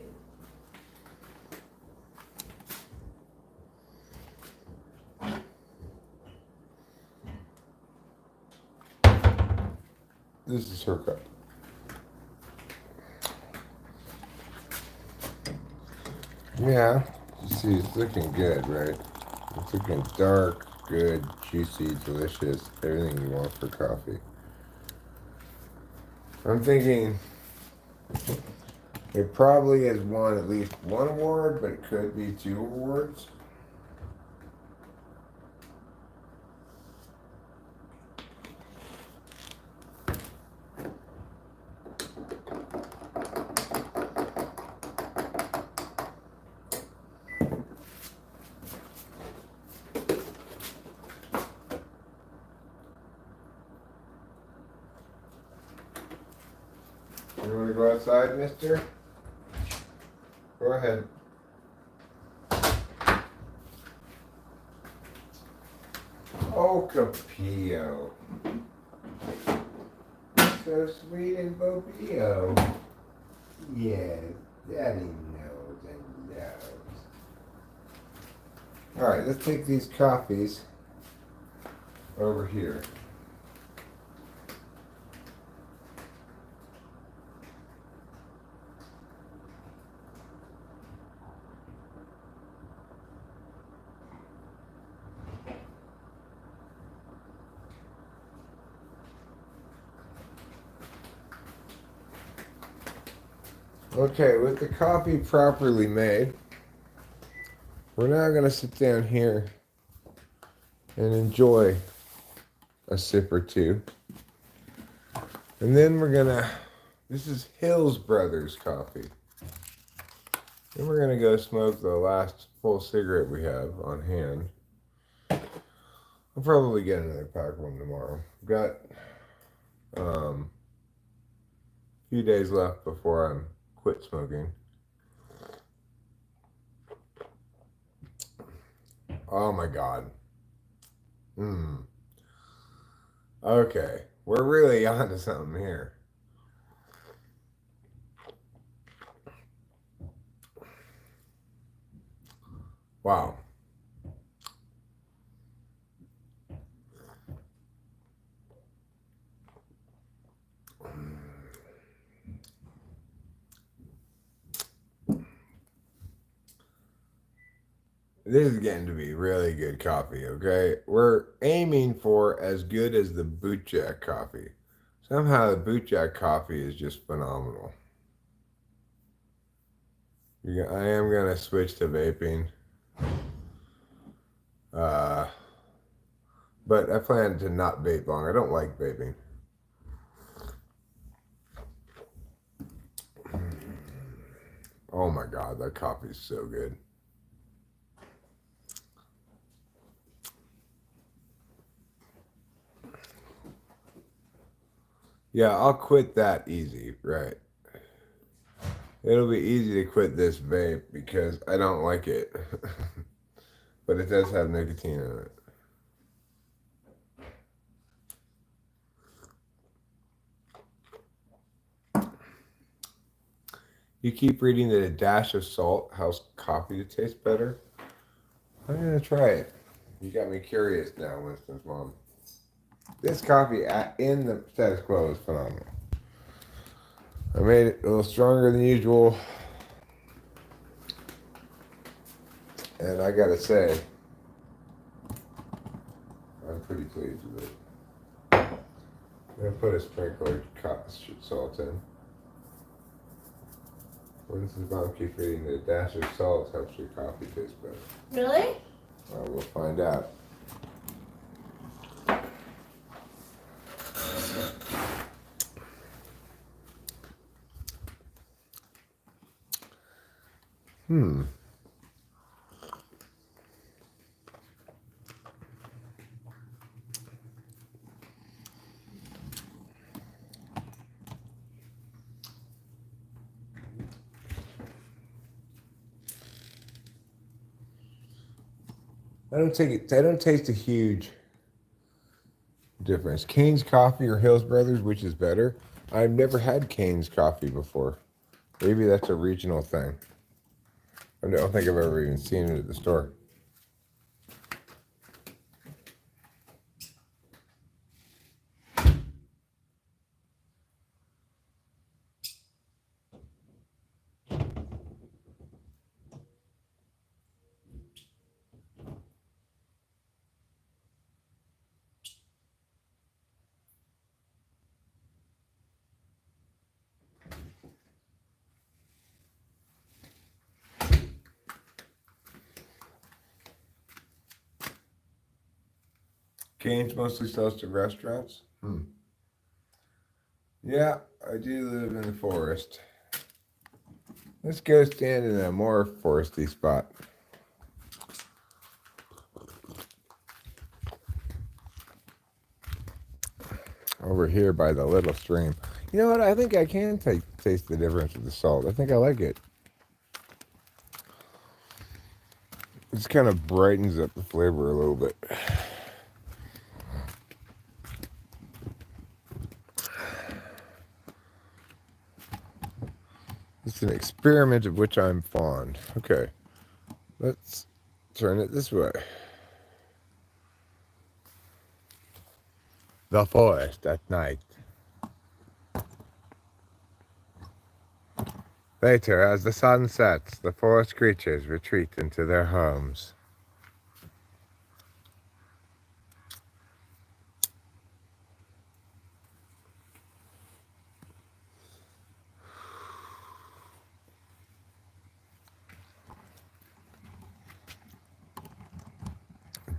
[SPEAKER 1] This is her cup. Yeah, you see, it's looking good, right? It's looking dark, good, juicy, delicious, everything you want for coffee. I'm thinking it probably has won at least one award, but it could be 2 awards. You want to go outside, mister? Go ahead. Oh, Capillo. So sweet and Bobio. Yes, Daddy knows and knows. Alright, let's take these coffees over here. Okay, with the coffee properly made, we're now going to sit down here and enjoy a sip or two. And then we're going to, this is Hills Brothers coffee. Then we're going to go smoke the last full cigarette we have on hand. I'll probably get another pack of them tomorrow. I've got a few days left before I'm quit smoking. Oh my God. Okay, we're really onto something here. Wow. This is getting to be really good coffee, okay? We're aiming for as good as the Bootjack coffee. Somehow the Bootjack coffee is just phenomenal. I am going to switch to vaping. But I plan to not vape long. I don't like vaping. Oh my God, that coffee is so good. Yeah, I'll quit that easy, right? It'll be easy to quit this vape because I don't like it. But it does have nicotine in it. You keep reading that a dash of salt helps coffee to taste better. I'm gonna try it. You got me curious now, Winston's mom. This coffee in the status quo is phenomenal. I made it a little stronger than usual. And I gotta say, I'm pretty pleased with it. I'm gonna put a sprinkle of salt in. Winston's mom keeps reading that a dash of salt helps your coffee taste better.
[SPEAKER 2] Really?
[SPEAKER 1] Well, we'll find out. I don't take it. I don't taste a huge difference. Cane's Coffee or Hills Brothers, which is better? I've never had Cane's Coffee before. Maybe that's a regional thing. I don't think I've ever even seen it at the store. Cane's mostly sells to restaurants. Yeah, I do live in the forest. Let's go stand in a more foresty spot. Over here by the little stream. You know what? I think I can taste the difference with the salt. I think I like it. It just kind of brightens up the flavor a little bit. It's an experiment of which I'm fond. Okay, let's turn it this way. The forest at night. Later, as the sun sets, the forest creatures retreat into their homes.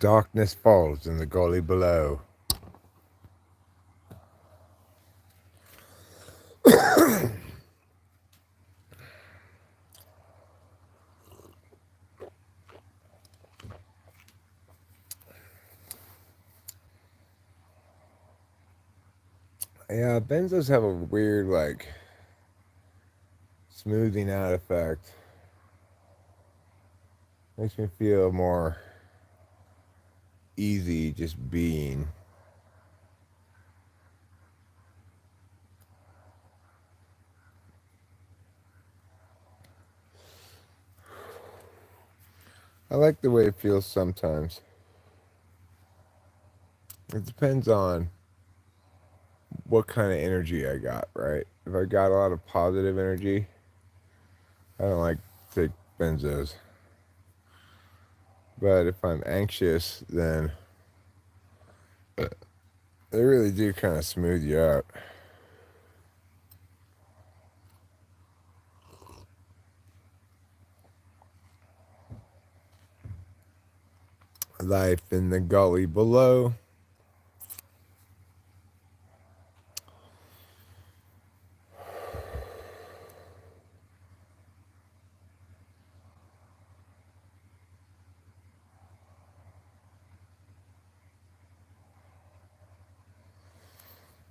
[SPEAKER 1] Darkness falls in the gully below. Yeah, benzos have a weird, like, smoothing out effect. Makes me feel more easy just being. I like the way it feels sometimes. It depends on what kind of energy I got, right? If I got a lot of positive energy, I don't like to take benzos. But if I'm anxious, then they really do kind of smooth you out. Life in the gully below.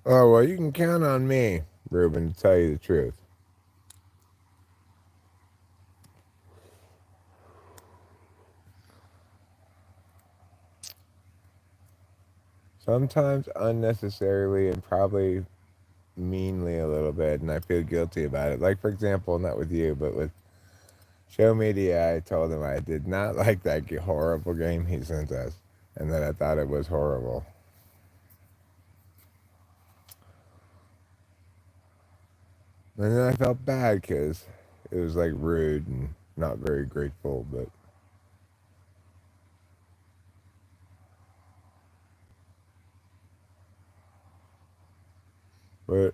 [SPEAKER 1] Oh, well, you can count on me, Ruben, to tell you the truth. Sometimes unnecessarily and probably meanly a little bit, and I feel guilty about it. Like, for example, not with you, but with Show Media, I told him I did not like that horrible game he sent us, and that I thought it was horrible. And then I felt bad because it was like rude and not very grateful, but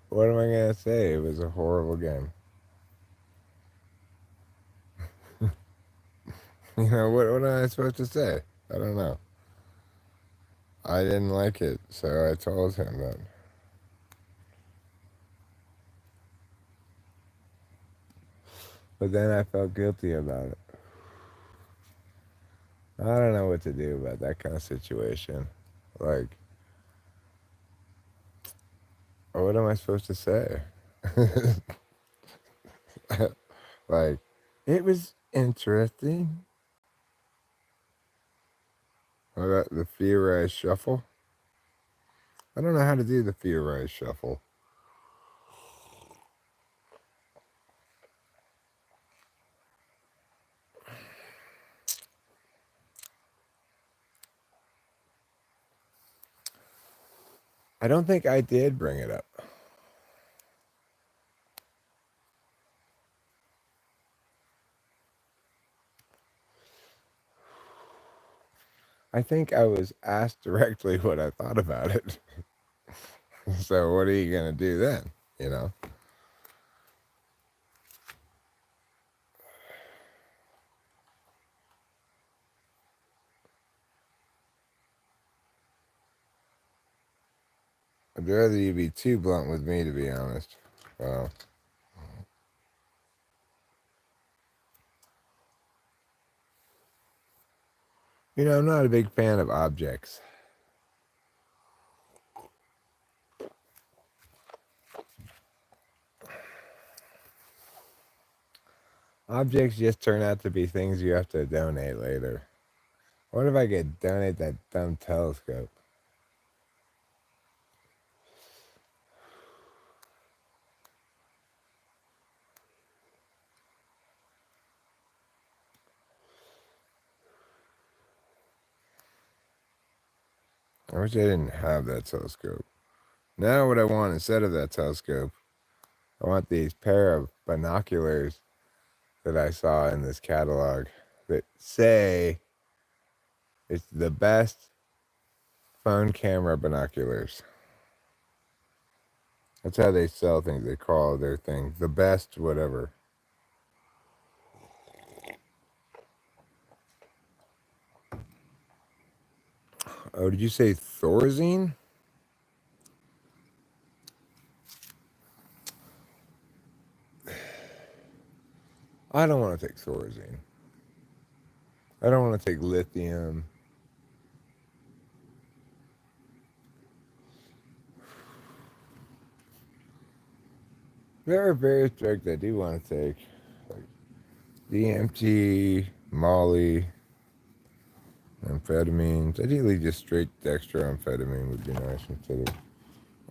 [SPEAKER 1] what am I going to say? It was a horrible game. You know, what am I supposed to say? I don't know. I didn't like it, so I told him that. But then I felt guilty about it. I don't know what to do about that kind of situation. Like, what am I supposed to say? Like, it was interesting. Oh, that the theorized shuffle. I don't know how to do the theorized shuffle. I don't think I did bring it up. I think I was asked directly what I thought about it. So what are you going to do then? You know? I'd rather you be too blunt with me, to be honest. You know, I'm not a big fan of objects. Objects just turn out to be things you have to donate later. What if I could donate that dumb telescope? I wish I didn't have that telescope. Now what I want instead of that telescope, I want these pair of binoculars that I saw in this catalog that say it's the best phone camera binoculars. That's how they sell things. They call their thing the best whatever. Oh, did you say Thorazine? I don't want to take Thorazine. I don't want to take lithium. There are various drugs I do want to take, like DMT, Molly, amphetamines. Ideally, just straight dextroamphetamine would be nice instead of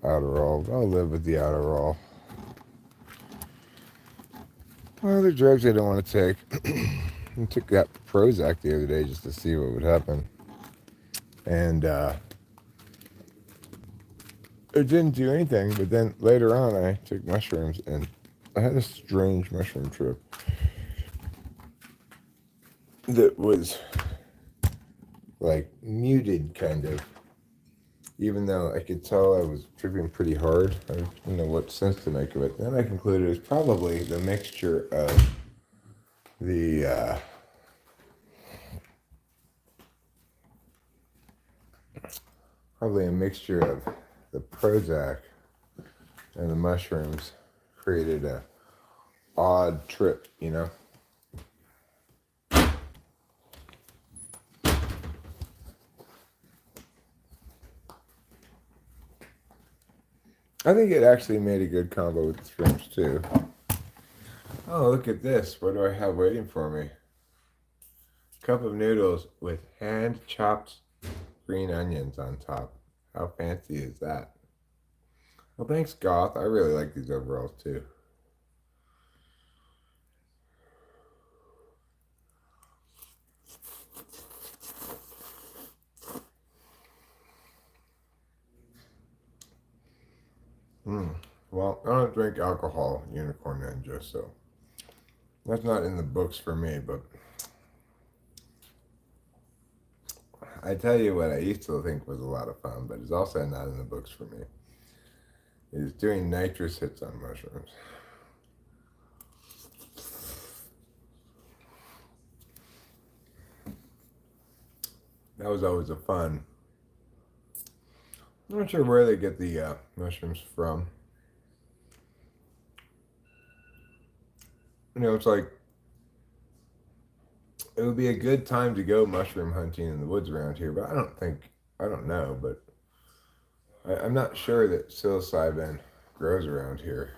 [SPEAKER 1] Adderall. I'll live with the Adderall. Other drugs I don't want to take. I took that Prozac the other day just to see what would happen. And it didn't do anything, but then later on I took mushrooms and I had a strange mushroom trip that was like muted kind of, even though I could tell I was tripping pretty hard. I didn't know what sense to make of it. Then I concluded it was probably the mixture of the probably a mixture of the Prozac and the mushrooms created a odd trip, you know. I think it actually made a good combo with the shrimps too. Oh, look at this. What do I have waiting for me? Cup of noodles with hand chopped green onions on top. How fancy is that? Well, thanks, Goth. I really like these overalls too. Well, I don't drink alcohol, Unicorn Ninja, so that's not in the books for me, but I tell you what I used to think was a lot of fun, but it's also not in the books for me, is doing nitrous hits on mushrooms. That was always a fun. I'm not sure where they get the mushrooms from. You know, it's like it would be a good time to go mushroom hunting in the woods around here, but I don't know, but I'm not sure that psilocybin grows around here.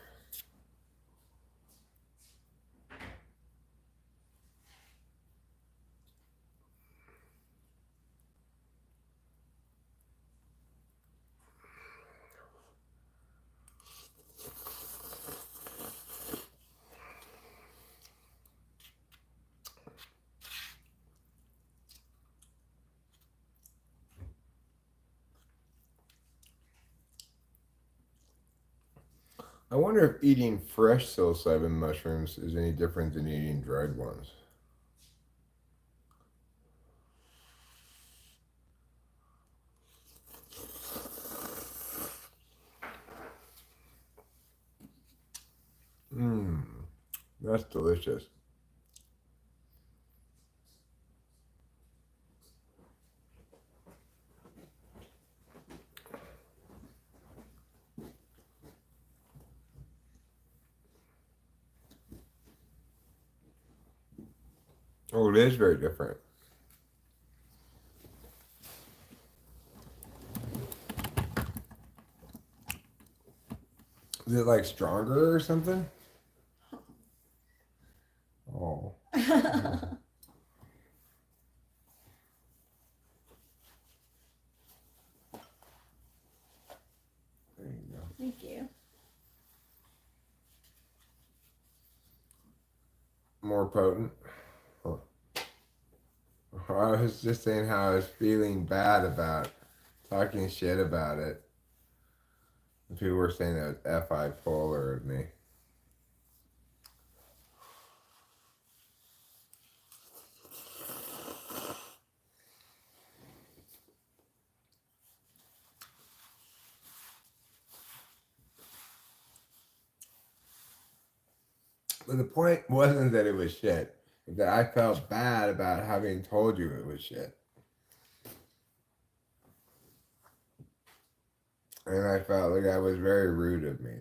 [SPEAKER 1] I wonder if eating fresh psilocybin mushrooms is any different than eating dried ones. Mmm, that's delicious. Oh, it is very different. Is it like stronger or something? Oh. There you go.
[SPEAKER 2] Thank you.
[SPEAKER 1] More potent. Huh. I was just saying how I was feeling bad about talking shit about it. People were saying that was bipolar of me. But the point wasn't that it was shit. It's that I felt bad about having told you it was shit. And I felt like I was very rude of me.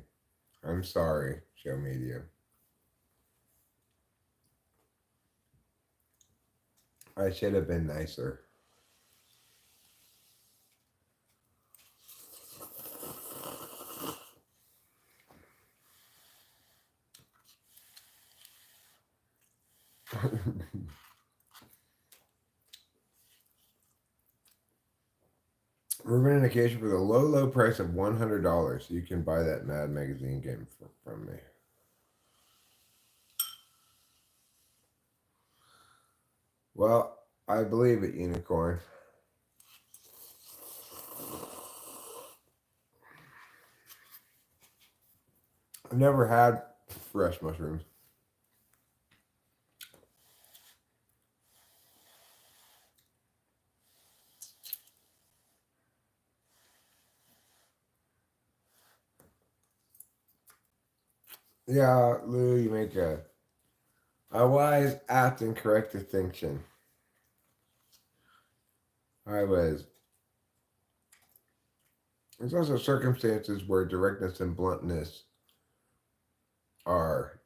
[SPEAKER 1] I'm sorry, show media. I should have been nicer. We're running an occasion for the low price of $100. You can buy that Mad Magazine game from me. Well, I believe it, Unicorn. I've never had fresh mushrooms. Yeah, Lou, you make a wise, apt, and correct distinction. There's also circumstances where directness and bluntness are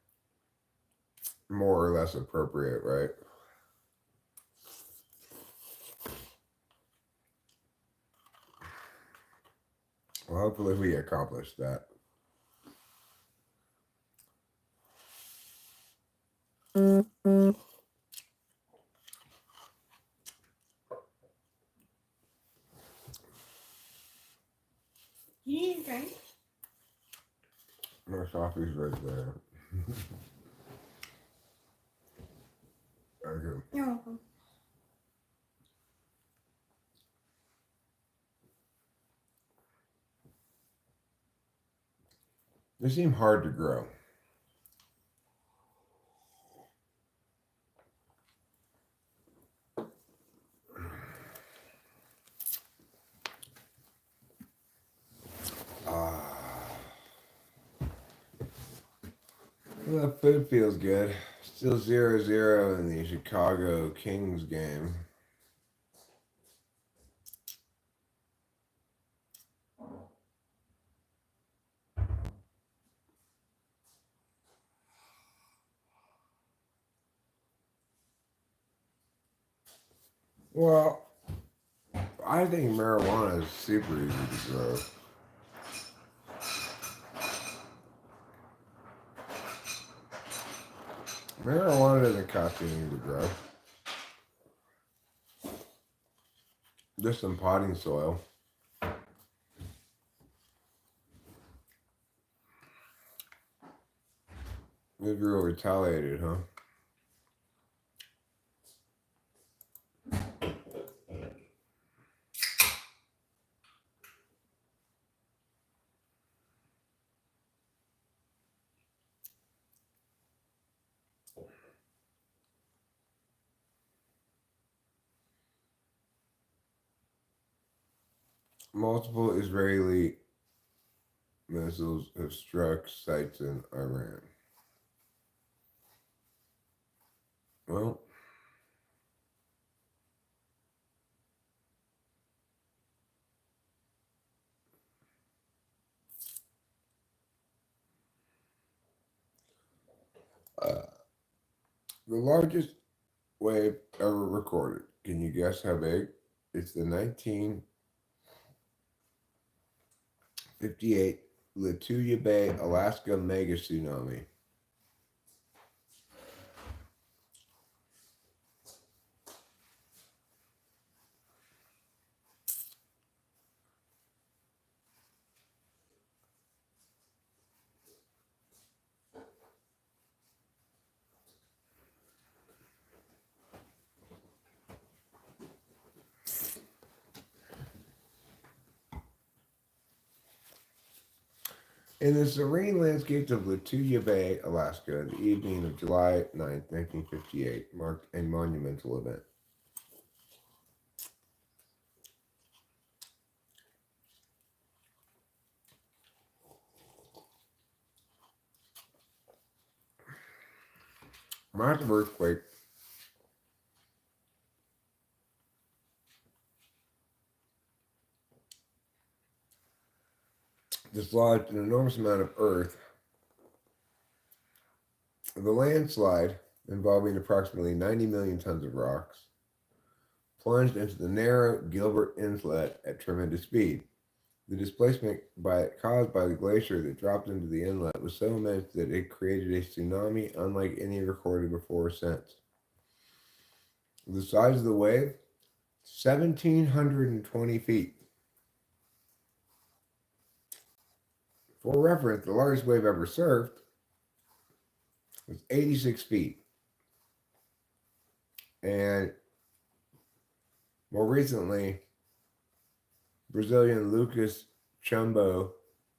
[SPEAKER 1] more or less appropriate, right? Well, hopefully we accomplish that.
[SPEAKER 2] You need a drink?
[SPEAKER 1] My coffee's right there. Thank you.
[SPEAKER 2] You're welcome.
[SPEAKER 1] They seem hard to grow. Well, the food feels good. Still 0-0 in the Chicago Kings game. Well, I think marijuana is super easy to grow. Marijuana doesn't cost you anything to grow. Just some potting soil. Israel retaliated, huh? Multiple Israeli missiles have struck sites in Iran. Well, uh, the largest wave ever recorded. Can you guess how big? It's the 1958 Lituya Bay, Alaska mega tsunami. In the serene landscapes of Lituya Bay, Alaska, the evening of July 9th, 1958, marked a monumental event. Massive earthquake dislodged an enormous amount of earth. The landslide, involving approximately 90 million tons of rocks, plunged into the narrow Gilbert Inlet at tremendous speed. The displacement caused by the glacier that dropped into the inlet was so immense that it created a tsunami unlike any recorded before or since. The size of the wave, 1,720 feet. For reference, the largest wave ever surfed was 86 feet. And more recently, Brazilian Lucas Chumbo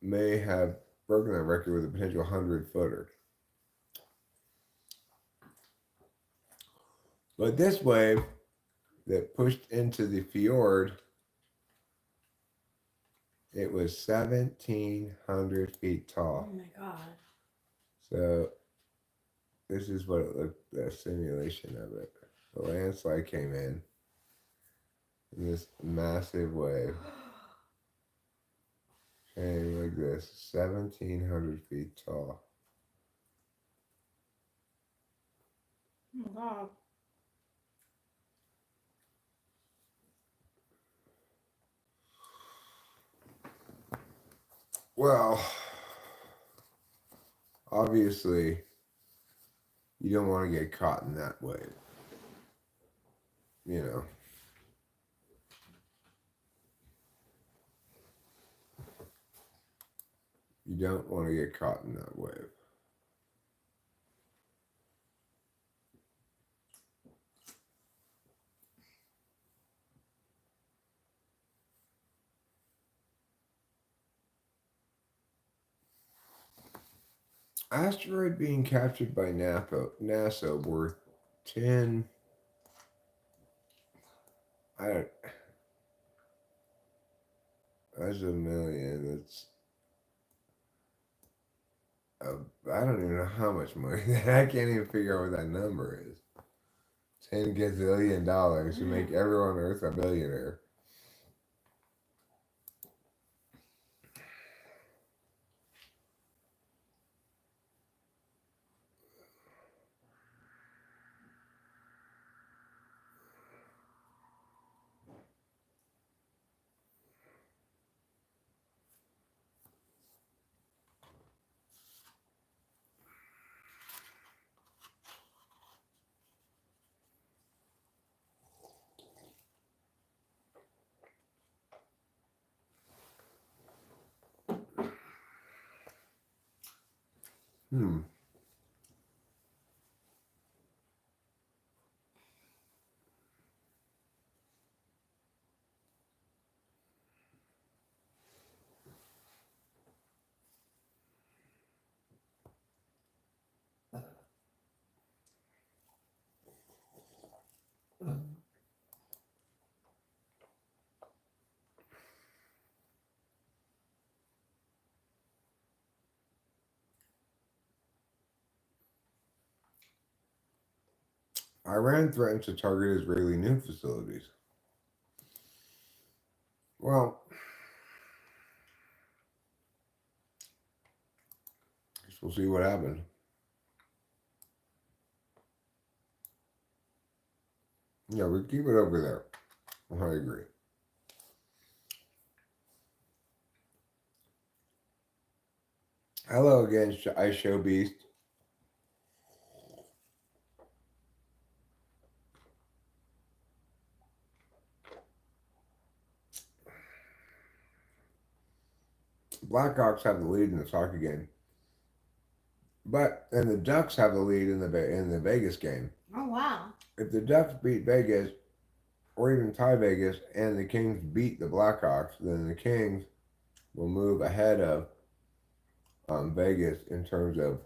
[SPEAKER 1] may have broken that record with a potential 100-footer. But this wave that pushed into the fjord, it was 1,700 feet tall.
[SPEAKER 2] Oh my god.
[SPEAKER 1] So this is what it looked, the simulation of it. The landslide came in this massive wave. Came like this, 1,700 feet tall.
[SPEAKER 3] Oh my god.
[SPEAKER 1] Well, obviously, you don't want to get caught in that wave. You know. You don't want to get caught in that wave. Asteroid being captured by NASA worth 10. That's a million. That's I don't even know how much money. I can't even figure out what that number is. $10 gazillion to make everyone on Earth a billionaire. Hmm. Iran threatens to target Israeli nuke facilities. Well, guess we'll see what happens. Yeah, we keep it over there. I agree. Hello again, I Show Beast. Blackhawks have the lead in this hockey game, and the Ducks have the lead in the Vegas game.
[SPEAKER 2] Oh wow!
[SPEAKER 1] If the Ducks beat Vegas, or even tie Vegas, and the Kings beat the Blackhawks, then the Kings will move ahead of Vegas in terms of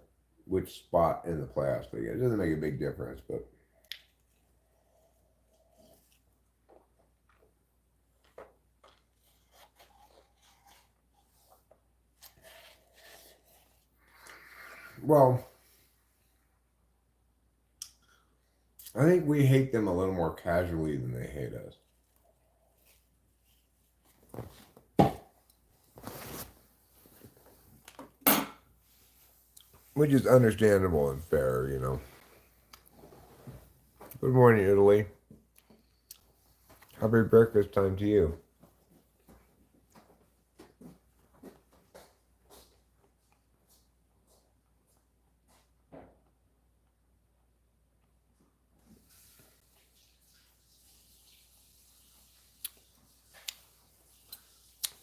[SPEAKER 1] which spot in the playoffs they get. It doesn't make a big difference, but well, I think we hate them a little more casually than they hate us. Which is understandable and fair, you know. Good morning, Italy. Happy breakfast time to you.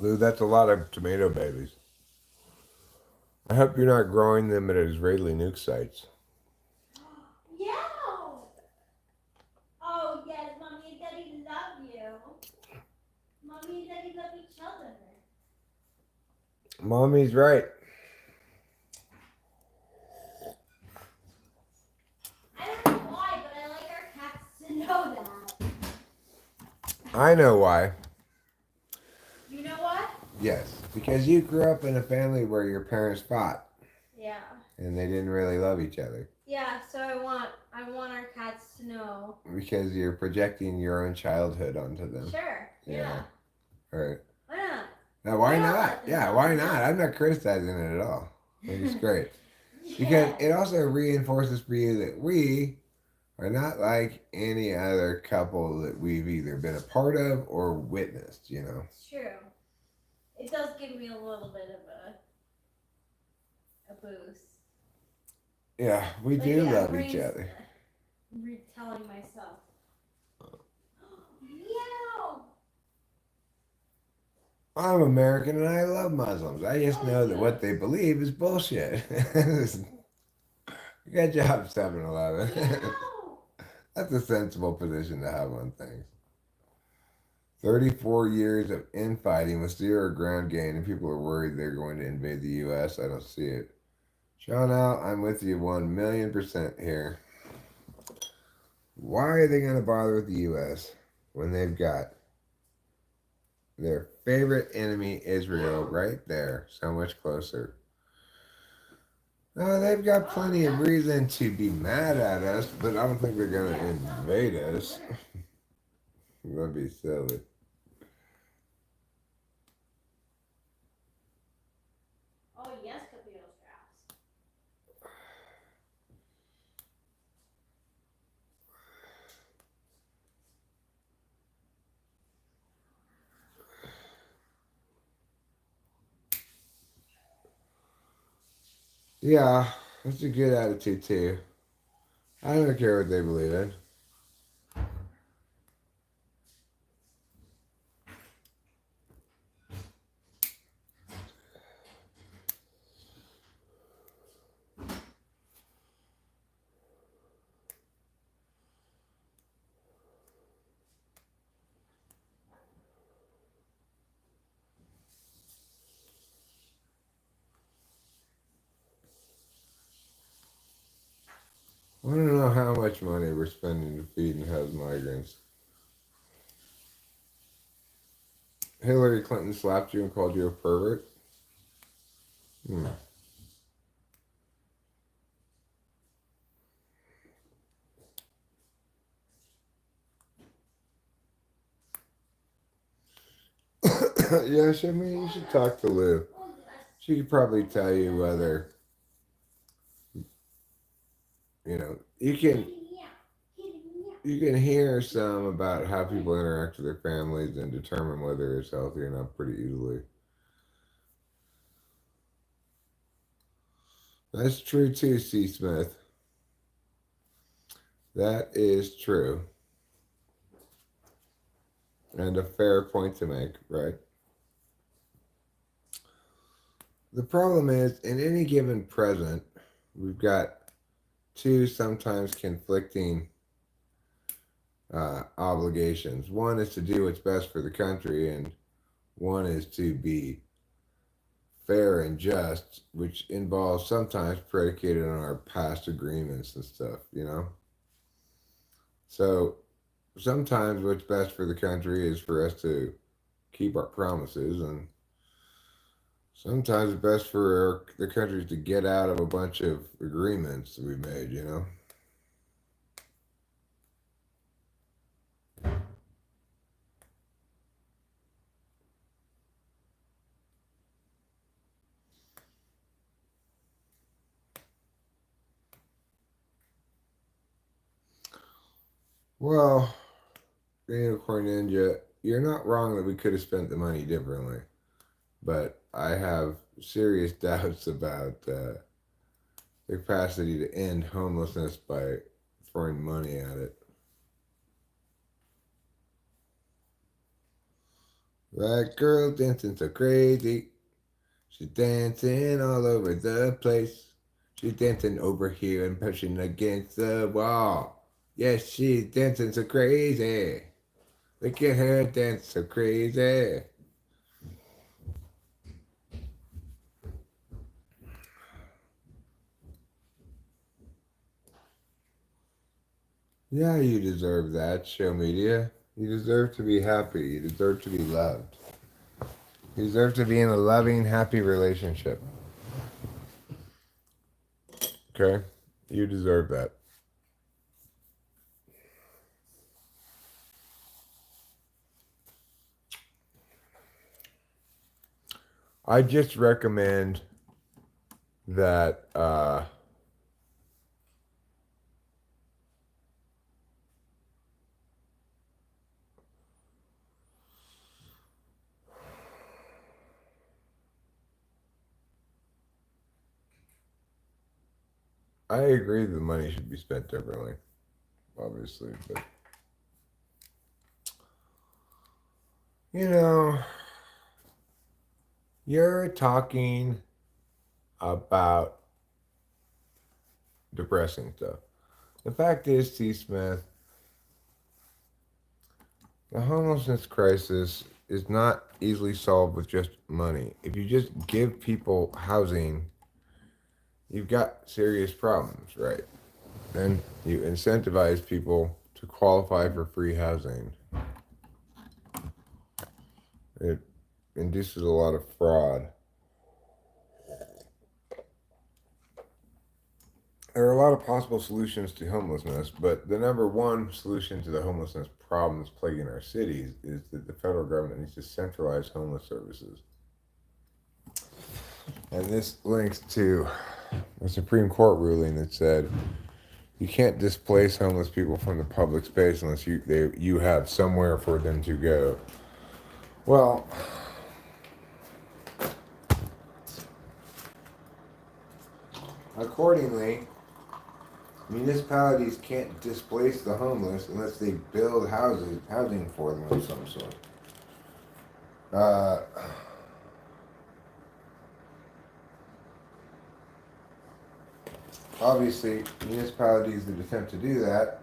[SPEAKER 1] Lou, that's a lot of tomato babies. I hope you're not growing them at Israeli nuke sites.
[SPEAKER 3] Yeah. Oh yes, mommy and daddy love you. Mommy and daddy love each other.
[SPEAKER 1] Mommy's right.
[SPEAKER 3] I don't know why, but I like our cats to know that.
[SPEAKER 1] I know why.
[SPEAKER 3] You know what?
[SPEAKER 1] Yes, because you grew up in a family where your parents fought.
[SPEAKER 3] Yeah.
[SPEAKER 1] And they didn't really love each other.
[SPEAKER 3] Yeah, so I want our cats to know.
[SPEAKER 1] Because you're projecting your own childhood onto them.
[SPEAKER 3] Sure. Yeah.
[SPEAKER 1] All right.
[SPEAKER 3] Why not?
[SPEAKER 1] Now, why not? Yeah, why not? I'm not criticizing it at all. I think it's great. Because it also reinforces for you that we are not like any other couple that we've either been a part of or witnessed, you know?
[SPEAKER 3] It's true. It does give me a little bit of a boost.
[SPEAKER 1] Yeah, we do love each other.
[SPEAKER 3] Retelling myself. Meow!
[SPEAKER 1] I'm American and I love Muslims. I just know that what they believe is bullshit. Good job, 7-Eleven. That's a sensible position to have on things. 34 years of infighting with zero ground gain, and people are worried they're going to invade the U.S. I don't see it. Sean Al, I'm with you 1,000,000% here. Why are they going to bother with the U.S. when they've got their favorite enemy, Israel, right there, so much closer? They've got plenty of reason to be mad at us, but I don't think they're going to invade us. That'd be silly.
[SPEAKER 3] Oh, yes, Capito straps.
[SPEAKER 1] Yeah, that's a good attitude, too. I don't care what they believe in. I want to know how much money we're spending to feed and house migrants. Hillary Clinton slapped you and called you a pervert? Yes, I mean, you should talk to Lou. She could probably tell you whether, you can hear some about how people interact with their families and determine whether it's healthy or not pretty easily. That's true too, C. Smith. That is true. And a fair point to make, right? The problem is, in any given present, we've got two sometimes conflicting obligations. One is to do what's best for the country, and one is to be fair and just, which involves sometimes predicated on our past agreements and stuff. So sometimes what's best for the country is for us to keep our promises, and sometimes it's best for the country to get out of a bunch of agreements that we made. Well, Unicorn Ninja, you're not wrong that we could have spent the money differently, but I have serious doubts about the capacity to end homelessness by throwing money at it. That girl dancing so crazy. She's dancing all over the place. She's dancing over here and pushing against the wall. Yes, she's dancing so crazy. Look at her dance so crazy. Yeah, you deserve that, show media. You deserve to be happy. You deserve to be loved. You deserve to be in a loving, happy relationship. Okay? You deserve that. I just recommend that I agree the money should be spent differently, obviously, but you're talking about depressing stuff. The fact is, T. Smith, the homelessness crisis is not easily solved with just money. If you just give people housing, you've got serious problems, right? Then you incentivize people to qualify for free housing. It induces a lot of fraud. There are a lot of possible solutions to homelessness, but the number one solution to the homelessness problems plaguing our cities is that the federal government needs to centralize homeless services. And this links to a Supreme Court ruling that said you can't displace homeless people from the public space unless you have somewhere for them to go. Well, accordingly, municipalities can't displace the homeless unless they build housing for them of some sort. Obviously, municipalities that attempt to do that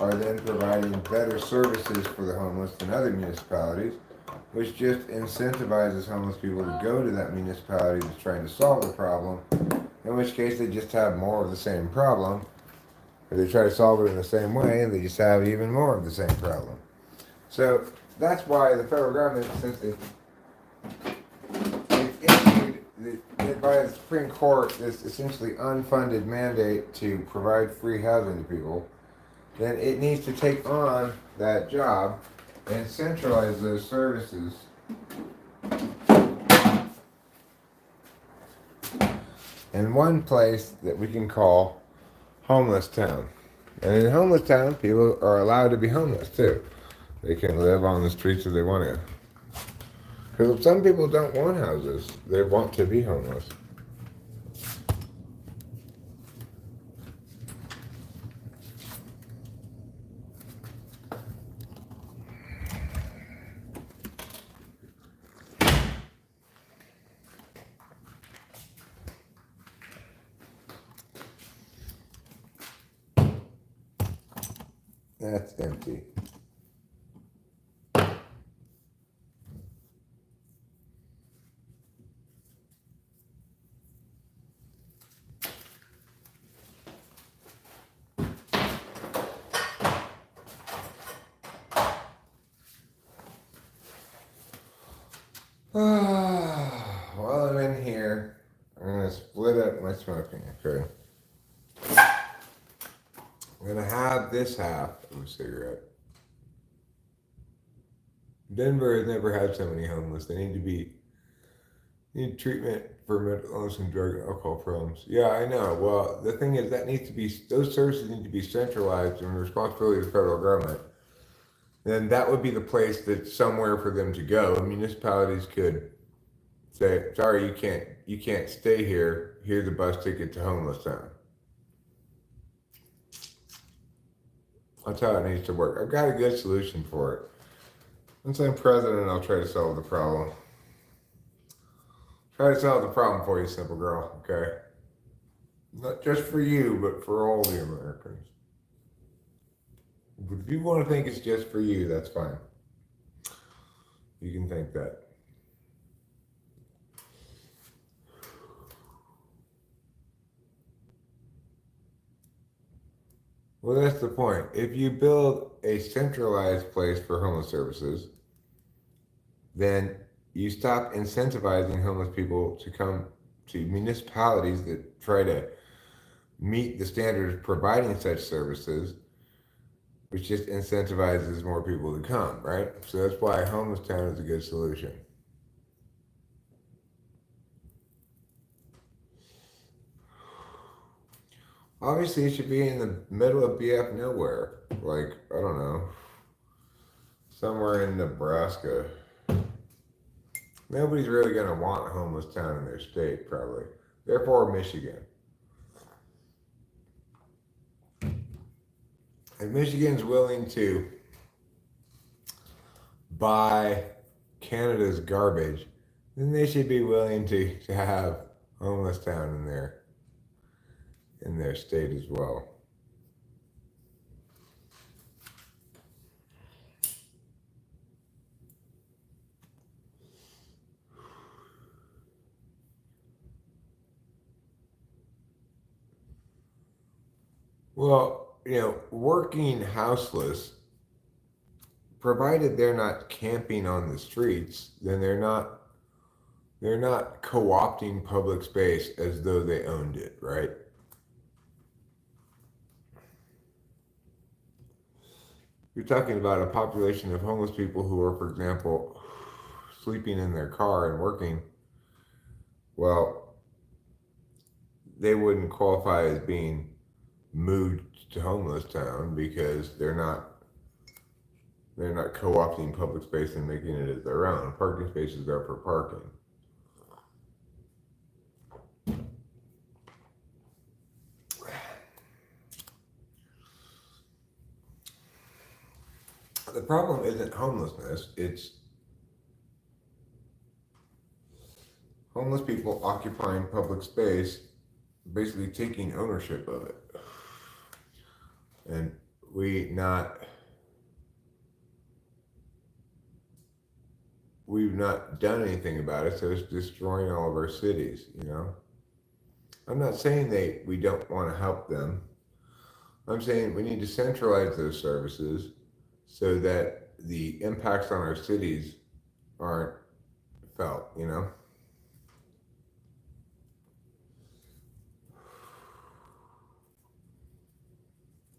[SPEAKER 1] are then providing better services for the homeless than other municipalities, which just incentivizes homeless people to go to that municipality that's trying to solve the problem, in which case they just have more of the same problem, or they try to solve it in the same way, and they just have even more of the same problem. So that's why the federal government, since they've issued by the Supreme Court this essentially unfunded mandate to provide free housing to people, then it needs to take on that job and centralize those services And one place that we can call homeless town. And in homeless town, people are allowed to be homeless too. They can live on the streets if they want to. Because some people don't want houses, they want to be homeless. That's empty. While I'm in here, I'm going to split up my smoking, okay? I'm going to have this half of a cigarette. Denver has never had so many homeless. They need treatment for mental illness and drug and alcohol problems. Yeah, I know. Well, the thing is those services need to be centralized and the responsibility of the federal government. Then that would be the place that's somewhere for them to go. Municipalities could say, sorry, you can't stay here. Here's a bus ticket to homeless town. That's how it needs to work. I've got a good solution for it. Once I'm president, I'll try to solve the problem. Try to solve the problem for you, simple girl, okay? Not just for you, but for all the Americans. But if you want to think it's just for you, that's fine. You can think that. Well, that's the point. If you build a centralized place for homeless services, then you stop incentivizing homeless people to come to municipalities that try to meet the standards providing such services, which just incentivizes more people to come, right? So that's why homeless town is a good solution. Obviously, it should be in the middle of BF nowhere. Like, I don't know, somewhere in Nebraska. Nobody's really going to want a homeless town in their state, probably. Therefore, Michigan. If Michigan's willing to buy Canada's garbage, then they should be willing to have homeless town in their state as well. Well, working houseless, provided they're not camping on the streets, then they're not co-opting public space as though they owned it, right? You're talking about a population of homeless people who are, for example, sleeping in their car and working. Well, they wouldn't qualify as being moved to homeless town because they're not co-opting public space and making it as their own. Parking spaces are for parking. The problem isn't homelessness, it's homeless people occupying public space, basically taking ownership of it. And we've not done anything about it, so it's destroying all of our cities, I'm not saying we don't want to help them. I'm saying we need to centralize those services so that the impacts on our cities aren't felt,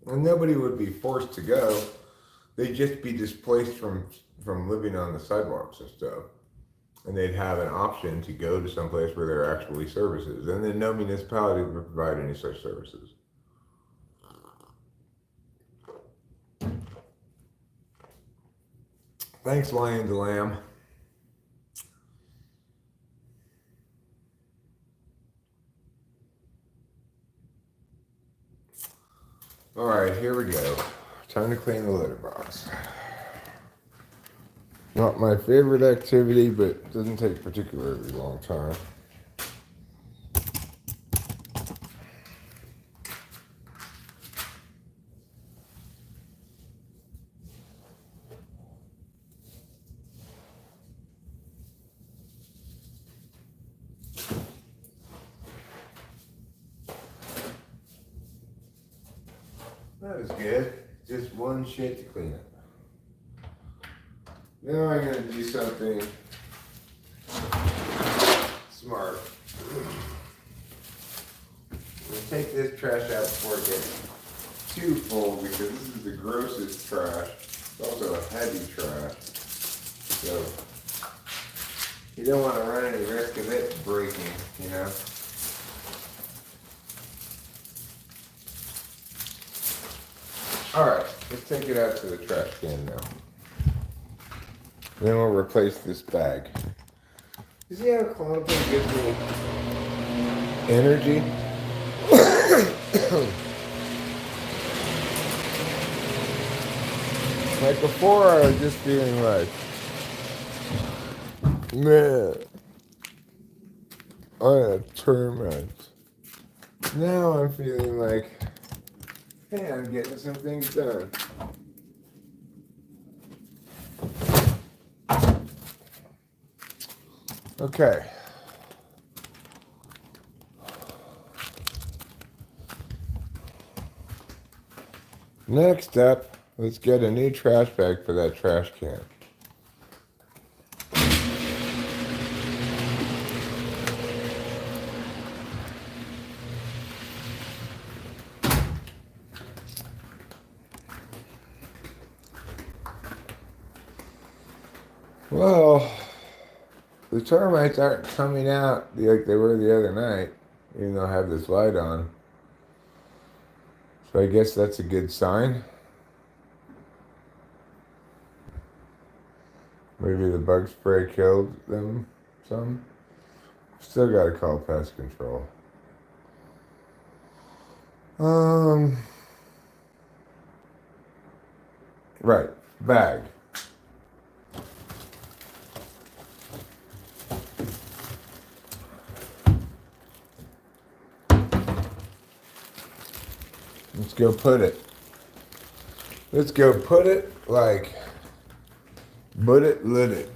[SPEAKER 1] And nobody would be forced to go. They'd just be displaced from living on the sidewalks and stuff. and they'd have an option to go to some place where there are actually services. And then no municipality would provide any such services. Thanks, Lion the Lamb. All right, here we go. Time to clean the litter box. Not my favorite activity, but it doesn't take a particularly long time. That was good. Just one shit to clean up. Now I'm going to do something smart. I'm going to take this trash out before it gets too full because this is the grossest trash. It's also a heavy trash. So you don't want to run any risk of it breaking, you know? Alright, let's take it out to the trash can now. Then we'll replace this bag. You see how Clonopin gives me energy? Like before I was just feeling like, man, I have torment. Now I'm feeling like, hey, I'm getting some things done. Okay. Next up, let's get a new trash bag for that trash can. Well, the termites aren't coming out like they were the other night, even though I have this light on. So I guess that's a good sign. Maybe the bug spray killed them some. Still gotta call pest control. Right, bag. Let's go put it. Let's go put it like, put it, lit it.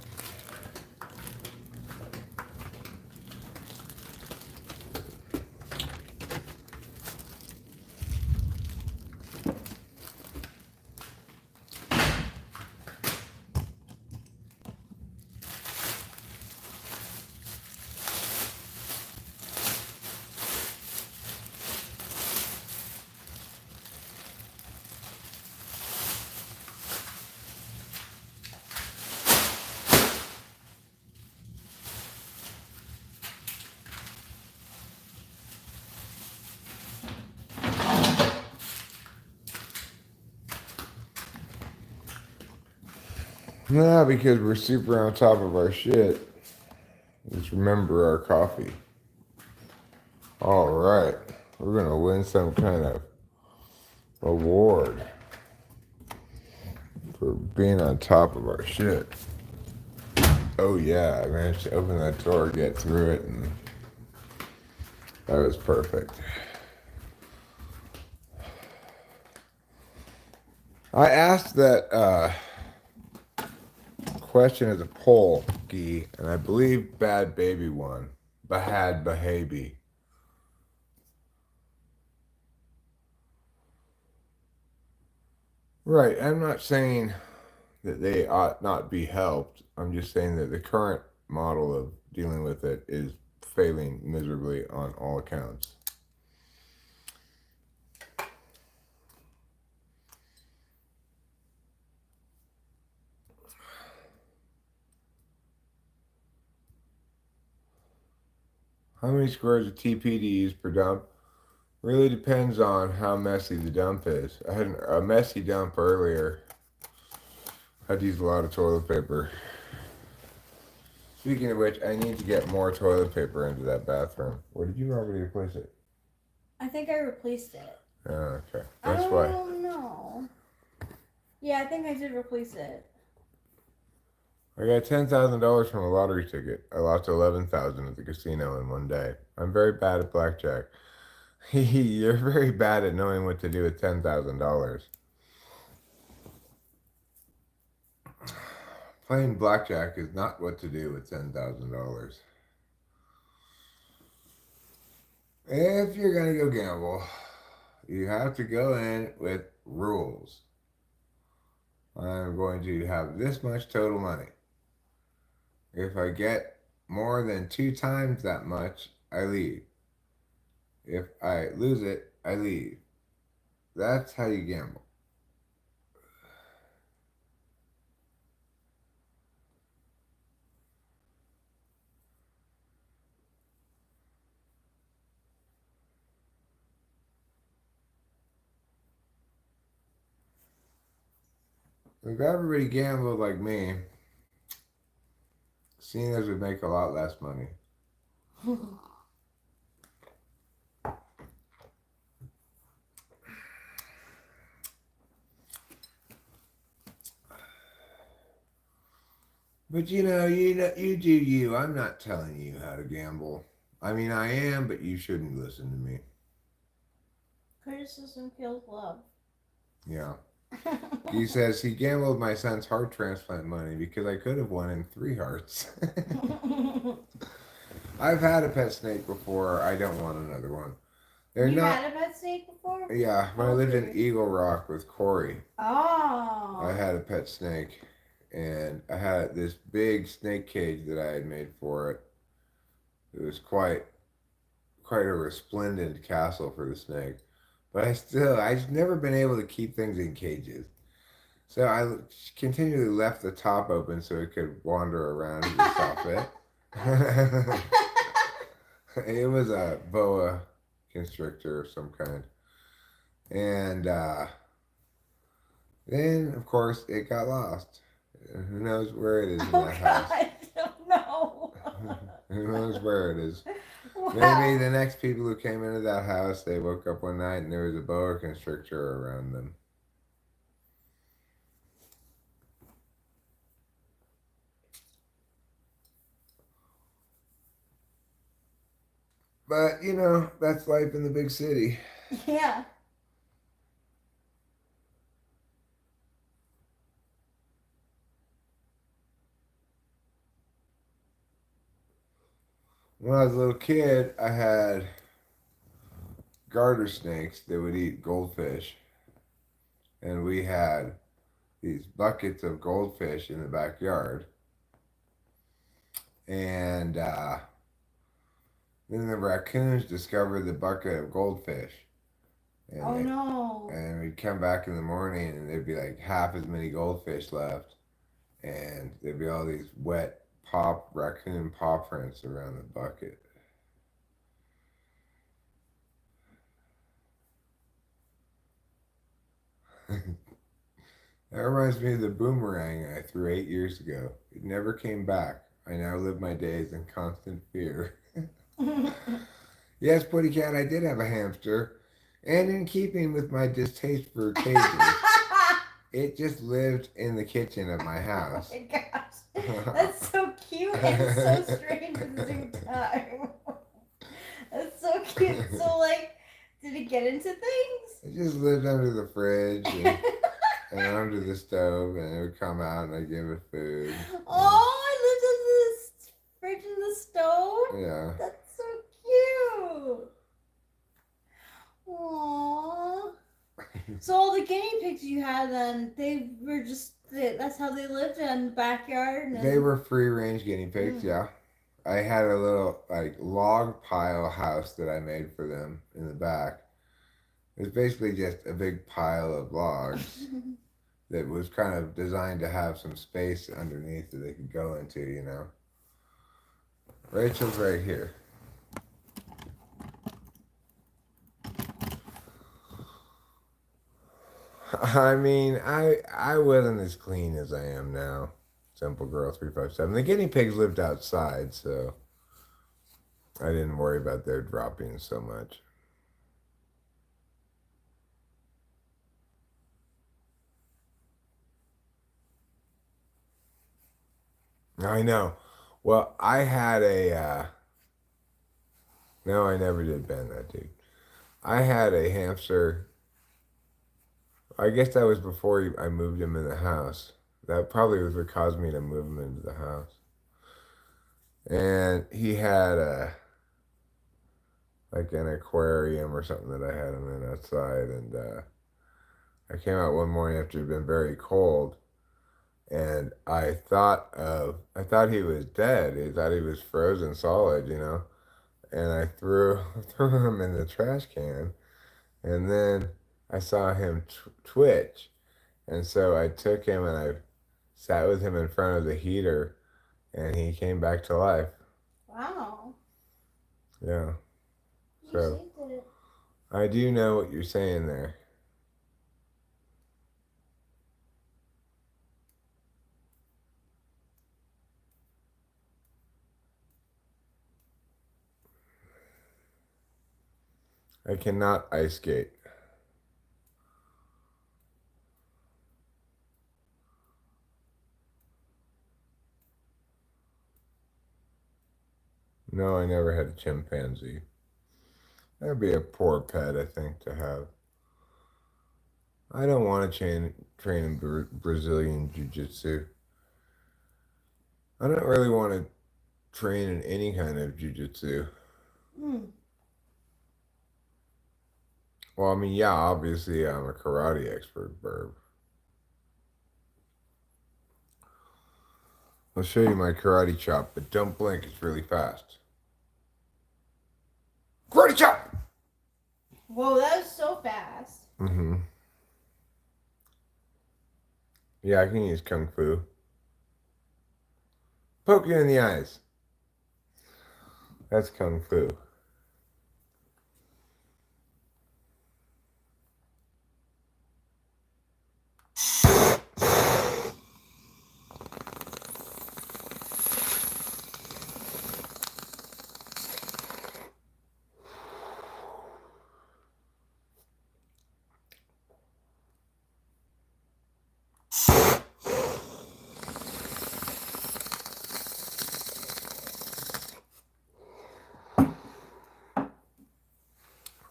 [SPEAKER 1] Nah, because we're super on top of our shit. Just remember our coffee. All right, we're gonna win some kind of award for being on top of our shit. Oh yeah, I managed to open that door, get through it, and that was perfect. I asked that question as a poll, Guy, and I believe Bad Baby won. Bahad Bahabi. Right, I'm not saying that they ought not be helped. I'm just saying that the current model of dealing with it is failing miserably on all accounts. How many squares of TP do you use per dump? Really depends on how messy the dump is. I had a messy dump earlier. I had to use a lot of toilet paper. Speaking of which, I need to get more toilet paper into that bathroom. Or did you already replace it?
[SPEAKER 2] I think I replaced it.
[SPEAKER 1] Oh, okay. That's why.
[SPEAKER 2] I don't know. Yeah, I think I did replace it.
[SPEAKER 1] I got $10,000 from a lottery ticket. I lost 11,000 at the casino in one day. I'm very bad at blackjack. You're very bad at knowing what to do with $10,000. Playing blackjack is not what to do with $10,000. If you're gonna go gamble, you have to go in with rules. I'm going to have this much total money. If I get more than 2 times that much, I leave. If I lose it, I leave. That's how you gamble. If everybody gambled like me, casinos would make a lot less money. But you do you. I'm not telling you how to gamble. I mean, I am, but you shouldn't listen to me.
[SPEAKER 2] Criticism kills love.
[SPEAKER 1] Yeah. He says he gambled my son's heart transplant money because I could have won him 3 hearts. I've had a pet snake before. I don't want another one.
[SPEAKER 2] You had a pet snake before?
[SPEAKER 1] Yeah, when I lived in Eagle Rock with Corey.
[SPEAKER 2] Oh.
[SPEAKER 1] I had a pet snake, and I had this big snake cage that I had made for it. It was quite a resplendent castle for the snake. But I've never been able to keep things in cages. So I continually left the top open so it could wander around as it saw fit. It was a boa constrictor of some kind. And then, of course, it got lost. Who knows where it is in that house?
[SPEAKER 2] I don't know.
[SPEAKER 1] Who knows where it is?
[SPEAKER 2] Wow.
[SPEAKER 1] Maybe the next people who came into that house, they woke up one night and there was a boa constrictor around them. But, that's life in the big city.
[SPEAKER 2] Yeah.
[SPEAKER 1] When I was a little kid, I had garter snakes that would eat goldfish. And we had these buckets of goldfish in the backyard. And then the raccoons discovered the bucket of goldfish. And
[SPEAKER 2] Oh no.
[SPEAKER 1] And we'd come back in the morning and there'd be like half as many goldfish left. And there'd be all these wet raccoon paw prints around the bucket. That reminds me of the boomerang I threw 8 years ago. It never came back. I now live my days in constant fear. Yes, Putty Cat, I did have a hamster. And in keeping with my distaste for cages, it just lived in the kitchen of my house.
[SPEAKER 2] Oh my gosh. That's so cute and so strange at the same time. That's so cute. So, did it get into things?
[SPEAKER 1] It just lived under the fridge and under the stove, and it would come out and I'd give it food.
[SPEAKER 2] Oh, I lived in this fridge and the stove?
[SPEAKER 1] Yeah.
[SPEAKER 2] That's so cute. Aww. So all the guinea pigs you had then, they were that's how they lived in the backyard?
[SPEAKER 1] They were free-range guinea pigs, yeah. I had a little, log pile house that I made for them in the back. It was basically just a big pile of logs that was kind of designed to have some space underneath that they could go into, Rachel's right here. I mean, I wasn't as clean as I am now. Simple Girl 357. The guinea pigs lived outside, so I didn't worry about their droppings so much. I know. Well, I had a. No, I never did bend that dude. I had a hamster. I guess that was before I moved him in the house. That probably was what caused me to move him into the house. And he had a like an aquarium or something that I had him in outside. And I came out one morning after it had been very cold, and I thought he was dead. I thought he was frozen solid, you know. And I threw threw him in the trash can, and then I saw him twitch, and so I took him and I sat with him in front of the heater, and he came back to life.
[SPEAKER 2] Wow.
[SPEAKER 1] Yeah.
[SPEAKER 2] You
[SPEAKER 1] So
[SPEAKER 2] saved it.
[SPEAKER 1] I do know what you're saying there. I cannot ice skate. No, I never had a chimpanzee. That'd be a poor pet, I think, to have. I don't want to train in Brazilian Jiu-Jitsu. I don't really want to train in any kind of Jiu-Jitsu.
[SPEAKER 2] Mm.
[SPEAKER 1] Well, I mean, yeah, obviously I'm a karate expert, Burb. I'll show you my karate chop, but don't blink, it's really fast. Karate chop!
[SPEAKER 2] Whoa, that was so fast.
[SPEAKER 1] Mm-hmm. Yeah, I can use Kung Fu. Poke you in the eyes. That's Kung Fu.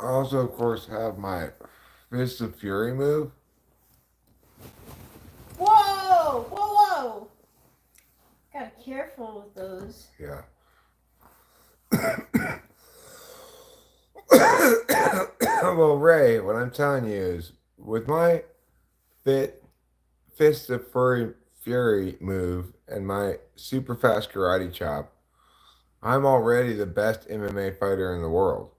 [SPEAKER 1] I also, of course, have my Fist of Fury move.
[SPEAKER 2] Whoa! Whoa, whoa! Gotta be careful with those.
[SPEAKER 1] Yeah. Well, Ray, what I'm telling you is, with my Fist of Fury move and my super fast karate chop, I'm already the best MMA fighter in the world.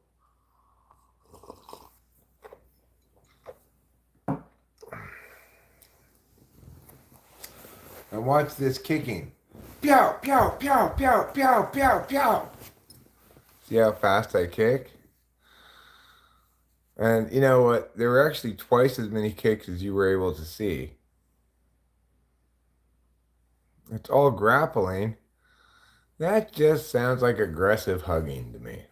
[SPEAKER 1] And watch this kicking. Pew, pew, pew, pew, pew, pew, pew. See how fast I kick? And you know what? There were actually twice as many kicks as you were able to see. It's all grappling. That just sounds like aggressive hugging to me.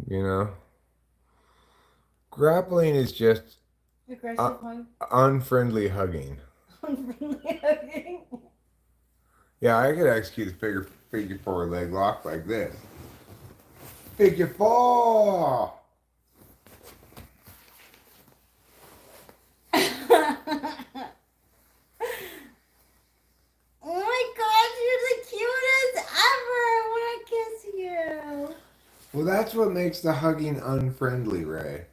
[SPEAKER 1] You know? Grappling is just
[SPEAKER 2] Aggressive hug.
[SPEAKER 1] unfriendly hugging.
[SPEAKER 2] Unfriendly hugging.
[SPEAKER 1] Yeah, I could execute a figure four leg lock like this. Figure four!
[SPEAKER 2] Oh my gosh, you're the cutest ever! I want to kiss you.
[SPEAKER 1] Well, that's what makes the hugging unfriendly, Ray.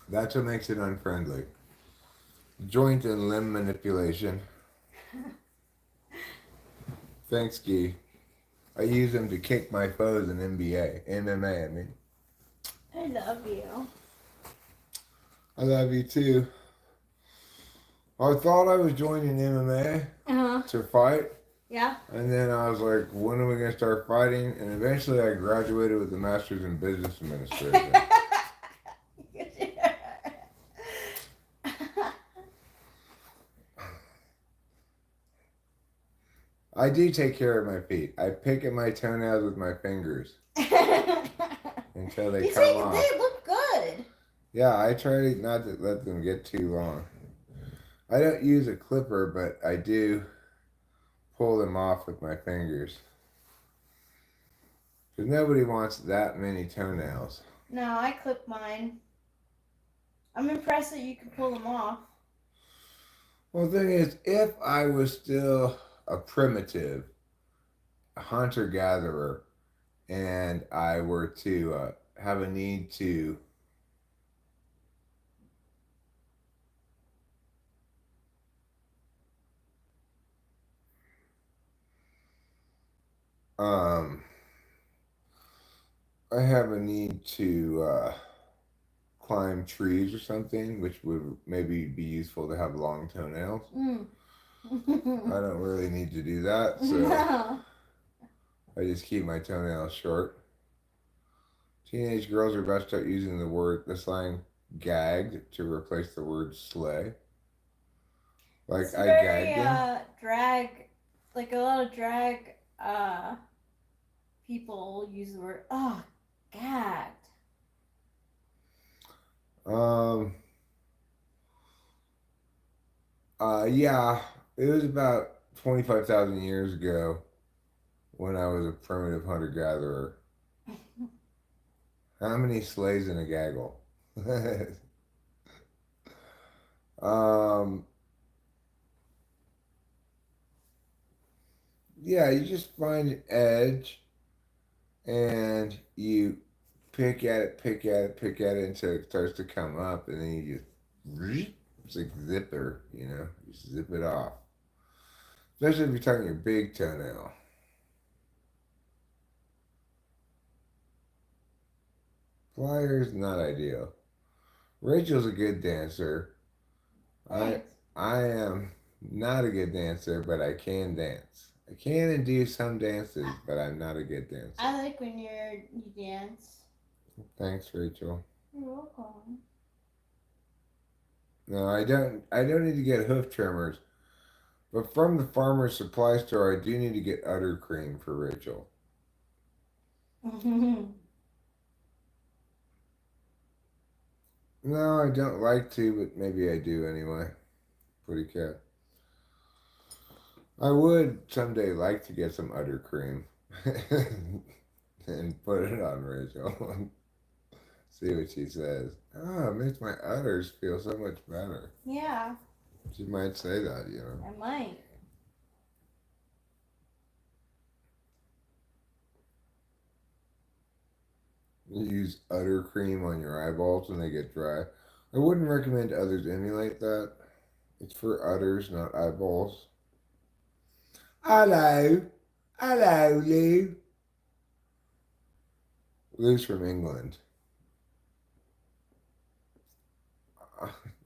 [SPEAKER 1] That's what makes it unfriendly. Joint and limb manipulation. Thanks, Guy. I use them to kick my foes in MMA, I mean.
[SPEAKER 2] I love you.
[SPEAKER 1] I love you too. I thought I was joining MMA to fight,
[SPEAKER 3] Yeah.
[SPEAKER 1] And then I was like, when are we going to start fighting? And eventually I graduated with a master's in business administration. I do take care of my feet. I pick at my toenails with my fingers until they come off.
[SPEAKER 2] They look good.
[SPEAKER 1] Yeah, I try not to let them get too long. I don't use a clipper, but I do pull them off with my fingers. Because nobody wants that many toenails.
[SPEAKER 2] No, I clip mine. I'm impressed that you can pull them off.
[SPEAKER 1] Well, the thing is, if I was still a primitive, a hunter-gatherer, and I were to have a need to I have a need to climb trees or something, which would maybe be useful to have long toenails. I don't really need to do that, so
[SPEAKER 2] No.
[SPEAKER 1] I just keep my toenails short. Teenage girls are best at using the slang gagged to replace the word slay. Like
[SPEAKER 2] It's
[SPEAKER 1] I
[SPEAKER 2] very,
[SPEAKER 1] gagged him.
[SPEAKER 2] drag, like a lot of drag, people use the word, gagged.
[SPEAKER 1] Yeah, it was about 25,000 years ago when I was a primitive hunter-gatherer. How many slays in a gaggle? um, yeah, you just find an edge and you pick at it, pick at it, pick at it until it starts to come up, and then you just, it's like zipper, you zip it off. Especially if you're talking your big toenail. Flyers, not ideal. Rachel's a good dancer.
[SPEAKER 2] Thanks.
[SPEAKER 1] I am not a good dancer, but I can dance. I can and do some dances, but I'm not a good dancer.
[SPEAKER 2] I like when you dance.
[SPEAKER 1] Thanks, Rachel.
[SPEAKER 2] You're welcome.
[SPEAKER 1] No, I don't. I don't need to get hoof trimmers, but from the farmer's supply store, I do need to get udder cream for Rachel. No, I don't like to, but maybe I do anyway. Pretty cat. I would someday like to get some udder cream and put it on Rachel. See what she says. Oh, it makes my udders feel so much better.
[SPEAKER 2] Yeah.
[SPEAKER 1] She might say that,
[SPEAKER 2] I might.
[SPEAKER 1] You use udder cream on your eyeballs when they get dry. I wouldn't recommend others emulate that. It's for udders, not eyeballs. Hello. Hello, Lou. Lou's from England.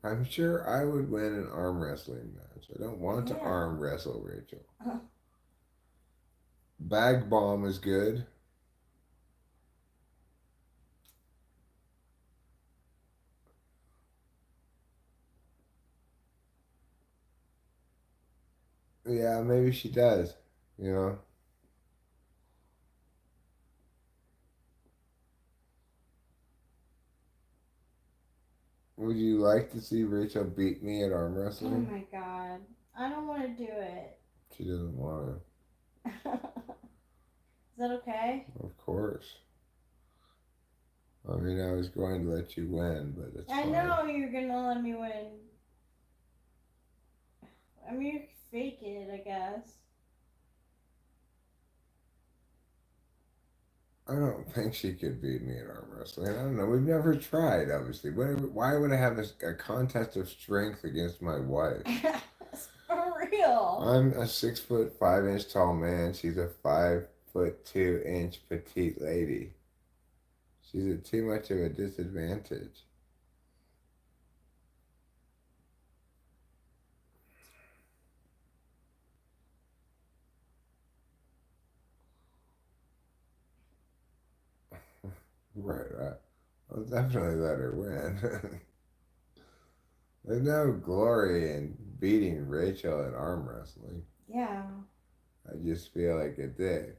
[SPEAKER 1] I'm sure I would win an arm wrestling match. I don't want to arm wrestle Rachel. Bag bomb is good. Yeah, maybe she does. Would you like to see Rachel beat me at arm
[SPEAKER 2] Oh
[SPEAKER 1] wrestling?
[SPEAKER 2] my god. I don't want to do it.
[SPEAKER 1] She doesn't want
[SPEAKER 2] Is that okay?
[SPEAKER 1] to. Of course. I mean, I was going to let you win, but it's
[SPEAKER 2] I
[SPEAKER 1] fine.
[SPEAKER 2] know you're gonna let me win. I mean, you can fake it, I guess.
[SPEAKER 1] I don't think she could beat me at arm wrestling. I don't know. We've never tried, obviously. Why would I have a contest of strength against my wife?
[SPEAKER 2] For real.
[SPEAKER 1] I'm a 6'5" tall man. She's a 5'2" petite lady. She's at too much of a disadvantage. Right. I'll definitely let her win. There's no glory in beating Rachel at arm wrestling.
[SPEAKER 2] Yeah.
[SPEAKER 1] I just feel like a dick.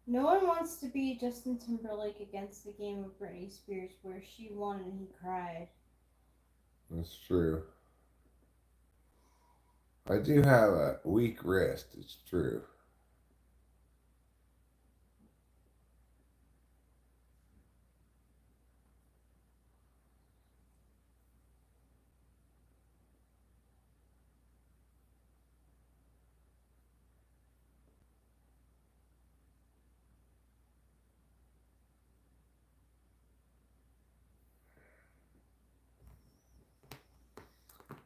[SPEAKER 2] No one wants to be Justin Timberlake against the game of Britney Spears where she won and he cried.
[SPEAKER 1] That's true. I do have a weak wrist, it's true.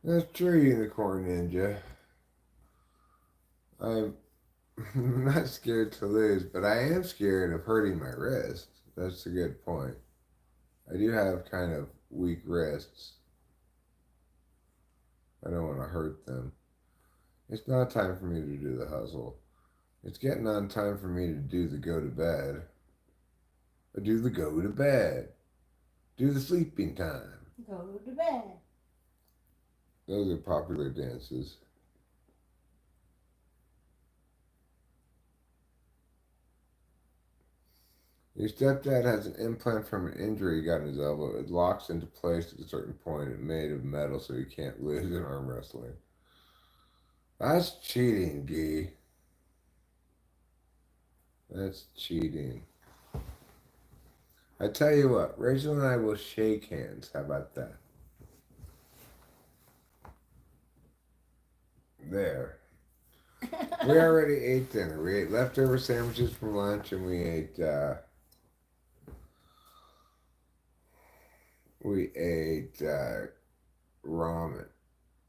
[SPEAKER 1] That's true, Unicorn Ninja. I'm not scared to lose, but I am scared of hurting my wrist. That's a good point. I do have kind of weak wrists. I don't want to hurt them. It's not time for me to do the hustle. It's getting on time for me to do the go to bed. I do the go to bed. Do the sleeping time.
[SPEAKER 2] Go to bed.
[SPEAKER 1] Those are popular dances. Your stepdad has an implant from an injury he got in his elbow. It locks into place at a certain point. It's made of metal so you can't lose in arm wrestling. That's cheating, Gee. That's cheating. I tell you what, Rachel and I will shake hands. How about that? There. We already ate dinner. We ate leftover sandwiches from lunch, and we ate ramen.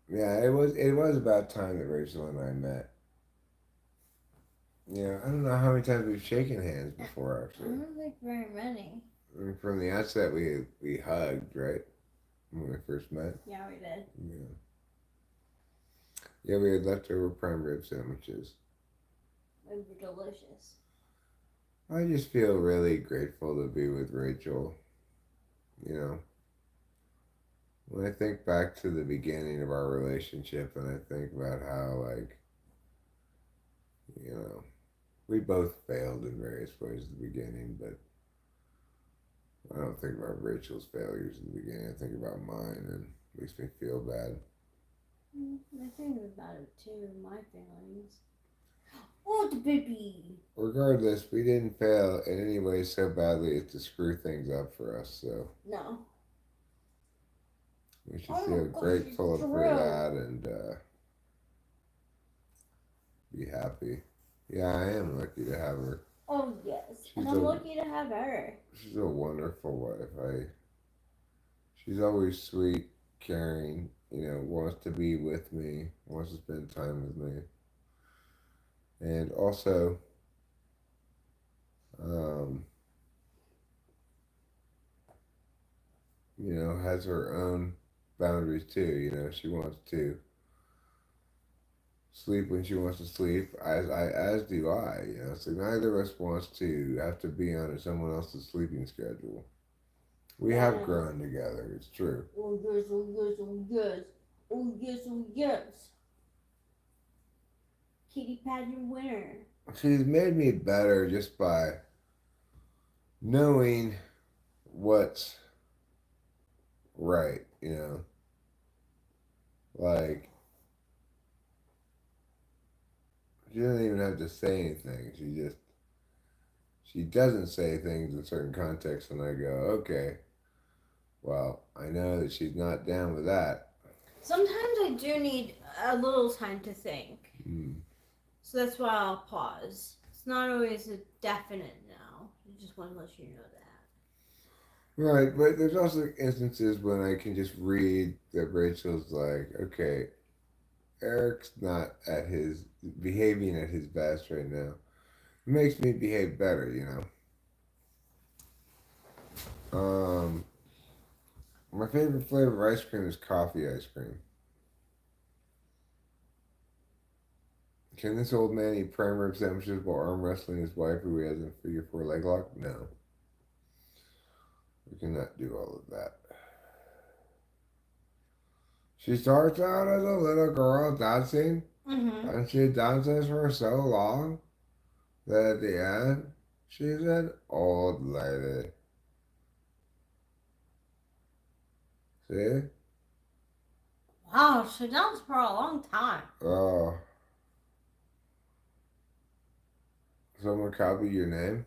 [SPEAKER 1] Yeah, it was about time that Rachel and I met. Yeah, I don't know how many times we've shaken hands before.
[SPEAKER 2] I
[SPEAKER 1] Actually,
[SPEAKER 2] don't think very many.
[SPEAKER 1] I mean, from the outset, we hugged, right, when we first met.
[SPEAKER 2] Yeah, we did.
[SPEAKER 1] Yeah. Yeah, we had leftover prime rib sandwiches.
[SPEAKER 2] They were delicious.
[SPEAKER 1] I just feel really grateful to be with Rachel. You know, when I think back to the beginning of our relationship and I think about how, like, you know, we both failed in various ways at the beginning, but I don't think about Rachel's failures in the beginning. I think about mine, and it makes me feel bad.
[SPEAKER 2] I think about it too, my feelings. Oh, the baby!
[SPEAKER 1] Regardless, we didn't fail in any way so badly as to screw things up for us, so
[SPEAKER 2] No.
[SPEAKER 1] we should
[SPEAKER 2] Oh my
[SPEAKER 1] feel
[SPEAKER 2] gosh,
[SPEAKER 1] grateful
[SPEAKER 2] it's
[SPEAKER 1] for
[SPEAKER 2] true.
[SPEAKER 1] that and be happy. Yeah, I am lucky to have her.
[SPEAKER 2] Oh, yes.
[SPEAKER 1] She's
[SPEAKER 2] And I'm lucky to have her.
[SPEAKER 1] She's a wonderful wife. She's always sweet, caring, wants to be with me, wants to spend time with me. And also, has her own boundaries too. She wants to sleep when she wants to sleep, as do I. So neither of us wants to have to be on someone else's sleeping schedule. We have grown together. It's true.
[SPEAKER 2] Oh yes, oh yes, oh yes, oh yes, oh yes. Kitty pageant winner.
[SPEAKER 1] She's made me better just by knowing what's right. Like, she doesn't even have to say anything. She doesn't say things in certain contexts, and I go, okay, well, I know that she's not down with that.
[SPEAKER 2] Sometimes I do need a little time to think. So that's why I'll pause. It's not always a definite no. I just want to let you know that.
[SPEAKER 1] Right, but there's also instances when I can just read that Rachel's like, okay, Eric's not behaving at his best right now. It makes me behave better, My favorite flavor of ice cream is coffee ice cream. Can this old man eat prime rib sandwiches while arm wrestling his wife who he has a figure four leg lock? No. We cannot do all of that. She starts out as a little girl dancing, and she dances for so long that at the end, she's an old lady. See?
[SPEAKER 2] Wow, she danced for a long time.
[SPEAKER 1] Oh. Someone copy your name?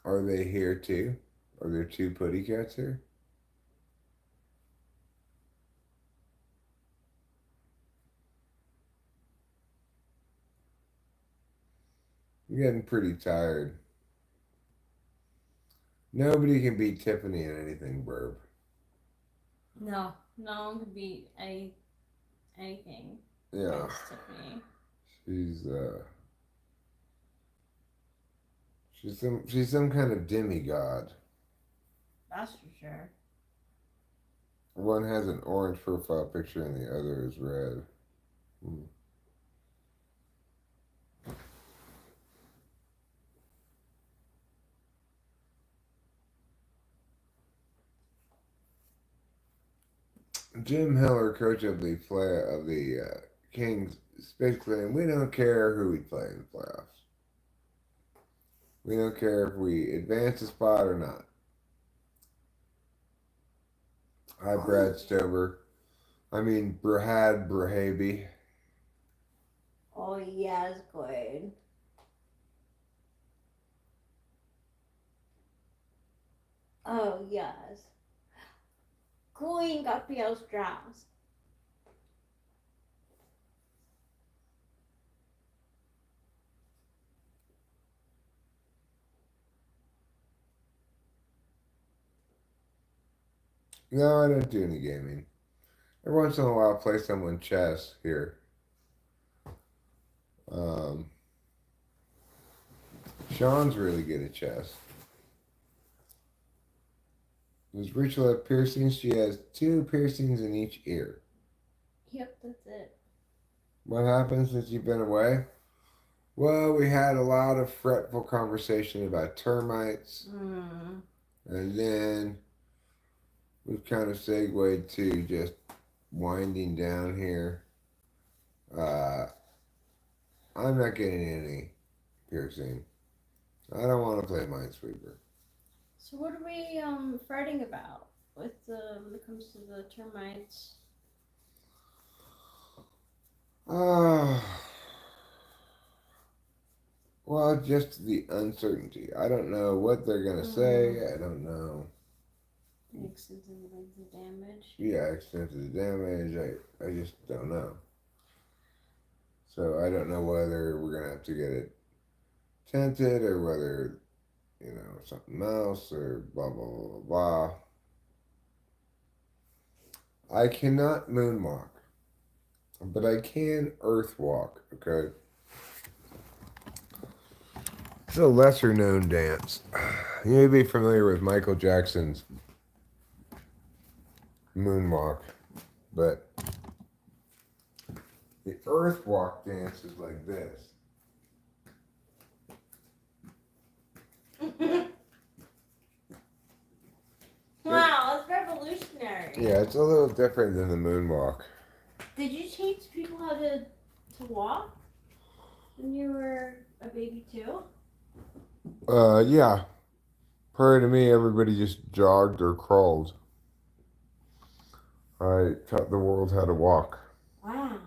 [SPEAKER 1] Are they here too? Are there two putty cats here? I'm getting pretty tired. Nobody can beat Tiffany at anything, Burb.
[SPEAKER 2] No, no one could beat anything.
[SPEAKER 1] Yeah.
[SPEAKER 2] against Tiffany.
[SPEAKER 1] She's some kind of demigod.
[SPEAKER 2] That's for sure.
[SPEAKER 1] One has an orange profile picture and the other is red. Jim Heller, coach of the Kings, is basically saying we don't care who we play in the playoffs. We don't care if we advance a spot or not. Hi, Brad Stover. Brad Brahaby.
[SPEAKER 2] Oh, yes, good. Oh, yes. Going up your straps.
[SPEAKER 1] No, I don't do any gaming. Every once in a while, I'll play someone chess here. Sean's really good at chess. Does Rachel have piercings? She has 2 piercings in each ear.
[SPEAKER 2] Yep, that's it.
[SPEAKER 1] What happened since you've been away? Well, we had a lot of fretful conversation about termites. And then we've kind of segued to just winding down here. I'm not getting any piercing. I don't want to play Minesweeper.
[SPEAKER 2] So what are we fretting about when it comes to the termites?
[SPEAKER 1] Well, just the uncertainty. I don't know what they're gonna say. I don't know.
[SPEAKER 2] The extent of the damage.
[SPEAKER 1] Yeah, extent of the damage. I just don't know. So I don't know whether we're gonna have to get it tented or whether, something else or blah blah blah blah blah. I cannot moonwalk, but I can earthwalk. Okay. It's a lesser known dance. You may be familiar with Michael Jackson's moonwalk, but the earthwalk dance is like this.
[SPEAKER 2] Wow, that's revolutionary.
[SPEAKER 1] Yeah, it's a little different than the moonwalk.
[SPEAKER 2] Did you teach people how to walk when you were a baby too?
[SPEAKER 1] Yeah. Prior to me, everybody just jogged or crawled. I taught the world how to walk.
[SPEAKER 2] Wow.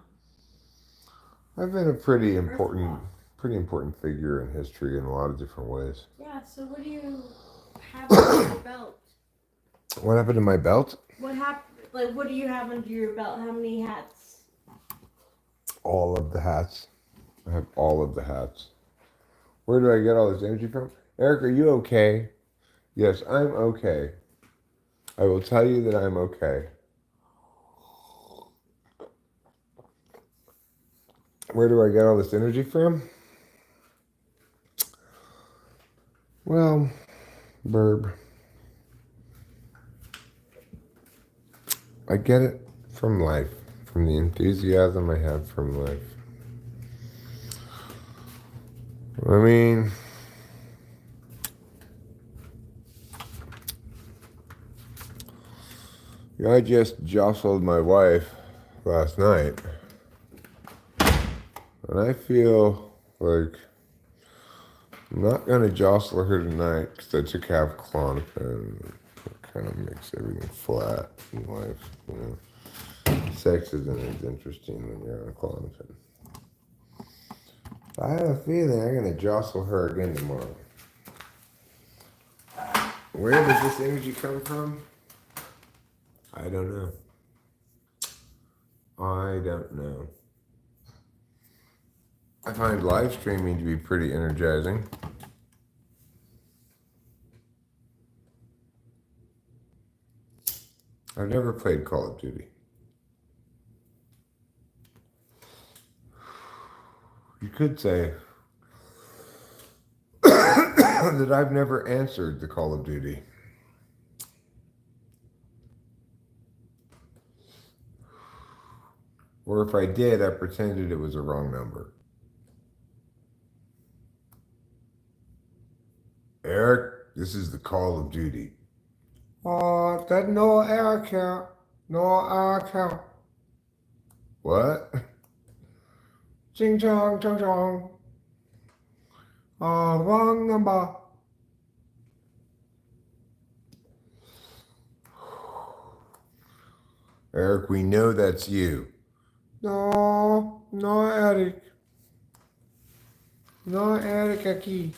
[SPEAKER 1] I've been a pretty important figure in history in a lot of different ways.
[SPEAKER 2] Yeah, so what do you have under your belt?
[SPEAKER 1] What happened to my belt?
[SPEAKER 2] What happened? Like, what do you have under your belt? How many hats?
[SPEAKER 1] All of the hats. I have all of the hats. Where do I get all this energy from? Eric, are you okay? Yes, I'm okay. I will tell you that I'm okay. Where do I get all this energy from? Well, Burb, I get it from life, from the enthusiasm I have from life. I mean, I just jostled my wife last night, and I feel like I'm not going to jostle her tonight because I took half Klonopin. It kind of makes everything flat in life, you know. Sex isn't as interesting when you're on Klonopin. I have a feeling I'm going to jostle her again tomorrow. Where does this energy come from? I don't know. I don't know. I find live streaming to be pretty energizing. I've never played Call of Duty. You could say that I've never answered the Call of Duty. Or if I did, I pretended it was a wrong number. Eric, this is the Call of Duty. Oh, that's no Eric here. No Eric here. What? Ching chong chong chong. Wrong number. Eric, we know that's you. No, no Eric. No Eric aquí.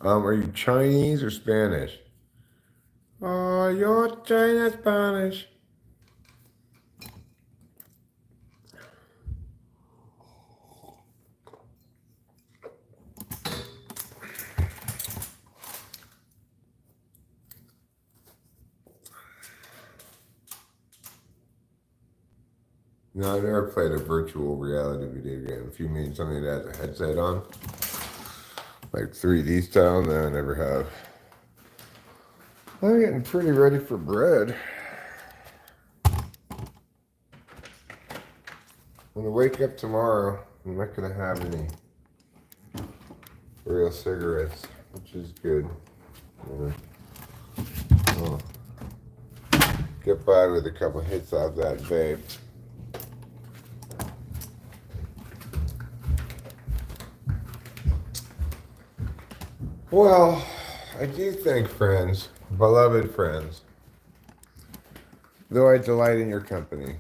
[SPEAKER 1] Are you Chinese or Spanish? You're Chinese, Spanish. No, I've never played a virtual reality video game. If you mean something that has a headset on, like 3D style, no, I never have. I'm getting pretty ready for bread. When I wake up tomorrow, I'm not going to have any real cigarettes, which is good. I'll get by with a couple hits off that vape. Well, I do think, friends, beloved friends, though I delight in your company,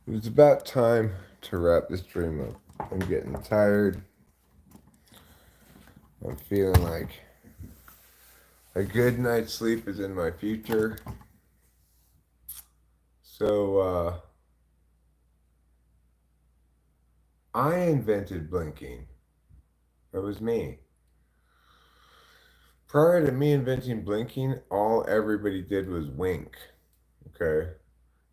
[SPEAKER 1] it's about time to wrap this dream up. I'm getting tired. I'm feeling like a good night's sleep is in my future. So, I invented blinking. That was me. Prior to me inventing blinking, all everybody did was wink. Okay?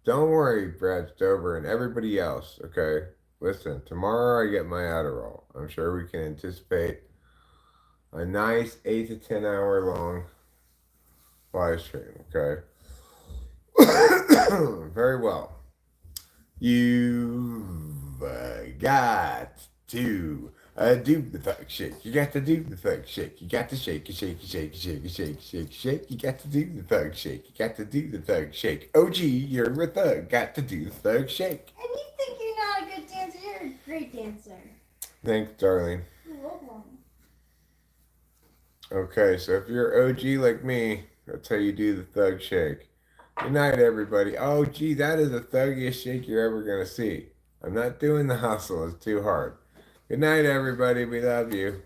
[SPEAKER 1] Don't worry, Brad Stover and everybody else. Okay? Listen, tomorrow I get my Adderall. I'm sure we can anticipate a nice 8 to 10 hour long live stream. Okay? Very well. You've got to do the thug shake. You got to do the thug shake. You got to shake, shake, shake, shake, shake, shake, shake. You got to do the thug shake. You got to do the thug shake. OG, you're a thug. Got to do the thug shake.
[SPEAKER 2] And you think you're not a good dancer? You're a great dancer.
[SPEAKER 1] Thanks, darling.
[SPEAKER 2] You're welcome.
[SPEAKER 1] Okay, so if you're OG like me, that's how you do the thug shake. Good night, everybody. Oh, gee, that is the thuggiest shake you're ever going to see. I'm not doing the hustle. It's too hard. Good night, everybody. We love you.